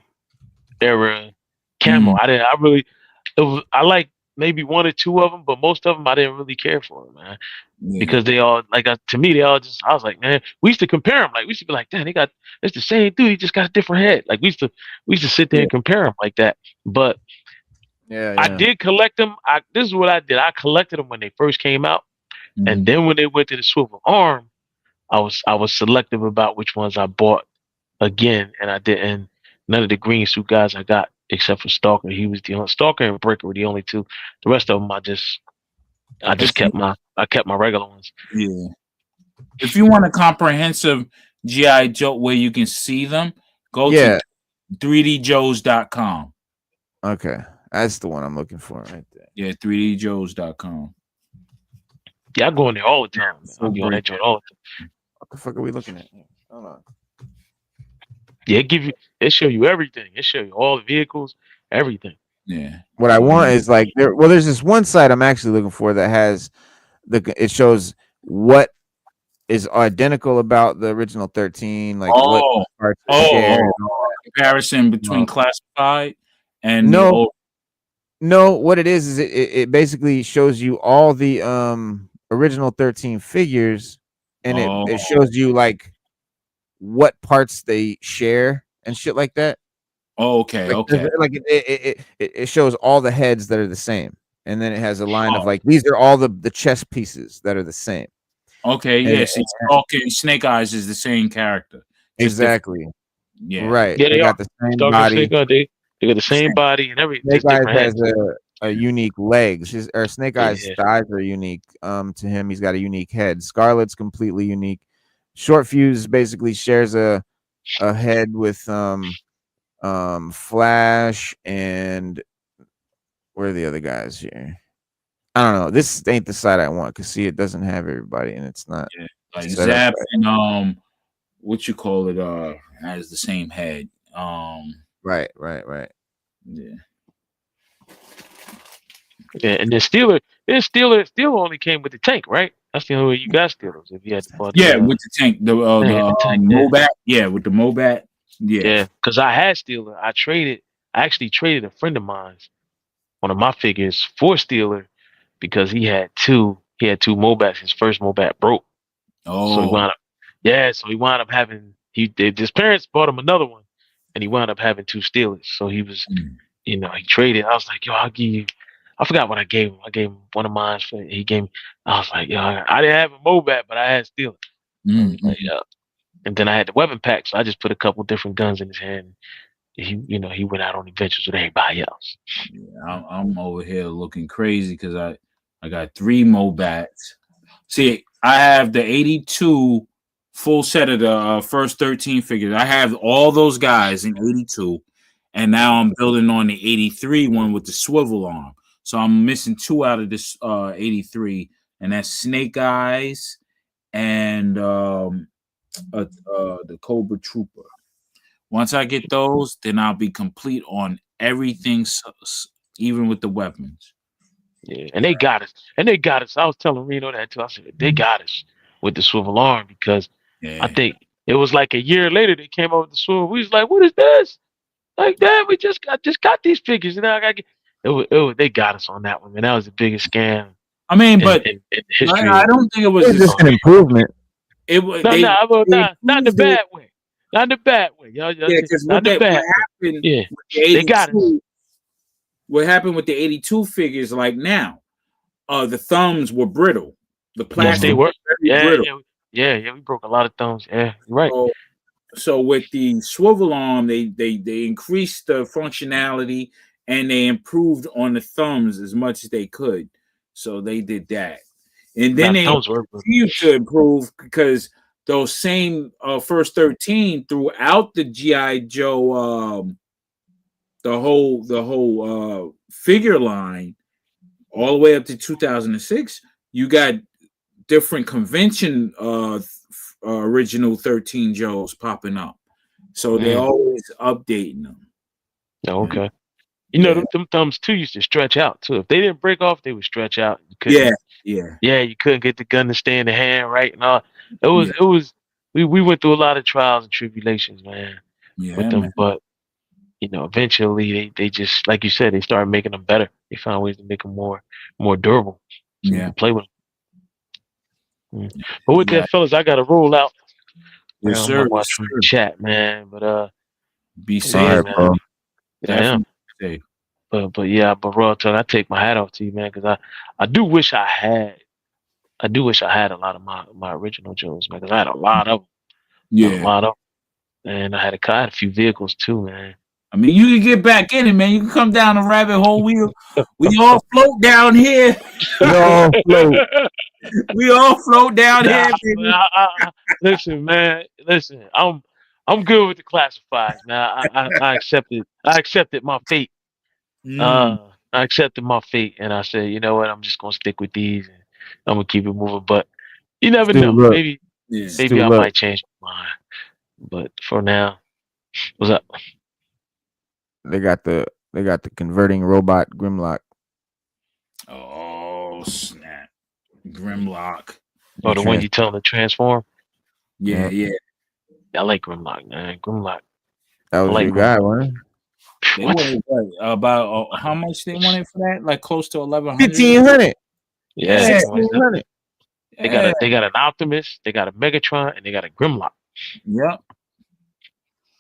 Speaker 4: era camo. I like maybe one or two of them, but most of them I didn't really care for, man,
Speaker 6: Yeah.
Speaker 4: because they all like to me they all just I was like, man, we used to compare them, like we used to be like, damn, it's the same dude, he just got a different head. Like we used to sit there and compare them like that. But I did collect them. This is what I did. I collected them when they first came out, and then when they went to the swivel arm, I was selective about which ones I bought again, and I didn't. None of the green suit guys I got except for Stalker. He was the only Stalker and Breaker were the only two. The rest of them I just kept my regular ones.
Speaker 6: Yeah. If you want a comprehensive G.I. Joe where you can see them, go to 3djoes.com.
Speaker 3: Okay. That's the one I'm looking for right there.
Speaker 6: Yeah, 3djoes.com.
Speaker 4: Yeah, I go in there all the time. I go on that joint all the time.
Speaker 3: What the fuck are we looking at? Hold on.
Speaker 4: Yeah, it show you everything. It show you all the vehicles, everything.
Speaker 6: Yeah.
Speaker 3: What I want is like there's this one site I'm actually looking for that has it shows what is identical about the original 13, like what parts are shared.
Speaker 6: Comparison between classified and
Speaker 3: no, what it is it basically shows you all the original 13 figures, and it shows you like what parts they share and shit like that.
Speaker 6: Okay.
Speaker 3: Like it shows all the heads that are the same, and then it has a line of like these are all the chest pieces that are the same.
Speaker 6: Okay, yeah. See, Stalker and Snake Eyes is the same character.
Speaker 3: Exactly.
Speaker 6: Yeah.
Speaker 3: Right.
Speaker 4: Yeah,
Speaker 3: they got the same body.
Speaker 4: They got the same body and everything.
Speaker 3: Snake Eyes has a unique legs. Snake Eyes' thighs are unique. To him, he's got a unique head. Scarlet's completely unique. Short Fuse basically shares a head with Flash and where are the other guys here? I don't know. This ain't the side I want because see, it doesn't have everybody, and it's not
Speaker 6: like Zap and what you call it has the same head.
Speaker 3: Right.
Speaker 6: Yeah.
Speaker 4: Yeah, and then Steeler only came with the tank, right? That's the only way you got Steelers if you had to
Speaker 6: with the tank, the tank, Mobat, with the Mobat,
Speaker 4: yeah. Because I had Steeler, I actually traded a friend of mine's, one of my figures for Steeler, because he had two Mobats. His first Mobat broke, so he wound up having his parents bought him another one, and he wound up having two Steelers. So he was, he traded. I was like, yo, I'll give you. I forgot what I gave him. I gave him one of mine. He gave me. I was like, yo, I didn't have a Mobat, but I had Steelers. Like, yeah. And then I had the weapon pack, so I just put a couple different guns in his hand. He went out on adventures with everybody else.
Speaker 6: Yeah, I'm over here looking crazy because I got 3 Mobats. See, I have the 82 full set of the first 13 figures. I have all those guys in 82, and now I'm building on the 83 one with the swivel arm. So I'm missing 2 out of this 83, and that's Snake Eyes and the Cobra Trooper. Once I get those, then I'll be complete on everything, even with the weapons.
Speaker 4: Yeah, and they got us. I was telling Reno that too. I said they got us with the swivel arm because I think it was like a year later they came out with the swivel. We was like, "What is this?" Like that. We just got these figures, and now I got. They got us on that one, man. That was the biggest scam.
Speaker 6: I mean, but
Speaker 4: in history.
Speaker 6: I don't think it was
Speaker 3: just an improvement.
Speaker 6: It was
Speaker 4: not in the bad way. Not in the bad way, y'all.
Speaker 6: Because
Speaker 4: not
Speaker 6: what
Speaker 4: bad.
Speaker 6: Happened
Speaker 4: yeah,
Speaker 6: the
Speaker 4: they got us.
Speaker 6: What happened with the 82 figures? Like now, the thumbs were brittle. The plastic,
Speaker 4: they were
Speaker 6: very brittle.
Speaker 4: Yeah. We broke a lot of thumbs. Yeah, you're right.
Speaker 6: So with the swivel arm, they increased the functionality and they improved on the thumbs as much as they could. So they did that, and then they continued to improve because those same first 13 throughout the G.I. Joe, the whole figure line, all the way up to 2006, you got different convention original 13 Joes popping up. So they're always updating them.
Speaker 4: Oh, okay. You know, them thumbs too used to stretch out too. If they didn't break off, they would stretch out.
Speaker 6: Yeah.
Speaker 4: You couldn't get the gun to stay in the hand right and all. It was we went through a lot of trials and tribulations, man.
Speaker 6: Yeah,
Speaker 4: with them,
Speaker 6: man.
Speaker 4: but eventually they just, like you said, they started making them better. They found ways to make them more durable, so you
Speaker 6: Yeah.
Speaker 4: can play with them. But with
Speaker 3: Yeah.
Speaker 4: that, fellas, I got to roll out.
Speaker 6: Yes,
Speaker 4: I'm
Speaker 6: sir.
Speaker 4: gonna watch
Speaker 6: Yes,
Speaker 4: some
Speaker 6: sir.
Speaker 4: chat, man. But
Speaker 6: Be
Speaker 3: All
Speaker 6: safe.
Speaker 3: right,
Speaker 4: man.
Speaker 3: bro.
Speaker 4: Yeah, I am.
Speaker 6: Definitely safe.
Speaker 4: But yeah, but raw talk, I take my hat off to you, man, because I do wish I had a lot of my original Joes, man, because I had a lot of them, a
Speaker 6: Yeah.
Speaker 4: lot of 'em. And I had a few vehicles too, man.
Speaker 6: I mean, you can get back in it, man. You can come down the rabbit hole. We all float down here.
Speaker 3: Yo, float.
Speaker 6: We all float down here, baby.
Speaker 4: Listen, man. Listen, I'm good with the classifieds, man. I accepted my fate.
Speaker 6: Mm.
Speaker 4: I accepted my fate, and I said, you know what? I'm just gonna stick with these, and I'm gonna keep it moving. But you never
Speaker 3: Stu,
Speaker 4: know.
Speaker 3: look.
Speaker 6: Yeah.
Speaker 3: Stu,
Speaker 4: Maybe I
Speaker 3: look.
Speaker 4: might change my mind. But for now, what's up?
Speaker 3: They got the converting robot Grimlock.
Speaker 6: Oh snap! Grimlock.
Speaker 4: Oh, the one you tell them to transform?
Speaker 6: Yeah, yeah.
Speaker 4: I like Grimlock, man. Grimlock.
Speaker 3: That was
Speaker 4: like
Speaker 3: your guy, wasn't it?
Speaker 6: They
Speaker 4: What?
Speaker 6: wanted what, about how much they wanted for that? Like close to 1,100.
Speaker 3: 1,500.
Speaker 4: Yeah.
Speaker 3: 1,600.
Speaker 4: They got an Optimus, they got a Megatron, and they got a Grimlock.
Speaker 6: Yep.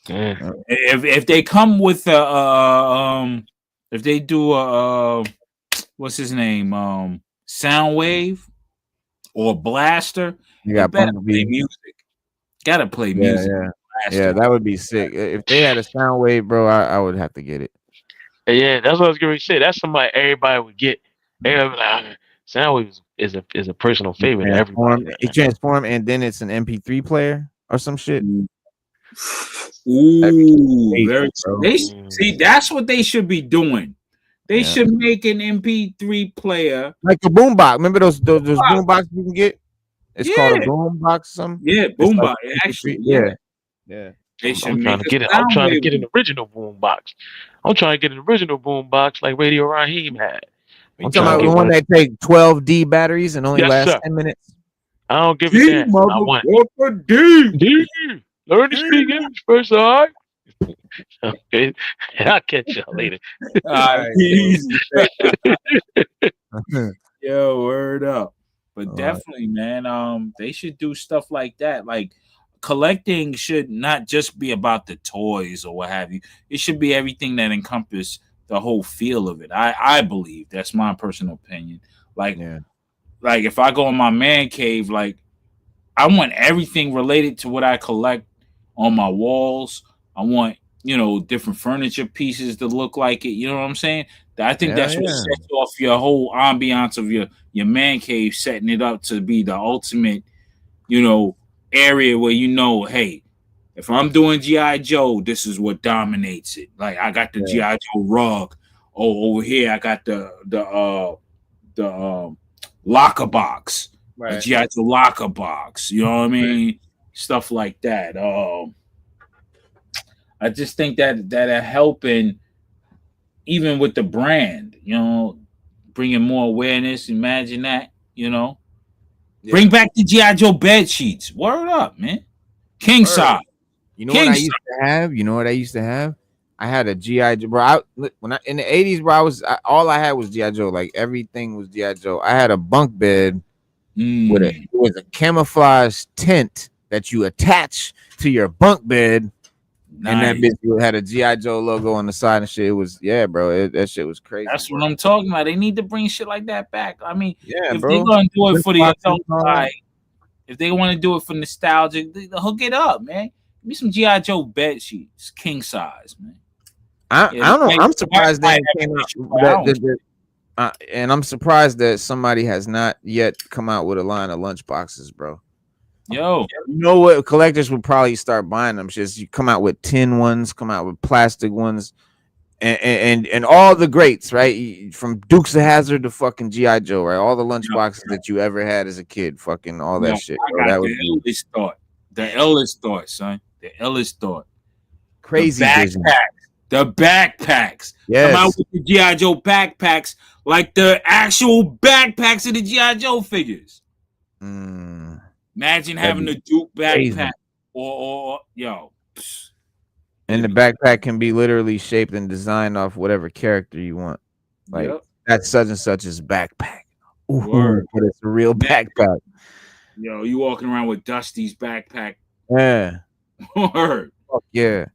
Speaker 4: Yeah.
Speaker 6: If they come with if they do a what's his name Soundwave or Blaster,
Speaker 3: You
Speaker 6: they
Speaker 3: got
Speaker 6: better
Speaker 3: Bumblebee.
Speaker 6: play music. Gotta play
Speaker 3: Yeah,
Speaker 6: music.
Speaker 3: yeah.
Speaker 6: Blaster.
Speaker 3: Yeah, that would be sick. If they had a Soundwave, bro, I would have to get it.
Speaker 4: Yeah, that's what I was going to say. That's somebody everybody would get. Everybody would be like, Soundwave is a personal favorite. Everybody.
Speaker 3: It transform, and then it's an MP3 player or some shit.
Speaker 6: Ooh,
Speaker 3: crazy,
Speaker 6: very.
Speaker 3: bro.
Speaker 6: See, that's what they should be doing. They
Speaker 3: Yeah.
Speaker 6: should make an MP3 player
Speaker 3: Like a boombox. Remember those boomboxes you can get? It's called a boombox or something.
Speaker 6: Yeah,
Speaker 3: It's like
Speaker 6: boombox.
Speaker 3: MP3.
Speaker 6: Actually,
Speaker 3: Yeah.
Speaker 6: they should
Speaker 4: I'm trying
Speaker 6: make
Speaker 4: to get it. I'm trying to get an original boombox. I'm trying to get an original boombox like Radio Raheem had.
Speaker 3: I'm talking about the one that take 12D batteries and only lasts 10 minutes.
Speaker 4: I don't give a damn. I want D. Learn to speak English first, all right? Okay. I'll catch y'all later.
Speaker 6: Easy. Yo, word up. But definitely, man, they should do stuff like that. Like collecting should not just be about the toys or what have you. It should be everything that encompasses the whole feel of it. I believe that's my personal opinion. Like if I go in my man cave, like I want everything related to what I collect on my walls. I want, different furniture pieces to look like it. You know what I'm saying? I think that's what sets off your whole ambiance of your man cave, setting it up to be the ultimate, area where hey, if I'm doing G.I. Joe, this is what dominates it. Like I got the G.I. Joe rug. Oh, over here I got the locker box.
Speaker 3: Right.
Speaker 6: G.I. Joe locker box. You know what I mean? Right. Stuff like that. I just think that helping even with the brand, bringing more awareness. Imagine that, Bring back the G.I. Joe bed sheets. Word up, man. King size.
Speaker 3: You know what I used to have? You know what I used to have? I had a G.I. Joe, bro. In the 80s, bro, all I had was G.I. Joe. Like everything was G.I. Joe. I had a bunk bed with a camouflage tent that you attach to your bunk bed. Nice. And that bitch had a G.I. Joe logo on the side and shit. It was, bro. That shit was crazy.
Speaker 6: That's what I'm talking about. They need to bring shit like that back. I mean, if
Speaker 3: bro.
Speaker 6: they're going to do it for the adult side, if they want to do it for nostalgic, hook it up, man. Give me some G.I. Joe bed sheets, king size, man.
Speaker 3: I don't know. I'm surprised that came out. And I'm surprised that somebody has not yet come out with a line of lunch boxes, bro.
Speaker 6: Yo,
Speaker 3: you know what? Collectors would probably start buying them. Just you come out with tin ones, come out with plastic ones, and all the greats, right? From Dukes of Hazzard to fucking G.I. Joe, right? All the lunch boxes that you ever had as a kid, fucking all that shit. Bro. That was
Speaker 6: illest thought. The illest thought, son. The illest thought.
Speaker 3: Crazy
Speaker 6: the backpacks.
Speaker 3: Yes.
Speaker 6: Come out with the G.I. Joe backpacks, like the actual backpacks of the G.I. Joe figures. Imagine having a Duke backpack or yo.
Speaker 3: And the backpack can be literally shaped and designed off whatever character you want. Like
Speaker 6: Yep.
Speaker 3: that's such and such's backpack. Ooh,
Speaker 6: Word.
Speaker 3: but it's a real backpack.
Speaker 6: Yo, you walking around with Dusty's backpack.
Speaker 3: Yeah.
Speaker 6: Word.
Speaker 3: Fuck yeah.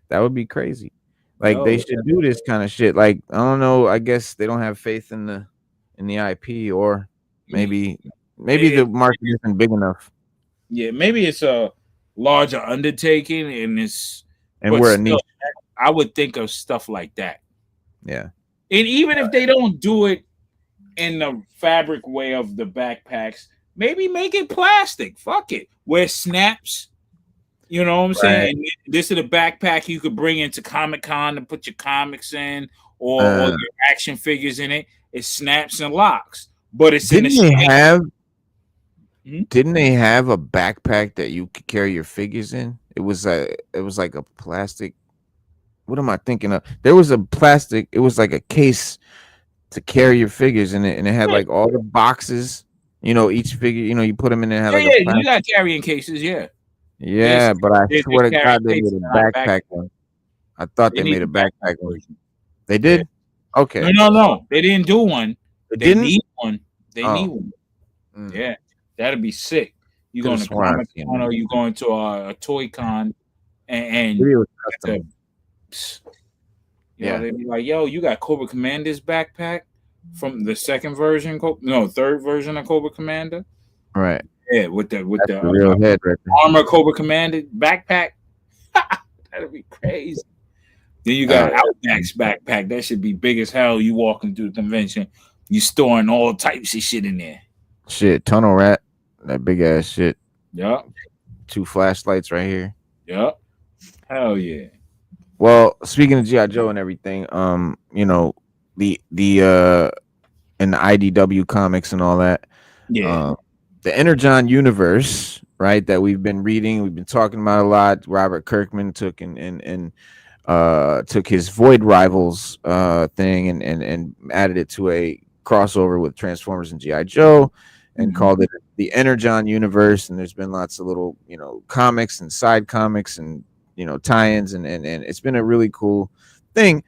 Speaker 3: That would be crazy. Like they
Speaker 6: Yo.
Speaker 3: should do this kind of shit. Like I don't know. I guess they don't have faith in the IP, or maybe the market isn't big enough.
Speaker 6: Yeah, maybe it's a larger undertaking,
Speaker 3: and we're a niche.
Speaker 6: I would think of stuff like that.
Speaker 3: Yeah.
Speaker 6: And even if they don't do it in the fabric way of the backpacks, maybe make it plastic. Fuck it. Where it snaps. You know what I'm saying? And this is a backpack you could bring into Comic-Con to put your comics in or your action figures in it. It snaps and locks. But it's
Speaker 3: Didn't they have a backpack that you could carry your figures in? It was like a plastic. What am I thinking of? There was a plastic. It was like a case to carry your figures in it, and it had like all the boxes. You know, each figure. You know, you put them in there.
Speaker 6: You got carrying cases. Yeah.
Speaker 3: Yeah, but I swear to God, they made a backpack one. I thought they made a backpack one. They did? Okay.
Speaker 6: No. They didn't do one. They need one. They need one. Yeah. That'd be sick. You going to Comic-Con or you going to a Toy Con and you know, they'd be like, yo, you got Cobra Commander's backpack from the third version of Cobra Commander.
Speaker 3: Right.
Speaker 6: Yeah, with the
Speaker 3: real head
Speaker 6: armor Cobra Commander backpack. That'd be crazy. Then you got Outback's backpack. That should be big as hell. You walking through the convention, you storing all types of shit in there.
Speaker 3: Shit, tunnel rat, that big ass shit.
Speaker 6: Yep.
Speaker 3: 2 flashlights right here.
Speaker 6: Yep. Hell yeah.
Speaker 3: Well, speaking of G.I. Joe and everything, you know, the and the IDW comics and all that.
Speaker 6: Yeah.
Speaker 3: The Energon Universe, right, that we've been reading, we've been talking about a lot. Robert Kirkman took and took his Void Rivals thing and added it to a crossover with Transformers and G.I. Joe and called it the Energon Universe. And there's been lots of little, you know, comics and side comics and, you know, tie-ins and it's been a really cool thing.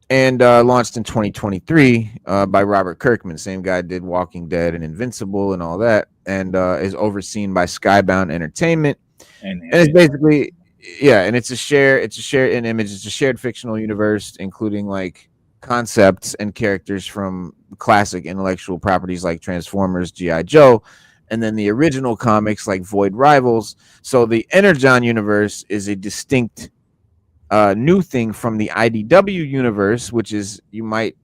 Speaker 3: And launched in 2023 by Robert Kirkman, same guy did Walking Dead and Invincible and all that, and is overseen by Skybound Entertainment. And it's basically, and it's a shared image. It's a shared fictional universe, including like concepts and characters from classic intellectual properties like Transformers, G.I. Joe, and then the original comics like Void Rivals. So the Energon Universe is a distinct new thing from the IDW universe, which is, you might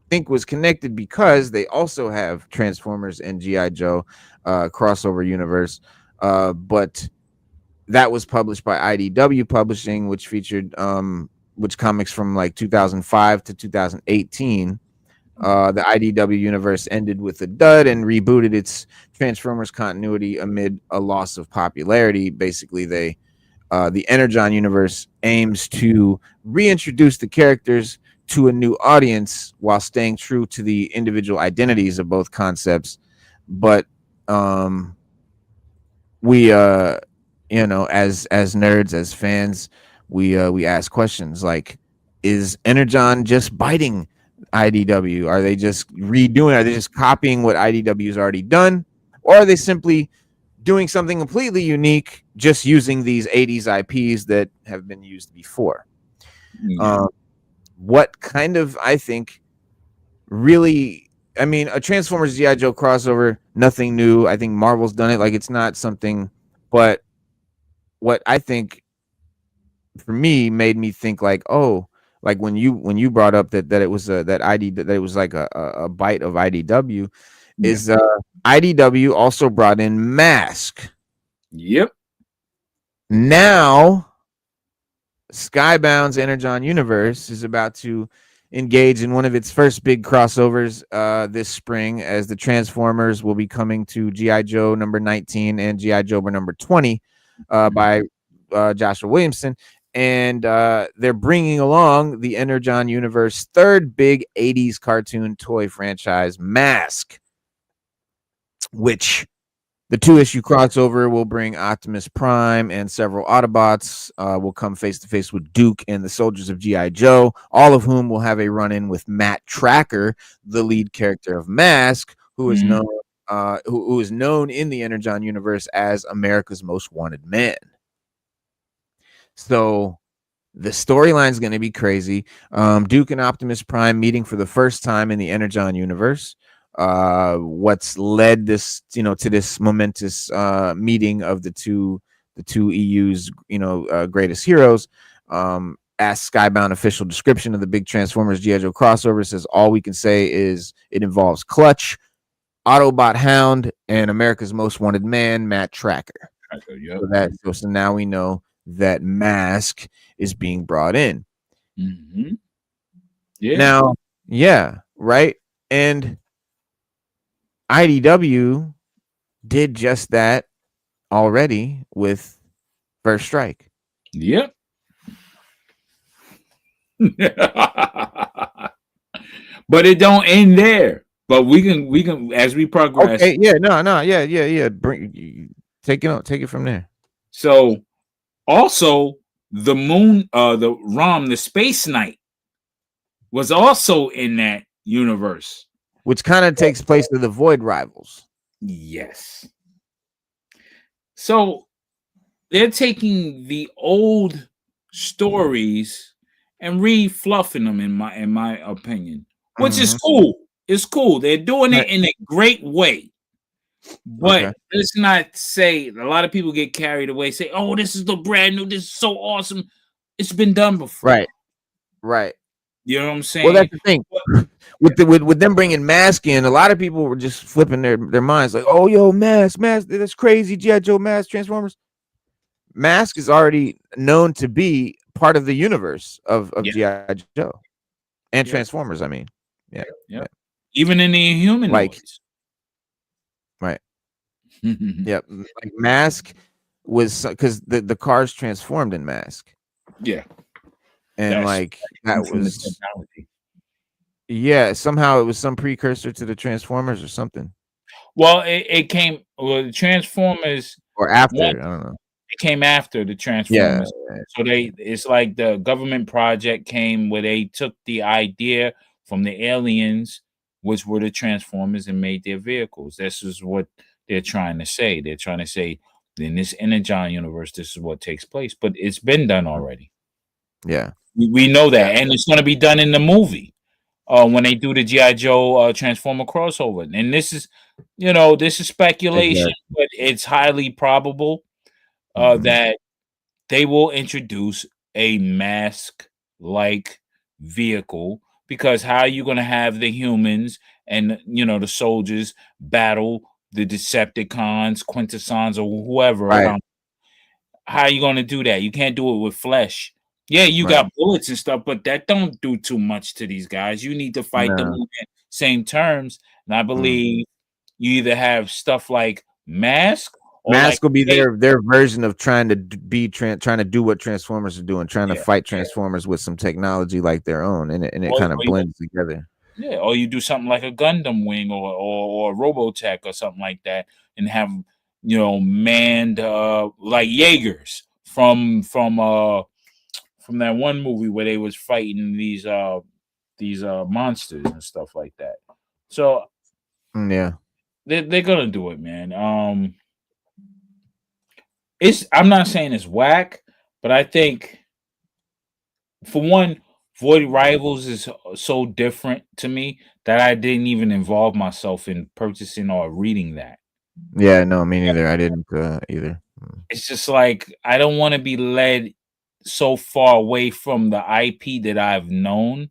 Speaker 3: think, was connected because they also have Transformers and G.I. Joe crossover universe, but that was published by IDW Publishing, which featured which comics from like 2005 to 2018. The IDW universe ended with a dud and rebooted its Transformers continuity amid a loss of popularity. Basically, the Energon Universe aims to reintroduce the characters to a new audience while staying true to the individual identities of both concepts. But we you know, as nerds, as fans, we ask questions like, is Energon just biting IDW? Are they just redoing? Are they just copying what IDW has already done? Or are they simply doing something completely unique, just using these 80s IPs that have been used before? What kind of, I think, really, I mean, a Transformers G.I. Joe crossover, nothing new. I think Marvel's done it. Like, it's not something, but what I think for me made me think like, oh, like when you brought up that it was that it was like a bite of IDW, is IDW also brought in Mask.
Speaker 6: Yep.
Speaker 3: Now Skybound's Energon Universe is about to engage in one of its first big crossovers this spring, as the Transformers will be coming to G.I. Joe number 19 and G.I. Joe number 20 by Joshua Williamson. And they're bringing along the Energon Universe third big 80s cartoon toy franchise, Mask, which The 2-issue crossover will bring Optimus Prime and several Autobots will come face to face with Duke and the soldiers of G.I. Joe, all of whom will have a run-in with Matt Tracker, the lead character of Mask, who is known who is known in the Energon universe as America's Most Wanted Man. So the storyline is going to be crazy. Duke and Optimus Prime meeting for the first time in the Energon universe. What's led this, to this momentous meeting of the two EU's, greatest heroes. Ask Skybound official description of the big Transformers G.I. Joe crossover. Says all we can say is it involves Clutch, Autobot Hound, and America's Most Wanted Man, Matt Tracker.
Speaker 6: Yep.
Speaker 3: So now we know that Mask is being brought in.
Speaker 6: Mm-hmm. Yeah.
Speaker 3: Now, yeah, right. And IDW did just that already with First Strike.
Speaker 6: Yep. But it don't end there. But we can as we progress.
Speaker 3: Okay, yeah, yeah. Take it from there.
Speaker 6: So also the moon, the ROM, the Space Knight, was also in that universe,
Speaker 3: which kind of takes place to the Void Rivals.
Speaker 6: Yes. So they're taking the old stories and re-fluffing them in my opinion, which is cool. It's cool. They're doing it in a great way. But let's not say, a lot of people get carried away, say, oh, this is the brand new, this is so awesome. It's been done before.
Speaker 3: Right.
Speaker 6: You know what I'm saying?
Speaker 3: Well, that's the thing. With them bringing Mask in, a lot of people were just flipping their minds like, oh, yo, Mask, that's crazy. G.I. Joe, Mask, Transformers. Mask is already known to be part of the universe of G.I. Joe and Transformers, I mean. Yeah.
Speaker 6: Even in the human
Speaker 3: right. Yep. Like Mask was because the cars transformed in Mask.
Speaker 6: Yeah.
Speaker 3: And that was somehow it was some precursor to the Transformers or something.
Speaker 6: Well, it came the Transformers
Speaker 3: or after, I don't know.
Speaker 6: It came after the Transformers. Yeah. So it's like the government project came where they took the idea from the aliens, which were the Transformers, and made their vehicles. This is what they're trying to say. They're trying to say in this Energon universe, this is what takes place. But it's been done already.
Speaker 3: Yeah.
Speaker 6: We know that. And it's going to be done in the movie when they do the G.I. Joe Transformer crossover. And this is, this is speculation, but it's highly probable that they will introduce a Mask-like vehicle, because how are you going to have the humans and, the soldiers battle the Decepticons, Quintessons, or whoever around? How are you going to do that? You can't do it with flesh. Yeah, you got bullets and stuff, but that don't do too much to these guys. You need to fight them on the same terms. And I believe you either have stuff like Mask.
Speaker 3: Mask will be their version of trying to do what Transformers are doing, trying to fight Transformers with some technology like their own, and it kind of blends together.
Speaker 6: Yeah, or you do something like a Gundam Wing or Robotech or something like that, and have manned like Jaegers from that one movie where they was fighting these monsters and stuff like that. So
Speaker 3: yeah,
Speaker 6: they're gonna do it, man. I'm not saying it's whack, but I think, for one, Void Rivals is so different to me that I didn't even involve myself in purchasing or reading that.
Speaker 3: Yeah, no, me neither. I didn't either.
Speaker 6: It's just like, I don't want to be led so far away from the IP that I've known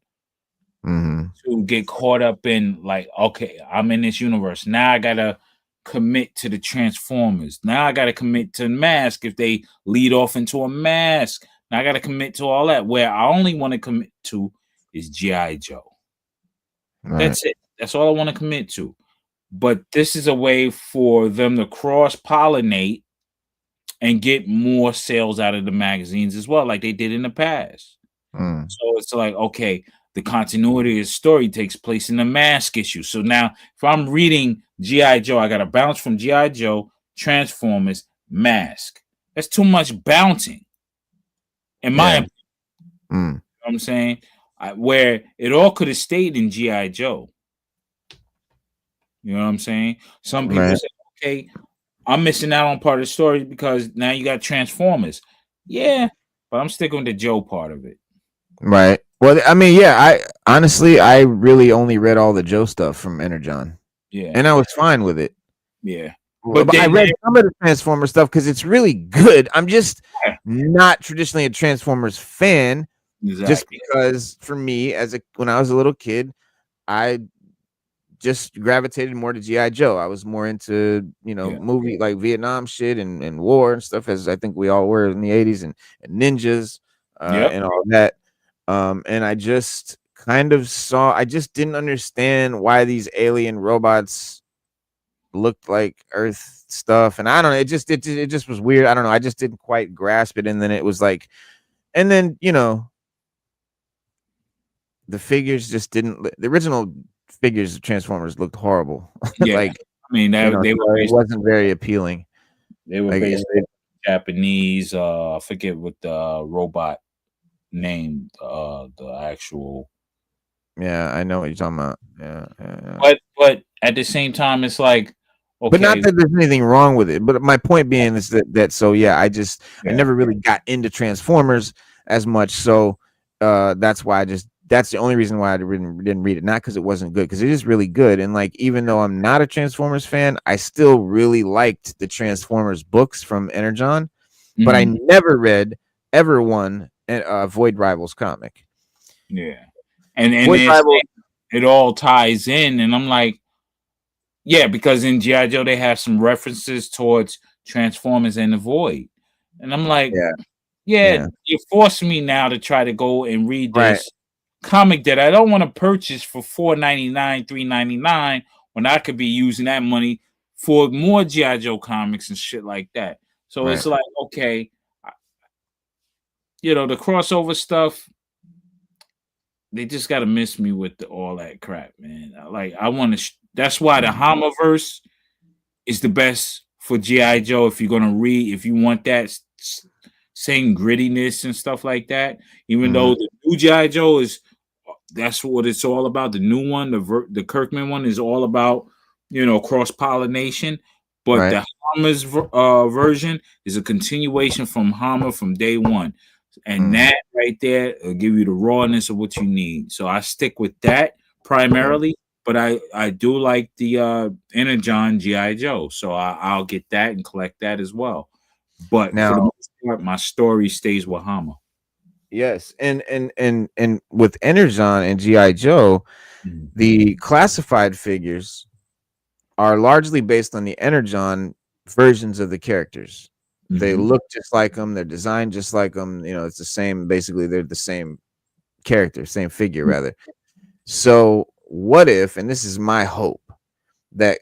Speaker 6: to get caught up in, like, okay, I'm in this universe. Now I got to commit to the Transformers. Now I got to commit to Mask if they lead off into a Mask. Now I got to commit to all that. Where I only want to commit to is G.I. Joe. That's it. That's all I want to commit to. But this is a way for them to cross-pollinate and get more sales out of the magazines as well, like they did in the past. So it's like, okay, the continuity of the story takes place in the Mask issue. So now if I'm reading G.I. Joe, I got to bounce from G.I. Joe, Transformers, mask. That's too much bouncing. In my opinion. You know what I'm saying? Where it all could have stayed in G.I. Joe. You know what I'm saying? Some people say, okay, I'm missing out on part of the story because now you got Transformers. Yeah, but I'm sticking with the Joe part of it.
Speaker 3: Right. Well, I mean, yeah, I really only read all the Joe stuff from Energon.
Speaker 6: Yeah.
Speaker 3: And I was fine with it.
Speaker 6: Yeah.
Speaker 3: But I read some of the Transformers stuff because it's really good. I'm just not traditionally a Transformers fan.
Speaker 6: Exactly.
Speaker 3: Just because for me, when I was a little kid, I just gravitated more to G.I. Joe. I was more into, movie like Vietnam shit and war and stuff, as I think we all were in the 80s, and ninjas and all that. And I just kind of I just didn't understand why these alien robots looked like Earth stuff. And I don't know, it just was weird. I don't know. I just didn't quite grasp it. And then it was like, and then, the figures just didn't, the original figures of Transformers looked horrible.
Speaker 6: Yeah.
Speaker 3: Like,
Speaker 6: I mean,
Speaker 3: it wasn't very appealing.
Speaker 6: They were based Japanese. I forget what the robot name, the actual.
Speaker 3: Yeah, I know what you're talking about. Yeah.
Speaker 6: But at the same time, it's like, okay.
Speaker 3: But not that there's anything wrong with it. But my point being is that so yeah, I never really got into Transformers as much. So that's why that's the only reason why I didn't read it. Not because it wasn't good, because it is really good. And like, even though I'm not a Transformers fan, I still really liked the Transformers books from Energon. But I never read ever one Void Rivals comic.
Speaker 6: Yeah. And it all ties in, and I'm like, yeah, because in G.I. Joe they have some references towards Transformers and the Void, and I'm like, yeah. You're forcing me now to try to go and read this comic that I don't want to purchase for $4.99, $3.99 when I could be using that money for more G.I. Joe comics and shit like that. So it's like, okay, the crossover stuff. They just got to miss me with all that crap, man. Like, I want to. That's why the Hamaverse is the best for G.I. Joe. If you're gonna read, if you want that same grittiness and stuff like that, even though the new G.I. Joe that's what it's all about. The new one, the Kirkman one, is all about cross pollination. But the Hammer's version is a continuation from Hammer from day one. And that right there will give you the rawness of what you need. So I stick with that primarily, but I do like the Energon G.I. Joe. So I'll get that and collect that as well. But now, for the most part, my story stays with Hammer.
Speaker 3: Yes, and with Energon and G.I. Joe, the classified figures are largely based on the Energon versions of the characters. They look just like them. They're designed just like them. It's the same. Basically, they're the same character, same figure, rather. So what if, and this is my hope, that,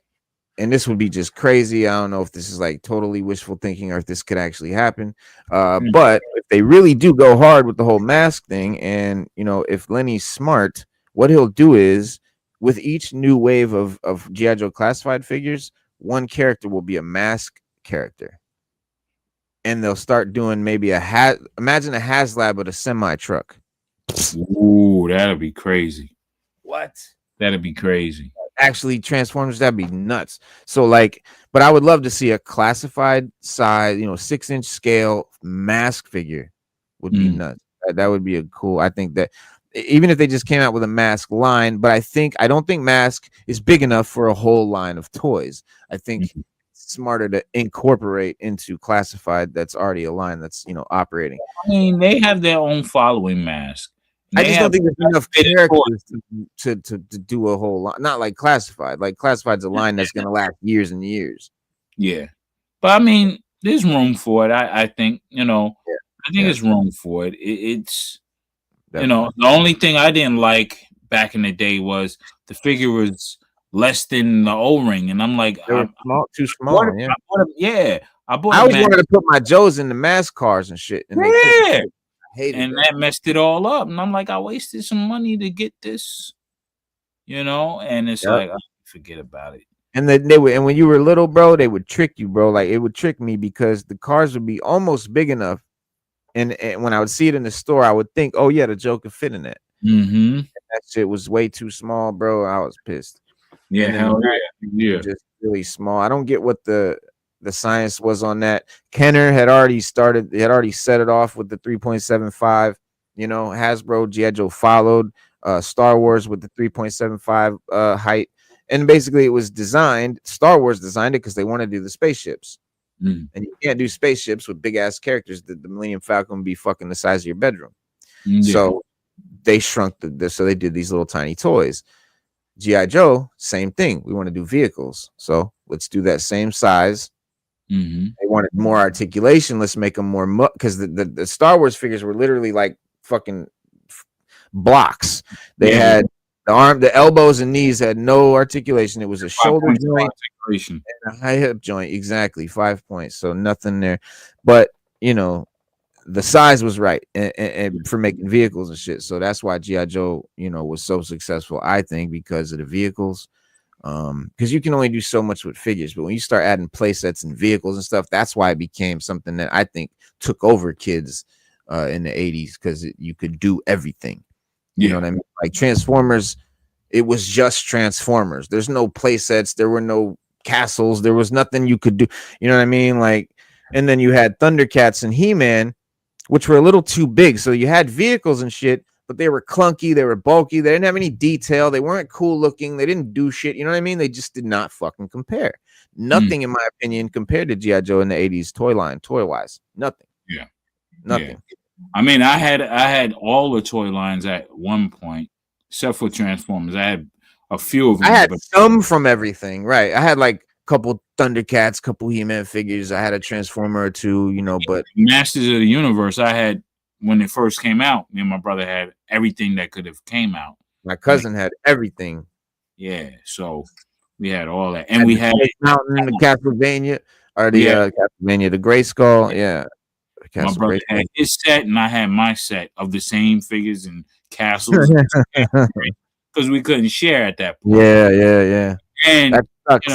Speaker 3: and this would be just crazy. I don't know if this is like totally wishful thinking or if this could actually happen. But if they really do go hard with the whole mask thing, and, if Lenny's smart, what he'll do is, with each new wave of G.I. Joe classified figures, one character will be a mask character. And they'll start doing maybe imagine a HasLab with a semi truck.
Speaker 6: Ooh, that'd be crazy.
Speaker 3: What?
Speaker 6: That'd be crazy.
Speaker 3: Actually, Transformers, that'd be nuts. So like, but I would love to see a classified size, 6-inch scale mask figure would be nuts. That would be a cool. I think that even if they just came out with a mask line, but I don't think mask is big enough for a whole line of toys. I think smarter to incorporate into classified that's already a line that's operating.
Speaker 6: I mean, they have their own following mask.
Speaker 3: I just don't think there's enough characters to do a whole lot. Not like classified. Like classified's a line that's gonna last years and years.
Speaker 6: Yeah, but I mean, there's room for it. I think I think there's room for it. It's definitely. The only thing I didn't like back in the day was the figure was less than the O-ring, and I'm like,
Speaker 3: too small.
Speaker 6: I bought.
Speaker 3: I always wanted to put my Joes in the mask cars and shit. And
Speaker 6: that messed it all up. And I'm like, I wasted some money to get this, and it's like, forget about it.
Speaker 3: And then they would, and when you were little, bro, they would trick you, bro. Like it would trick me because the cars would be almost big enough. And when I would see it in the store, I would think, oh yeah, the Joker fit in it.
Speaker 6: Mm-hmm.
Speaker 3: That shit was way too small, bro. I was pissed.
Speaker 6: Yeah, hell yeah.
Speaker 3: Just really small. I don't get what the science was on that. Kenner had already started, they had already set it off with the 3.75. You know, Hasbro, G.I. Joe followed, Star Wars with the 3.75 height. And basically it was designed, Star Wars designed it because they want to do the spaceships. And you can't do spaceships with big ass characters. The Millennium Falcon would be fucking the size of your bedroom. So they shrunk so they did these little tiny toys. G.I. Joe, same thing. We want to do vehicles. So let's do that same size. They wanted more articulation. Let's make them more because the Star Wars figures were literally like fucking blocks. They had the arm, the elbows and knees had no articulation. It was a shoulder joint and a high hip joint. Exactly. 5 points. So nothing there. But you know, the size was right and for making vehicles and shit. So that's why G.I. Joe, you know, was so successful, I think, because of the vehicles. Because you can only do so much with figures, but when you start adding play sets and vehicles and stuff, that's why it became something that I think took over kids in the 80s, because you could do everything. You know what I mean? Like Transformers, it was just Transformers. There's no play sets, there were no castles, there was nothing you could do. You know what I mean? Like, and then you had Thundercats and He-Man, which were a little too big. So you had vehicles and shit, but they were clunky, they were bulky, they didn't have any detail, they weren't cool looking, they didn't do shit. You know what I mean? They just did not fucking compare. Nothing, in my opinion, compared to G.I. Joe in the 80s toy line, toy wise. Nothing. Nothing.
Speaker 6: Yeah. I mean, I had all the toy lines at one point, except for Transformers. I had a few of them.
Speaker 3: I had some from everything, right? I had like a couple Thundercats, couple He-Man figures. I had a Transformer or two, you know, but
Speaker 6: Masters of the Universe, I had when it first came out. Me and my brother had everything that could have came out.
Speaker 3: My cousin had everything.
Speaker 6: Yeah, so we had all that, and we had
Speaker 3: Mountain, the Castlevania, or the Castlevania, the Gray Skull. Yeah,
Speaker 6: my brother had his set, and I had my set of the same figures and castles, because we couldn't share at that point.
Speaker 3: Yeah.
Speaker 6: And
Speaker 3: that sucks.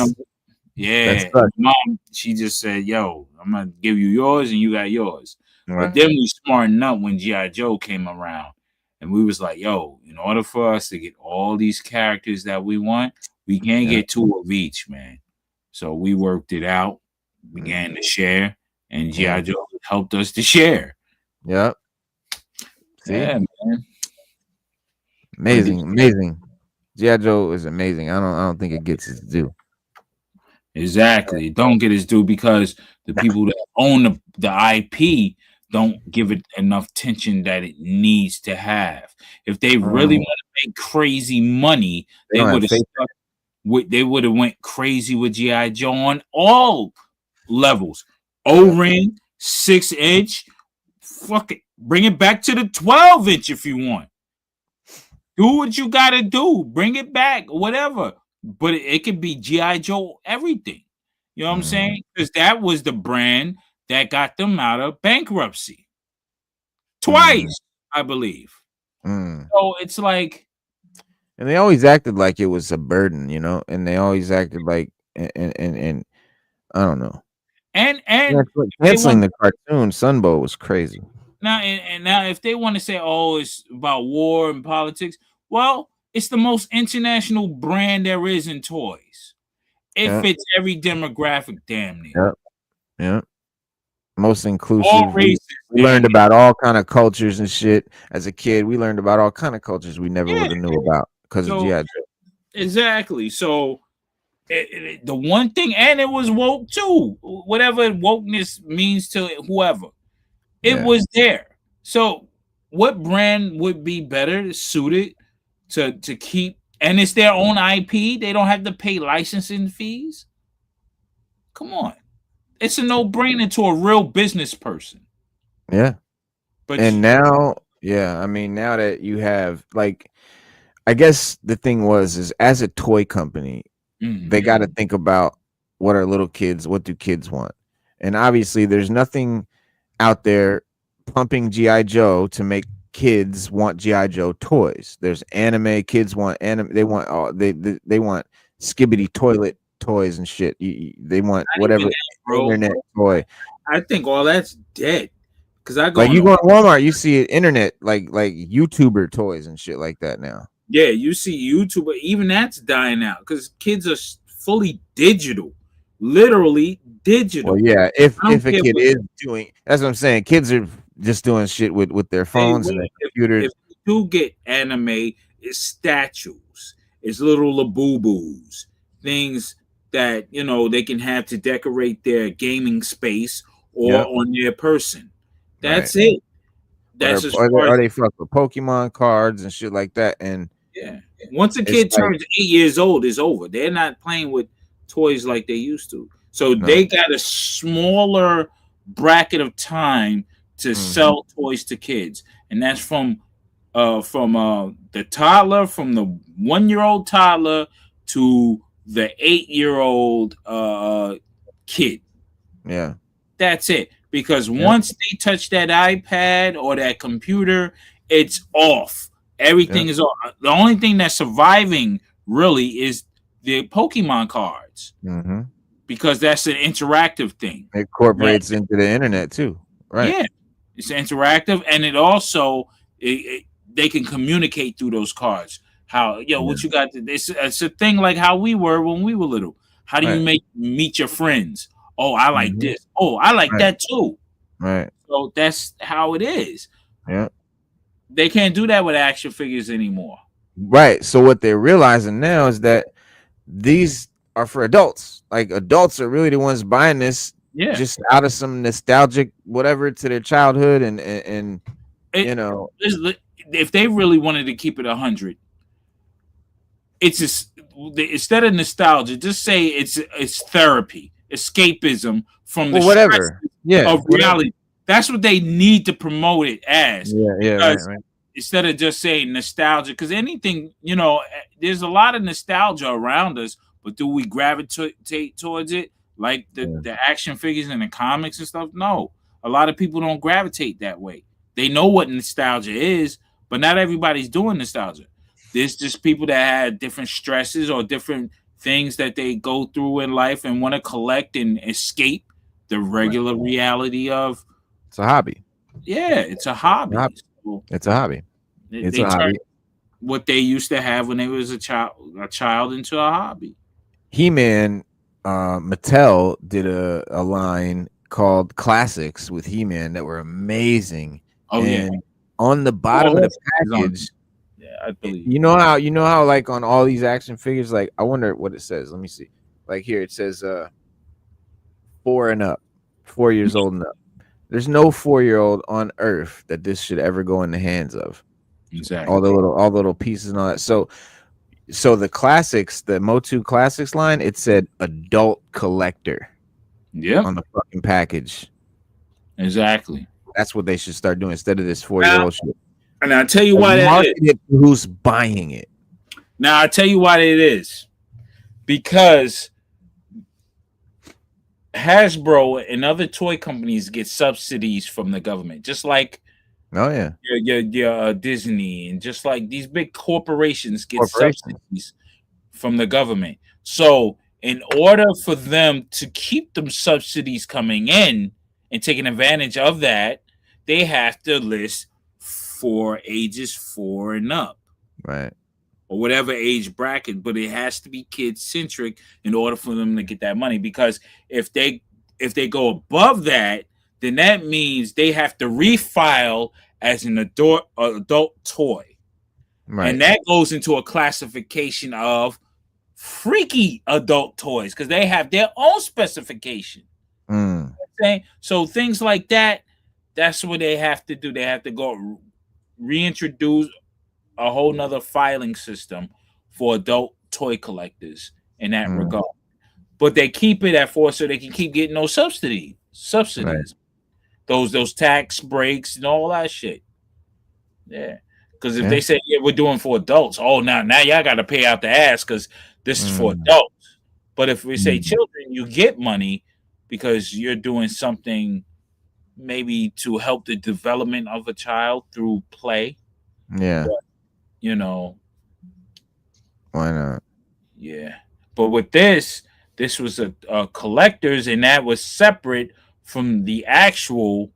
Speaker 6: You know, Mom, she just said, "Yo, I'm gonna give you yours, and you got yours."
Speaker 3: Right.
Speaker 6: But then we smartened up when G.I. Joe came around, and we was like, "Yo, in order for us to get all these characters that we want, we can't get two of each, man." So we worked it out, began to share, and G.I. Joe helped us to share.
Speaker 3: Yep. See?
Speaker 6: Yeah, man.
Speaker 3: Amazing. G.I. Joe is amazing. I don't think it gets its due.
Speaker 6: Exactly. Don't get its due because the people that own the IP don't give it enough attention that it needs to have. If they really want to make crazy money, they would have went crazy with G.I. Joe on all levels. O-ring, 6-inch, fuck it. Bring it back to the 12-inch if you want. Do what you gotta do. Bring it back, whatever. But it could be G.I. Joe everything. You know what I'm saying? Because that was the brand that got them out of bankruptcy. Twice, I believe. So it's like,
Speaker 3: and they always acted like it was a burden, you know, and they always acted like and I don't know.
Speaker 6: And
Speaker 3: canceling the cartoon Sunbow was crazy.
Speaker 6: Now and now if they want to say, oh, it's about war and politics, well, it's the most international brand there is in toys. It fits every demographic, damn near.
Speaker 3: Yeah. Most inclusive. We learned about all kind of cultures and shit. As a kid, we learned about all kind of cultures we never would have knew about because of G.I. Joe.
Speaker 6: Exactly. So the one thing, and it was woke too. Whatever wokeness means to whoever, it was there. So what brand would be better suited to keep? And it's their own IP. They don't have to pay licensing fees. Come on. It's a no-brainer to a real business person.
Speaker 3: Yeah.
Speaker 6: But
Speaker 3: now that you have, like, I guess the thing is as a toy company, they got to think about what do kids want? And obviously there's nothing out there pumping G.I. Joe to make kids want G.I. Joe toys. There's anime, kids want anime, they want Skibbity toilet toys and shit. They want
Speaker 6: Not
Speaker 3: whatever
Speaker 6: even that, bro.
Speaker 3: internet toy.
Speaker 6: I think all that's dead. Because I go
Speaker 3: Like
Speaker 6: on
Speaker 3: you go to Walmart, you see it internet like YouTuber toys and shit like that now.
Speaker 6: Yeah, you see YouTube, but even that's dying out because kids are fully digital, literally digital.
Speaker 3: Well, yeah, if
Speaker 6: I don't
Speaker 3: a
Speaker 6: care
Speaker 3: kid
Speaker 6: what-
Speaker 3: is doing, that's what I'm saying. Kids are just doing shit with their phones and their computers.
Speaker 6: If you do get anime, it's statues, it's little laboo-boos, things that they can have to decorate their gaming space or
Speaker 3: Yep.
Speaker 6: on their person. That's
Speaker 3: Right.
Speaker 6: it. That's as
Speaker 3: or
Speaker 6: far as
Speaker 3: they fuck with Pokemon cards and shit like that. And
Speaker 6: yeah. Once a
Speaker 3: it's
Speaker 6: kid
Speaker 3: like-
Speaker 6: turns 8 years old, it's over. They're not playing with toys like they used to. So
Speaker 3: No.
Speaker 6: they got a smaller bracket of time to sell toys to kids, and that's from the toddler, from the 1-year-old toddler to the 8-year-old kid.
Speaker 3: Yeah.
Speaker 6: That's it. Because once they touch that iPad or that computer, it's off. Everything is off. The only thing that's surviving really is the Pokemon cards, because that's an interactive thing.
Speaker 3: It incorporates into the internet too, right?
Speaker 6: Yeah, it's interactive, and it also they can communicate through those cards. How what you got? It's a thing like how we were when we were little. How do you meet your friends? Oh, I like this. Oh, I like that too.
Speaker 3: Right.
Speaker 6: So that's how it is.
Speaker 3: Yeah.
Speaker 6: They can't do that with action figures anymore.
Speaker 3: Right. So what they're realizing now is that these are for adults. Like adults are really the ones buying this just out of some nostalgic whatever to their childhood and
Speaker 6: if they really wanted to keep it 100, it's just, instead of nostalgia, just say it's therapy, escapism from the
Speaker 3: whatever. Yeah.
Speaker 6: of reality. That's what they need to promote it as.
Speaker 3: Yeah. Right.
Speaker 6: Instead of just saying nostalgia, because anything, there's a lot of nostalgia around us, but do we gravitate towards it like the action figures and the comics and stuff? No, a lot of people don't gravitate that way. They know what nostalgia is, but not everybody's doing nostalgia. There's just people that have different stresses or different things that they go through in life and want to collect and escape the regular reality of.
Speaker 3: It's a hobby.
Speaker 6: Yeah, it's a hobby.
Speaker 3: It's a hobby. It's a hobby.
Speaker 6: What they used to have when they was a child into a hobby.
Speaker 3: He-Man, Mattel did a line called Classics with He-Man that were amazing.
Speaker 6: Oh,
Speaker 3: and on the bottom of the package,
Speaker 6: I believe.
Speaker 3: You know how like on all these action figures, like I wonder what it says. Let me see. Like here it says 4 and up, 4 years old and up. There's no 4-year-old on earth that this should ever go in the hands of.
Speaker 6: Exactly.
Speaker 3: All the little pieces and all that. So the classics, the Motu Classics line, it said adult collector.
Speaker 6: Yeah.
Speaker 3: On the fucking package.
Speaker 6: Exactly.
Speaker 3: That's what they should start doing instead of this 4-year-old shit.
Speaker 6: And I'll tell you why that is.
Speaker 3: Who's buying it?
Speaker 6: Now I'll tell you why it is. Because Hasbro and other toy companies get subsidies from the government, just like your Disney, and just like these big corporations get subsidies from the government. So in order for them to keep them subsidies coming in and taking advantage of that, they have to list for ages 4 and up.
Speaker 3: Right.
Speaker 6: Or whatever age bracket, but it has to be kid centric in order for them to get that money. Because if they go above that, then that means they have to refile as an adult toy.
Speaker 3: Right.
Speaker 6: And that goes into a classification of freaky adult toys because they have their own specification. Okay? So things like that, that's what they have to do. They have to go reintroduce a whole nother filing system for adult toy collectors in that regard. But they keep it at 4 so they can keep getting those subsidies. Right. Those tax breaks and all that shit. Yeah. Because if they say, we're doing for adults, now y'all got to pay out the ass because this is for adults. But if we say children, you get money because you're doing something maybe to help the development of a child through play.
Speaker 3: Yeah.
Speaker 6: But,
Speaker 3: why not?
Speaker 6: Yeah. But with this this was a collector's, and that was separate from the actual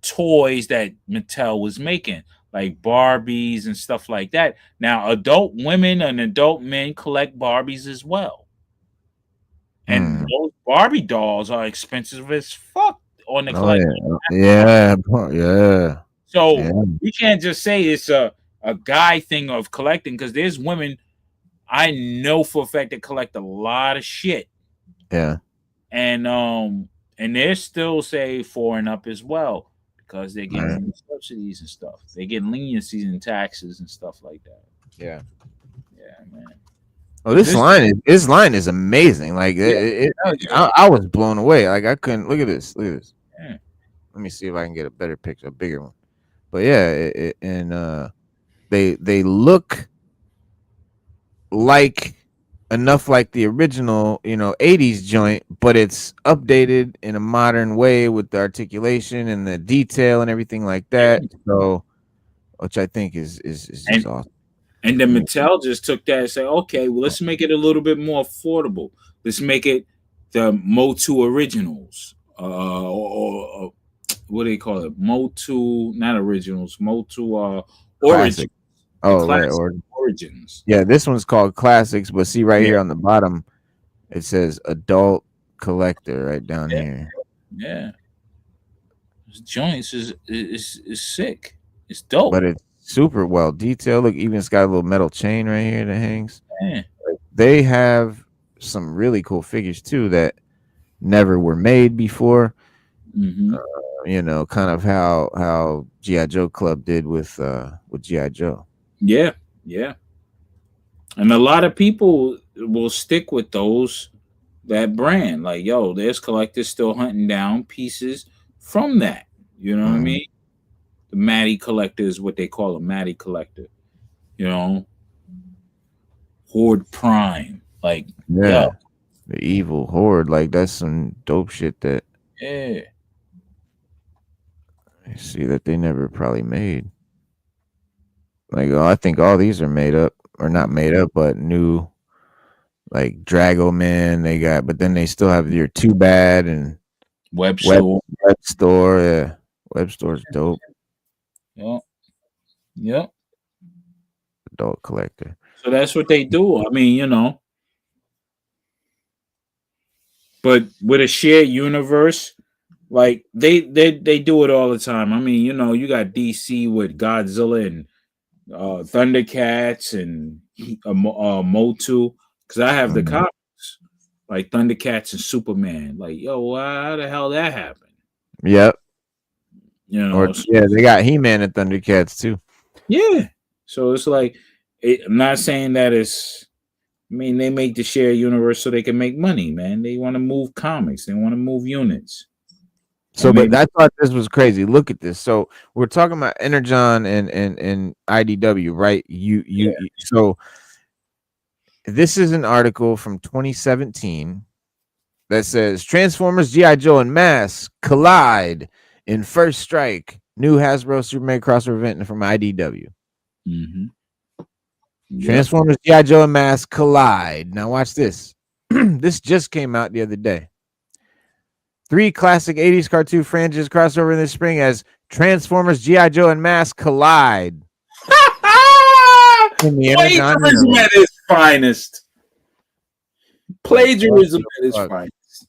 Speaker 6: toys that Mattel was making, like Barbies and stuff like that. Now, adult women and adult men collect Barbies as well. And those Barbie dolls are expensive as fuck on the collection.
Speaker 3: Yeah.
Speaker 6: So we can't just say it's a guy thing of collecting, because there's women I know for a fact that collect a lot of shit.
Speaker 3: Yeah.
Speaker 6: And they're still say 4 and up as well, because they're getting subsidies and stuff. They get leniencies in taxes and stuff like that.
Speaker 3: Yeah.
Speaker 6: Yeah, man.
Speaker 3: Oh, this line is amazing. Like I was blown away. Like I couldn't look at this. Look at this.
Speaker 6: Yeah.
Speaker 3: Let me see if I can get a better picture, a bigger one. But yeah, they look like enough like the original, 80s joint, but it's updated in a modern way with the articulation and the detail and everything like that. So, which I think is just awesome.
Speaker 6: And then Mattel just took that and said, okay, well, let's make it a little bit more affordable. Let's make it the Motu originals, or what do they call it? Motu, not originals, Motu origins.
Speaker 3: Oh, right,
Speaker 6: origins.
Speaker 3: Yeah, this one's called Classics, but see right here on the bottom, it says Adult Collector right down here.
Speaker 6: Yeah, this joints is sick. It's dope,
Speaker 3: but it's super well detailed. Look, even it's got a little metal chain right here that hangs.
Speaker 6: Yeah.
Speaker 3: They have some really cool figures too that never were made before. Kind of how G.I. Joe Club did with G.I. Joe.
Speaker 6: Yeah. And a lot of people will stick with that brand. Like, yo, there's collectors still hunting down pieces from that. You know what I mean? The Matty collector is what they call a Matty collector. Horde Prime. Like,
Speaker 3: the evil Horde. Like, that's some dope shit that.
Speaker 6: Yeah.
Speaker 3: I see that they never probably made. Like, I think all these are made up, or not made up, but new. Like Drago Man, they got, but then they still have your Too Bad and
Speaker 6: Web Store.
Speaker 3: Web Store, yeah. Web Store's dope.
Speaker 6: Yep.
Speaker 3: Adult collector.
Speaker 6: So that's what they do. I mean, but with a shared universe, like they do it all the time. I mean, you got DC with Godzilla and Thundercats and Motu, because I have the comics like Thundercats and Superman. Like, yo, how the hell that happened?
Speaker 3: Yep. They got He-Man and Thundercats too.
Speaker 6: Yeah. So it's like, I'm not saying that it's. I mean, they make the shared universe so they can make money, man. They want to move comics. They want to move units.
Speaker 3: So, but I thought this was crazy. Look at this. So we're talking about Energon and IDW, right? So this is an article from 2017 that says Transformers, G.I. Joe, and Mask collide in First Strike. New Hasbro Superman crossover event from IDW. Transformers, G.I. Joe, and Mask collide. Now watch this. This just came out the other day. 3 classic 80s cartoon franchises crossover in this spring as Transformers, G.I. Joe, and Mask collide.
Speaker 6: Plagiarism at its finest. Plagiarism at its finest.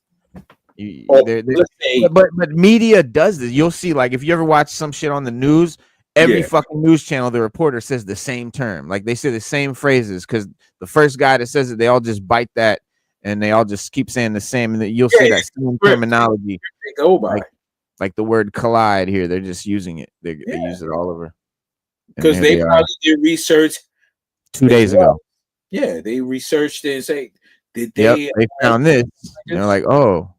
Speaker 3: But media does this. You'll see, like, if you ever watch some shit on the news, every fucking news channel, the reporter says the same term. Like, they say the same phrases, because the first guy that says it, they all just bite that. And they all just keep saying the same, and you'll see that same terminology.
Speaker 6: They go by
Speaker 3: like the word collide here. They're just using it. They use it all over.
Speaker 6: Because they probably did research
Speaker 3: 2 days ago.
Speaker 6: Yeah, they researched it and say, did they?
Speaker 3: Yep, they found this. And they're like, oh,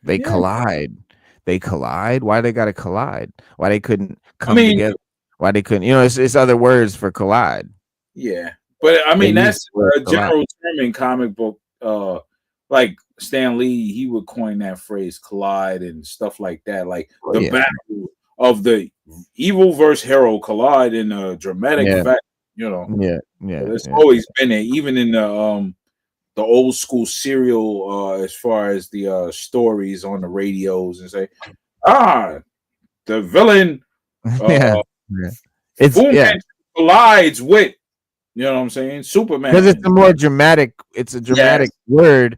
Speaker 3: they collide. They collide. Why they got to collide? Why they couldn't come together? Why they couldn't? It's other words for collide.
Speaker 6: Yeah. But I mean, that's a general term in comic book. Like Stan Lee, he would coin that phrase "collide" and stuff like that. Like the battle of the evil versus hero collide in a dramatic fact.
Speaker 3: Yeah.
Speaker 6: So it's always been there, even in the old school serial as far as the stories on the radios and say, the villain
Speaker 3: yeah. It's
Speaker 6: Tournement collides with, you know what I'm saying, Superman,
Speaker 3: because it's a more dramatic. It's a dramatic
Speaker 6: Yes.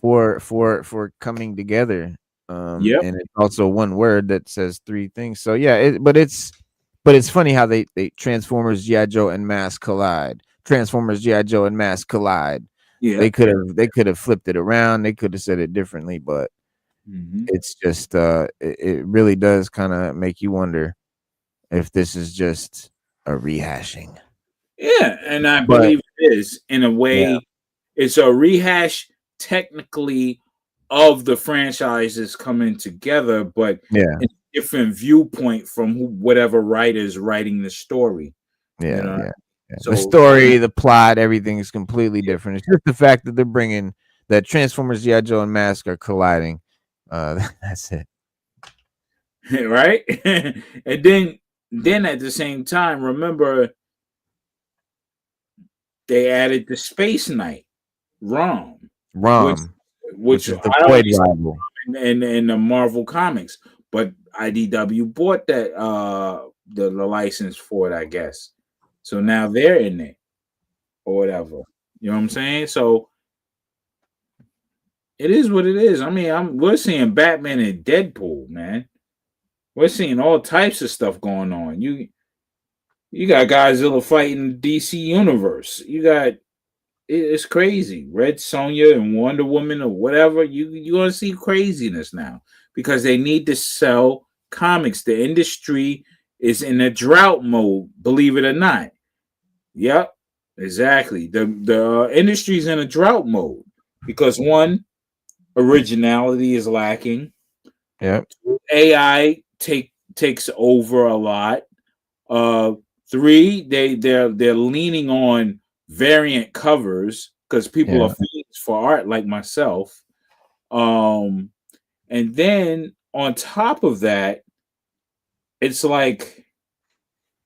Speaker 3: word for coming together.
Speaker 6: Yep.
Speaker 3: And it's also one word that says three things. So yeah, but it's funny how they Transformers, G.I. Joe, and Mask collide. Transformers, G.I. Joe, and Mask collide.
Speaker 6: Yeah.
Speaker 3: They could have flipped it around. They could have said it differently, but it's just it really does kind of make you wonder if this is just a rehashing.
Speaker 6: Yeah, and I believe it is in a way.
Speaker 3: Yeah.
Speaker 6: It's a rehash technically of the franchises coming together, but
Speaker 3: Yeah,
Speaker 6: in a different viewpoint from whatever writer's writing the story.
Speaker 3: yeah,
Speaker 6: You know?
Speaker 3: yeah.
Speaker 6: So
Speaker 3: the story, the plot, everything is completely different. It's just the fact that they're bringing that Transformers, G.I. Joe, and Mask are colliding. That's it.
Speaker 6: Right? And then at the same time, remember they added the Space Knight, ROM, which
Speaker 3: is the
Speaker 6: I don't
Speaker 3: Void
Speaker 6: see
Speaker 3: rival.
Speaker 6: in the Marvel comics, but IDW bought that the license for it, I guess. So now they're in there or whatever. You know what I'm saying? So it is what it is. I mean, we're seeing Batman and Deadpool, man. We're seeing all types of stuff going on. You got Godzilla fighting DC Universe. You got it's crazy. Red Sonja and Wonder Woman or whatever. You're gonna see craziness now because they need to sell comics. The industry is in a drought mode, believe it or not. Yep, exactly. The industry's in a drought mode because one, originality is lacking.
Speaker 3: Yep.
Speaker 6: AI takes over a lot. Three, they're leaning on variant covers because people are fiends for art like myself. And then on top of that, it's like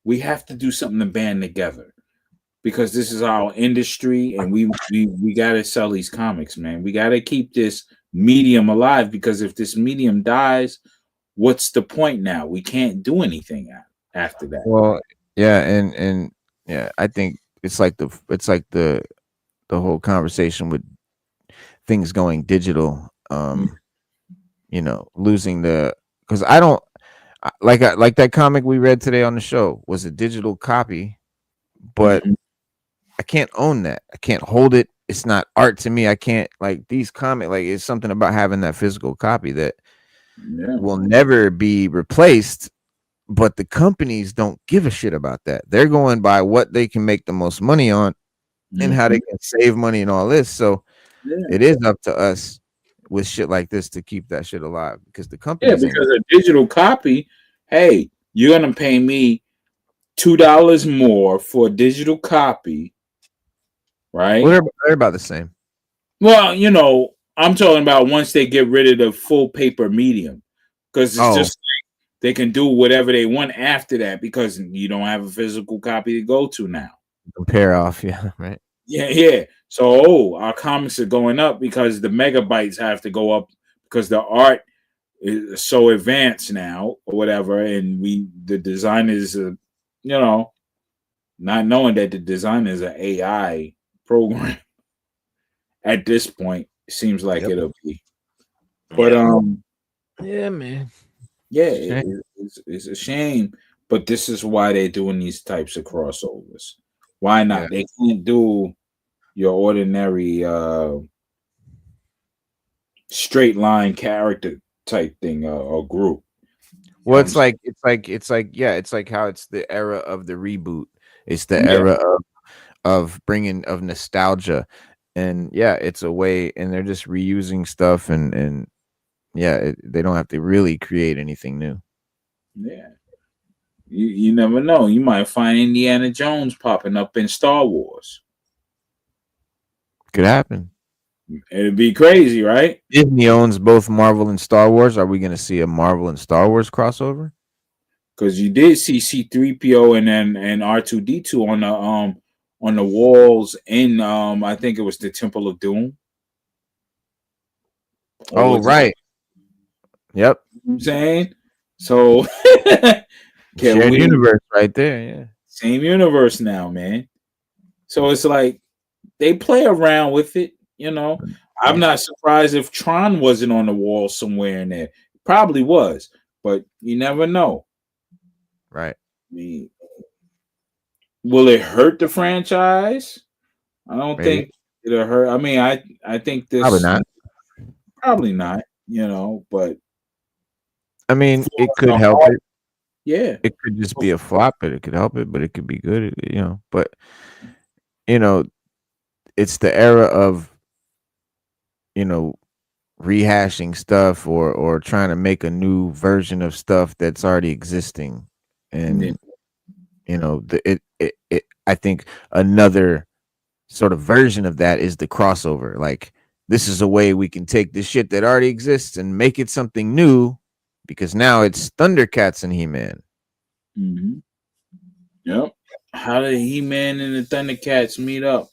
Speaker 6: we have to do something to band together because this is our industry and we got to sell these comics, man. We got to keep this medium alive because if this medium dies, what's the point now? We can't do anything after that.
Speaker 3: Well, yeah, and yeah, I think it's like the whole conversation with things going digital. You know, losing because I don't like that comic we read today on the show was a digital copy, but I can't own that. I can't hold it. It's not art to me. I can't like these comic like it's something about having that physical copy that will never be replaced. But the companies don't give a shit about that. They're going by what they can make the most money on and how they can save money and all this. So it is up to us with shit like this to keep that shit alive because the companies
Speaker 6: because a digital copy, hey, you're gonna pay me $2 more for a digital copy, right?
Speaker 3: They're about the same.
Speaker 6: Well, you know, I'm talking about once they get rid of the full paper medium because it's just they can do whatever they want after that because you don't have a physical copy to go to now.
Speaker 3: Compare off, yeah, right.
Speaker 6: Yeah. So our comics are going up because the megabytes have to go up because the art is so advanced now or whatever, and the designers, you know, not knowing that the design is an AI program at this point, it seems like it'll be. But
Speaker 3: yeah, man.
Speaker 6: Yeah, it's a shame, but this is why they're doing these types of crossovers. Why not? They can't do your ordinary straight line character type thing or group.
Speaker 3: Well, it's like how it's the era of the reboot. It's the era of bringing of nostalgia, and it's a way, and they're just reusing stuff and. They don't have to really create anything new.
Speaker 6: Yeah. You never know. You might find Indiana Jones popping up in Star Wars.
Speaker 3: Could happen.
Speaker 6: It'd be crazy, right?
Speaker 3: Disney owns both Marvel and Star Wars. Are we going to see a Marvel and Star Wars crossover?
Speaker 6: Because you did see C-3PO and R2-D2 on the walls in I think it was the Temple of Doom.
Speaker 3: Oh, right. Yep.
Speaker 6: You know what I'm saying? So can
Speaker 3: Shared
Speaker 6: we
Speaker 3: universe right there. Yeah.
Speaker 6: same universe now, man? So it's like they play around with it, you know. I'm not surprised if Tron wasn't on the wall somewhere in there. Probably was, but you never know.
Speaker 3: Right.
Speaker 6: I mean, will it hurt the franchise? I don't
Speaker 3: Maybe.
Speaker 6: think it'll hurt. I mean, I think this
Speaker 3: Probably not.
Speaker 6: probably not, you know, but
Speaker 3: I mean, it could
Speaker 6: the
Speaker 3: help
Speaker 6: heart-
Speaker 3: it.
Speaker 6: yeah.
Speaker 3: It could just be a flop, but it could help it, but it could be good, you know. But you know, it's the era of, you know, rehashing stuff or trying to make a new version of stuff that's already existing. And
Speaker 6: Yeah.
Speaker 3: you know, it I think another sort of version of that is the crossover. Like, this is a way we can take this shit that already exists and make it something new, because now it's Thundercats and He-Man.
Speaker 6: Mm-hmm. Yep. How did He-Man and the Thundercats meet up?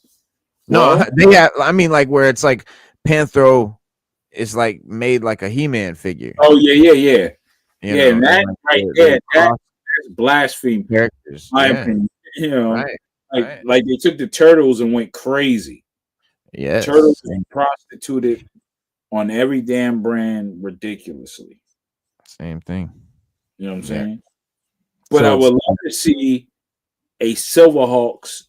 Speaker 3: No,
Speaker 6: Well,
Speaker 3: they have, I mean, like, where it's like Panthro is like made like a He-Man figure.
Speaker 6: oh yeah.
Speaker 3: You
Speaker 6: Yeah,
Speaker 3: know,
Speaker 6: and that
Speaker 3: like
Speaker 6: right
Speaker 3: they're
Speaker 6: there,
Speaker 3: cross
Speaker 6: that's blasphemy,
Speaker 3: characters.
Speaker 6: my
Speaker 3: Yeah,
Speaker 6: opinion. You know,
Speaker 3: right. Right.
Speaker 6: like they took the turtles and went crazy.
Speaker 3: Yes.
Speaker 6: Turtles and prostituted on every damn brand ridiculously.
Speaker 3: Same thing.
Speaker 6: You know what I'm
Speaker 3: Yeah.
Speaker 6: saying? But
Speaker 3: So
Speaker 6: I would
Speaker 3: it's-
Speaker 6: love to see a Silverhawks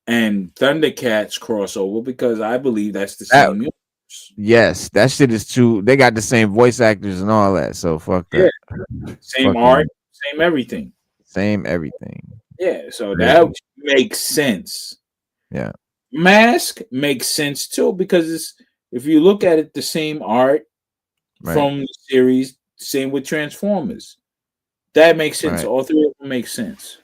Speaker 6: and Thundercats crossover, because I believe that's the
Speaker 3: That-
Speaker 6: same universe.
Speaker 3: Yes, that shit is true. They got the same voice actors and all that. So fuck that.
Speaker 6: Same
Speaker 3: Fucking
Speaker 6: art, same everything.
Speaker 3: Same everything.
Speaker 6: Yeah, so
Speaker 3: Crazy.
Speaker 6: that makes sense.
Speaker 3: Yeah.
Speaker 6: Mask makes sense too, because it's, if you look at it, the same art
Speaker 3: Right.
Speaker 6: from the series, same with Transformers. That makes sense.
Speaker 3: Right.
Speaker 6: All three of them make sense.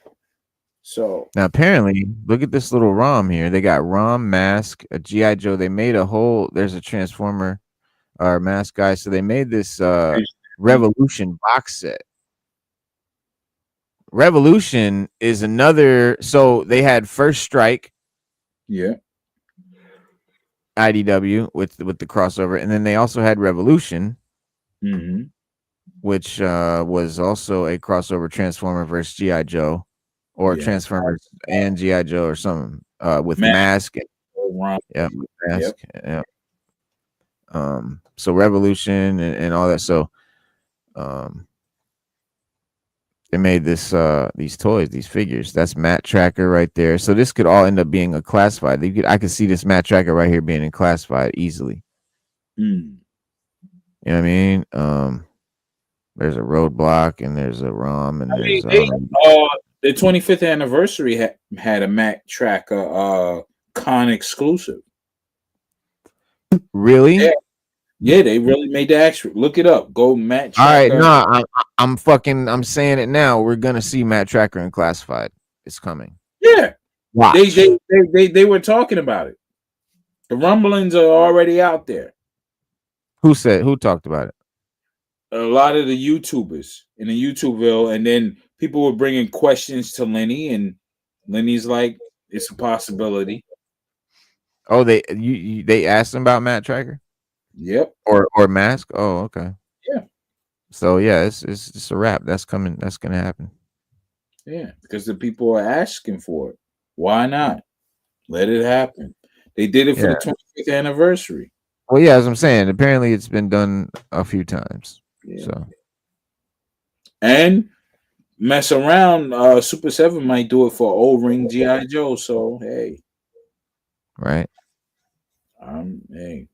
Speaker 6: So
Speaker 3: Now apparently, look at this little ROM here. They got ROM, Mask, a G.I. Joe. They made a whole, there's a Transformer or Mask guy. So they made this Revolution box set. Revolution is another, so they had First Strike,
Speaker 6: yeah,
Speaker 3: IDW with the crossover, and then they also had Revolution,
Speaker 6: mm-hmm.
Speaker 3: which was also a crossover Transformer versus G.I. Joe, or
Speaker 6: Yeah.
Speaker 3: Transformers and G.I. Joe or something, with
Speaker 6: Mask.
Speaker 3: Mask. Yeah, with Mask.
Speaker 6: Yep.
Speaker 3: Yeah. So Revolution and all that. So they made this these toys, these figures. That's Matt Tracker right there. So this could all end up being a classified. I could see this Matt Tracker right here being in classified easily.
Speaker 6: Mm.
Speaker 3: You know what I mean? There's a Roadblock and there's a ROM and there's
Speaker 6: the 25th anniversary had a Mac Tracker con exclusive.
Speaker 3: really?
Speaker 6: Yeah, they really made the extra. Look it up. Go Mac
Speaker 3: All right,
Speaker 6: Tracker.
Speaker 3: no, I'm saying it now. We're gonna see Matt Tracker in classified. It's coming.
Speaker 6: Yeah,
Speaker 3: Watch.
Speaker 6: they were talking about it. The rumblings are already out there.
Speaker 3: Who talked about it?
Speaker 6: A lot of the YouTubers in the YouTubeville, and then people were bringing questions to Lenny, and Lenny's like, "It's a possibility."
Speaker 3: Oh, they asked him about Matt Tracker
Speaker 6: Yep.
Speaker 3: or Mask. Oh, okay.
Speaker 6: Yeah.
Speaker 3: So yeah, it's a wrap. That's coming. That's gonna happen.
Speaker 6: Yeah, because the people are asking for it. Why not? Let it happen. They did it for the 25th anniversary.
Speaker 3: Well, yeah, as I'm saying, apparently it's been done a few times.
Speaker 6: Yeah.
Speaker 3: So
Speaker 6: And mess around, Super 7 might do it for O-Ring G.I. Joe. So hey.
Speaker 3: right.
Speaker 6: Hey.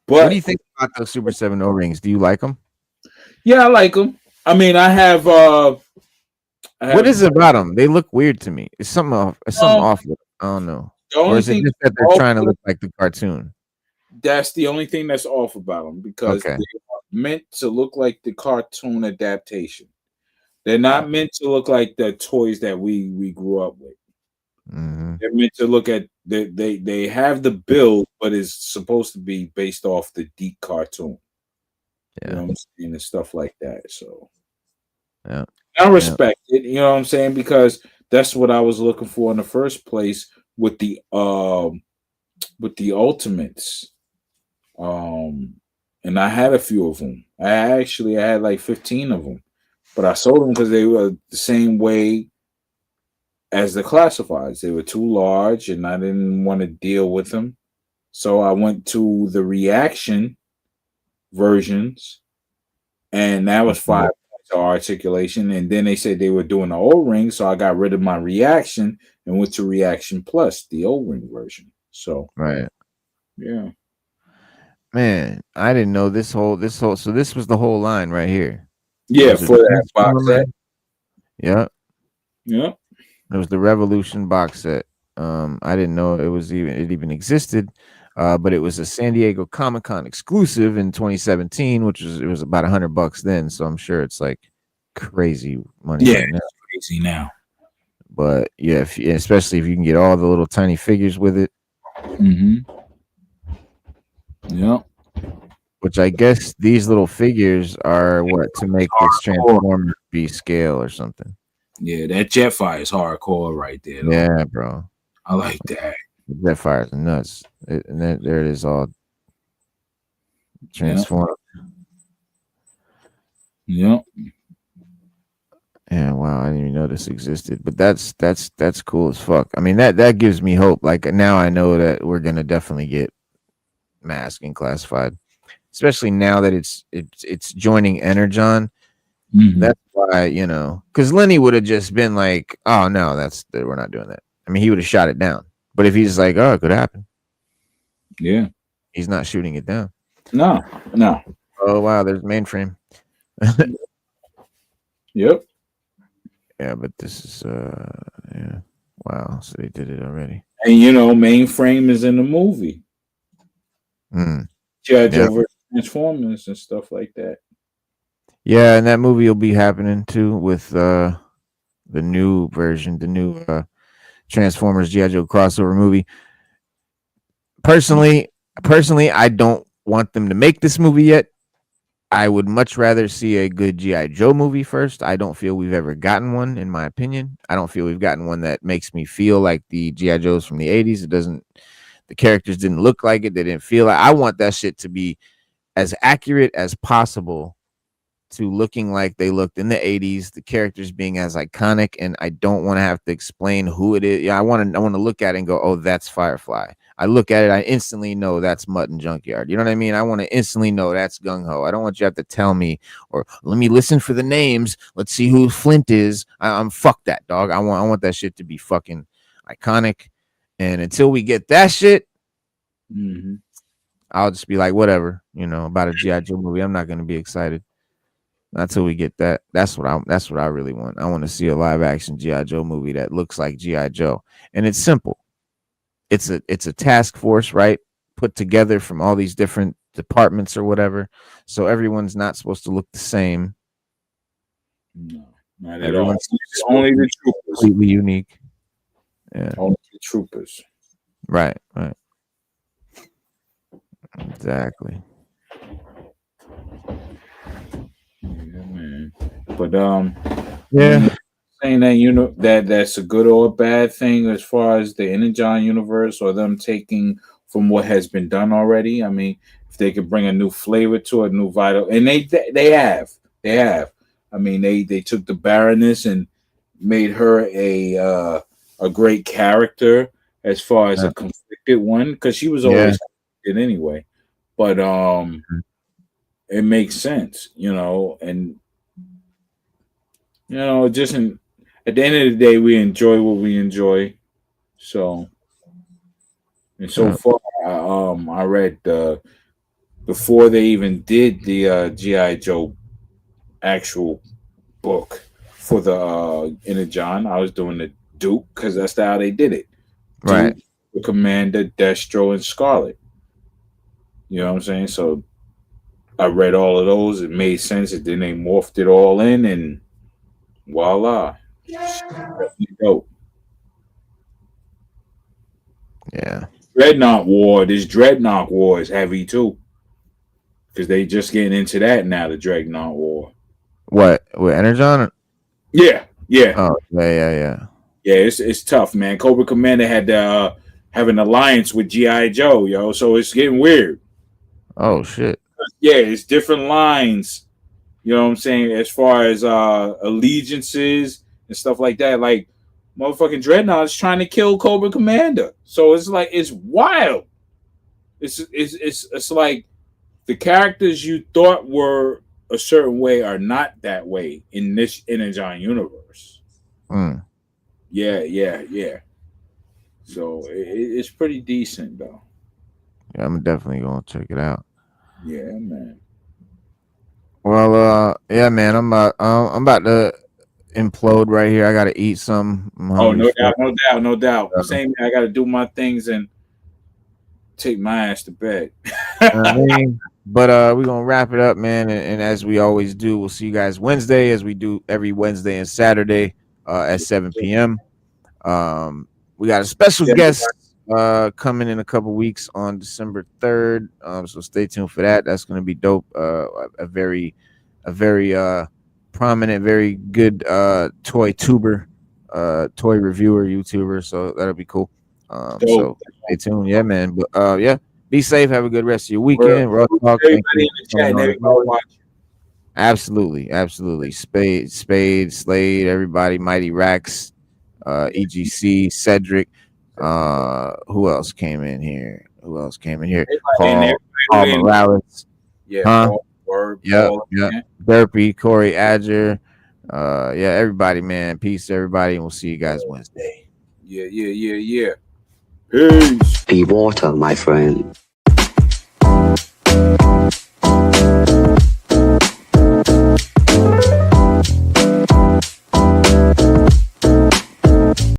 Speaker 3: What
Speaker 6: But
Speaker 3: do you think about those Super 7 O-rings? Do you like them?
Speaker 6: yeah, I like them. I mean, I have
Speaker 3: What is it about them? They look weird to me. It's something off. It's something off with them. I don't know.
Speaker 6: the only
Speaker 3: Or is it
Speaker 6: thing
Speaker 3: just that they're
Speaker 6: off
Speaker 3: trying to
Speaker 6: with-
Speaker 3: look like the cartoon?
Speaker 6: That's the only thing that's off about them, because
Speaker 3: Okay.
Speaker 6: they are meant to look like the cartoon adaptation. They're not meant to look like the toys that we grew up with.
Speaker 3: Mm-hmm.
Speaker 6: They're meant to look at they have the build, but it's supposed to be based off the deep cartoon.
Speaker 3: Yeah.
Speaker 6: You know what I'm saying, and stuff like that. So
Speaker 3: Yeah.
Speaker 6: I respect it, you know what I'm saying, because that's what I was looking for in the first place with the ultimates. And I had a few of them. I had like 15 of them, but I sold them because they were the same way as the classifieds. They were too large, and I didn't want to deal with them. So I went to the reaction versions, and that was 5 points of articulation. And then they said they were doing the O-ring, so I got rid of my reaction and went to reaction plus the O-ring version. So
Speaker 3: right,
Speaker 6: yeah,
Speaker 3: man, I didn't know this whole. So this was the whole line right here.
Speaker 6: yeah, for that box set.
Speaker 3: Yeah,
Speaker 6: Yeah,
Speaker 3: it was the Revolution box set. I didn't know it even existed. But it was a San Diego Comic-Con exclusive in 2017, which was about $100 then. So I'm sure it's like crazy money.
Speaker 6: Yeah,
Speaker 3: right now.
Speaker 6: it's crazy now.
Speaker 3: But yeah, especially if you can get all the little tiny figures with it.
Speaker 6: Mm-hmm. Yeah.
Speaker 3: Which I guess these little figures are what to make this Transformer be scale or something.
Speaker 6: Yeah, that Jetfire is hardcore right there. Though.
Speaker 3: Yeah, bro.
Speaker 6: I like that.
Speaker 3: Jetfire is nuts. And there it is, all transformed.
Speaker 6: Yeah.
Speaker 3: Yeah, wow, I didn't even know this existed. But that's cool as fuck. I mean, that gives me hope. Like now I know that we're gonna definitely get Mask and Classified. Especially now that it's joining Energon.
Speaker 6: Mm-hmm.
Speaker 3: That's why, because Lenny would have just been like, oh no, we're not doing that. I mean, he would have shot it down. But if he's like, oh, it could happen.
Speaker 6: Yeah.
Speaker 3: He's not shooting it down.
Speaker 6: No.
Speaker 3: Oh wow, there's Mainframe.
Speaker 6: Yep.
Speaker 3: Yeah, but this is yeah. Wow, so they did it already.
Speaker 6: And Mainframe is in the movie. G.I.Joe versus Transformers and stuff like that.
Speaker 3: Yeah, and that movie will be happening too with the new version, the new Transformers G.I.Joe crossover movie. Personally, I don't want them to make this movie yet. I would much rather see a good G.I. Joe movie first. I don't feel we've ever gotten one, in my opinion. I don't feel we've gotten one that makes me feel like the G.I. Joes from the 80s. The characters didn't look like it. They didn't feel like. I want that shit to be as accurate as possible to looking like they looked in the 80s, the characters being as iconic, and I don't want to have to explain who it is. Yeah, I want to look at it and go, oh, that's Firefly. I look at it, I instantly know that's Mutton Junkyard. You know what I mean? I want to instantly know that's Gung Ho. I don't want you to have to tell me, or let me listen for the names. Let's see who Flint is. I'm fuck that, dog. I want that shit to be fucking iconic. And until we get that shit, I'll just be like, whatever, about a G.I. Joe movie. I'm not gonna be excited until we get that. That's what I really want. I want to see a live action G.I. Joe movie that looks like G.I. Joe. And it's simple. It's a task force, right? Put together from all these different departments or whatever. So everyone's not supposed to look the same.
Speaker 6: No, not at
Speaker 3: Everyone's
Speaker 6: all. Only the troopers.
Speaker 3: Completely unique. Yeah.
Speaker 6: Only the troopers.
Speaker 3: Right. Exactly.
Speaker 6: Yeah, man. But
Speaker 3: yeah.
Speaker 6: Saying that that's a good or a bad thing as far as the Energon Universe or them taking from what has been done already. I mean, if they could bring a new flavor to it, new vital, and they have. I mean, they took the Baroness and made her a great character as far as a conflicted one, because she was always conflicted anyway. But it makes sense, and just at the end of the day, we enjoy what we enjoy. So, and so far, I read before they even did the G.I. Joe actual book for the Energon, I was doing the Duke, because that's how they did it.
Speaker 3: Right.
Speaker 6: Duke, the Commander, Destro, and Scarlet. You know what I'm saying? So I read all of those. It made sense. And then they morphed it all in, and voila. Dope.
Speaker 3: Yeah.
Speaker 6: This Dreadnought War is heavy too, because they just getting into that now. The Dreadnought War.
Speaker 3: What? With Energon?
Speaker 6: Yeah.
Speaker 3: Oh, yeah.
Speaker 6: Yeah, it's tough, man. Cobra Commander had to have an alliance with G.I.Joe, yo. So it's getting weird.
Speaker 3: Oh shit.
Speaker 6: Yeah, it's different lines. You know what I'm saying? As far as allegiances and stuff like that. Like motherfucking Dreadnought is trying to kill Cobra Commander. So it's like it's wild. It's like the characters you thought were a certain way are not that way in this Energon universe.
Speaker 3: Mm.
Speaker 6: Yeah. So it's pretty decent though.
Speaker 3: Yeah, I'm definitely gonna check it out.
Speaker 6: Yeah, man.
Speaker 3: Well, yeah, man, I'm about to implode right here. I gotta eat some.
Speaker 6: Oh, no doubt. Same thing. I got to do my things and take my ass to bed.
Speaker 3: I mean, but we're gonna wrap it up, man. And as we always do, we'll see you guys Wednesday, as we do every Wednesday and Saturday at 7 p.m. We got a special guest coming in a couple weeks on December 3rd. So stay tuned for that. That's gonna be dope. A very prominent, very good toy tuber, toy reviewer, YouTuber. So that'll be cool. So stay tuned. Yeah, man. But yeah, be safe. Have a good rest of your weekend. Raw Talk.
Speaker 6: Everybody in the chat and everybody watching.
Speaker 3: Absolutely. Spade, Slade, everybody, Mighty Rax, EGC, Cedric. Who else came in here? Paul Morales.
Speaker 6: Yeah.
Speaker 3: Yeah. Burpee, Corey Adger. Yeah, everybody, man. Peace, everybody, and we'll see you guys Wednesday.
Speaker 6: Yeah. Peace.
Speaker 7: Be water, my friend.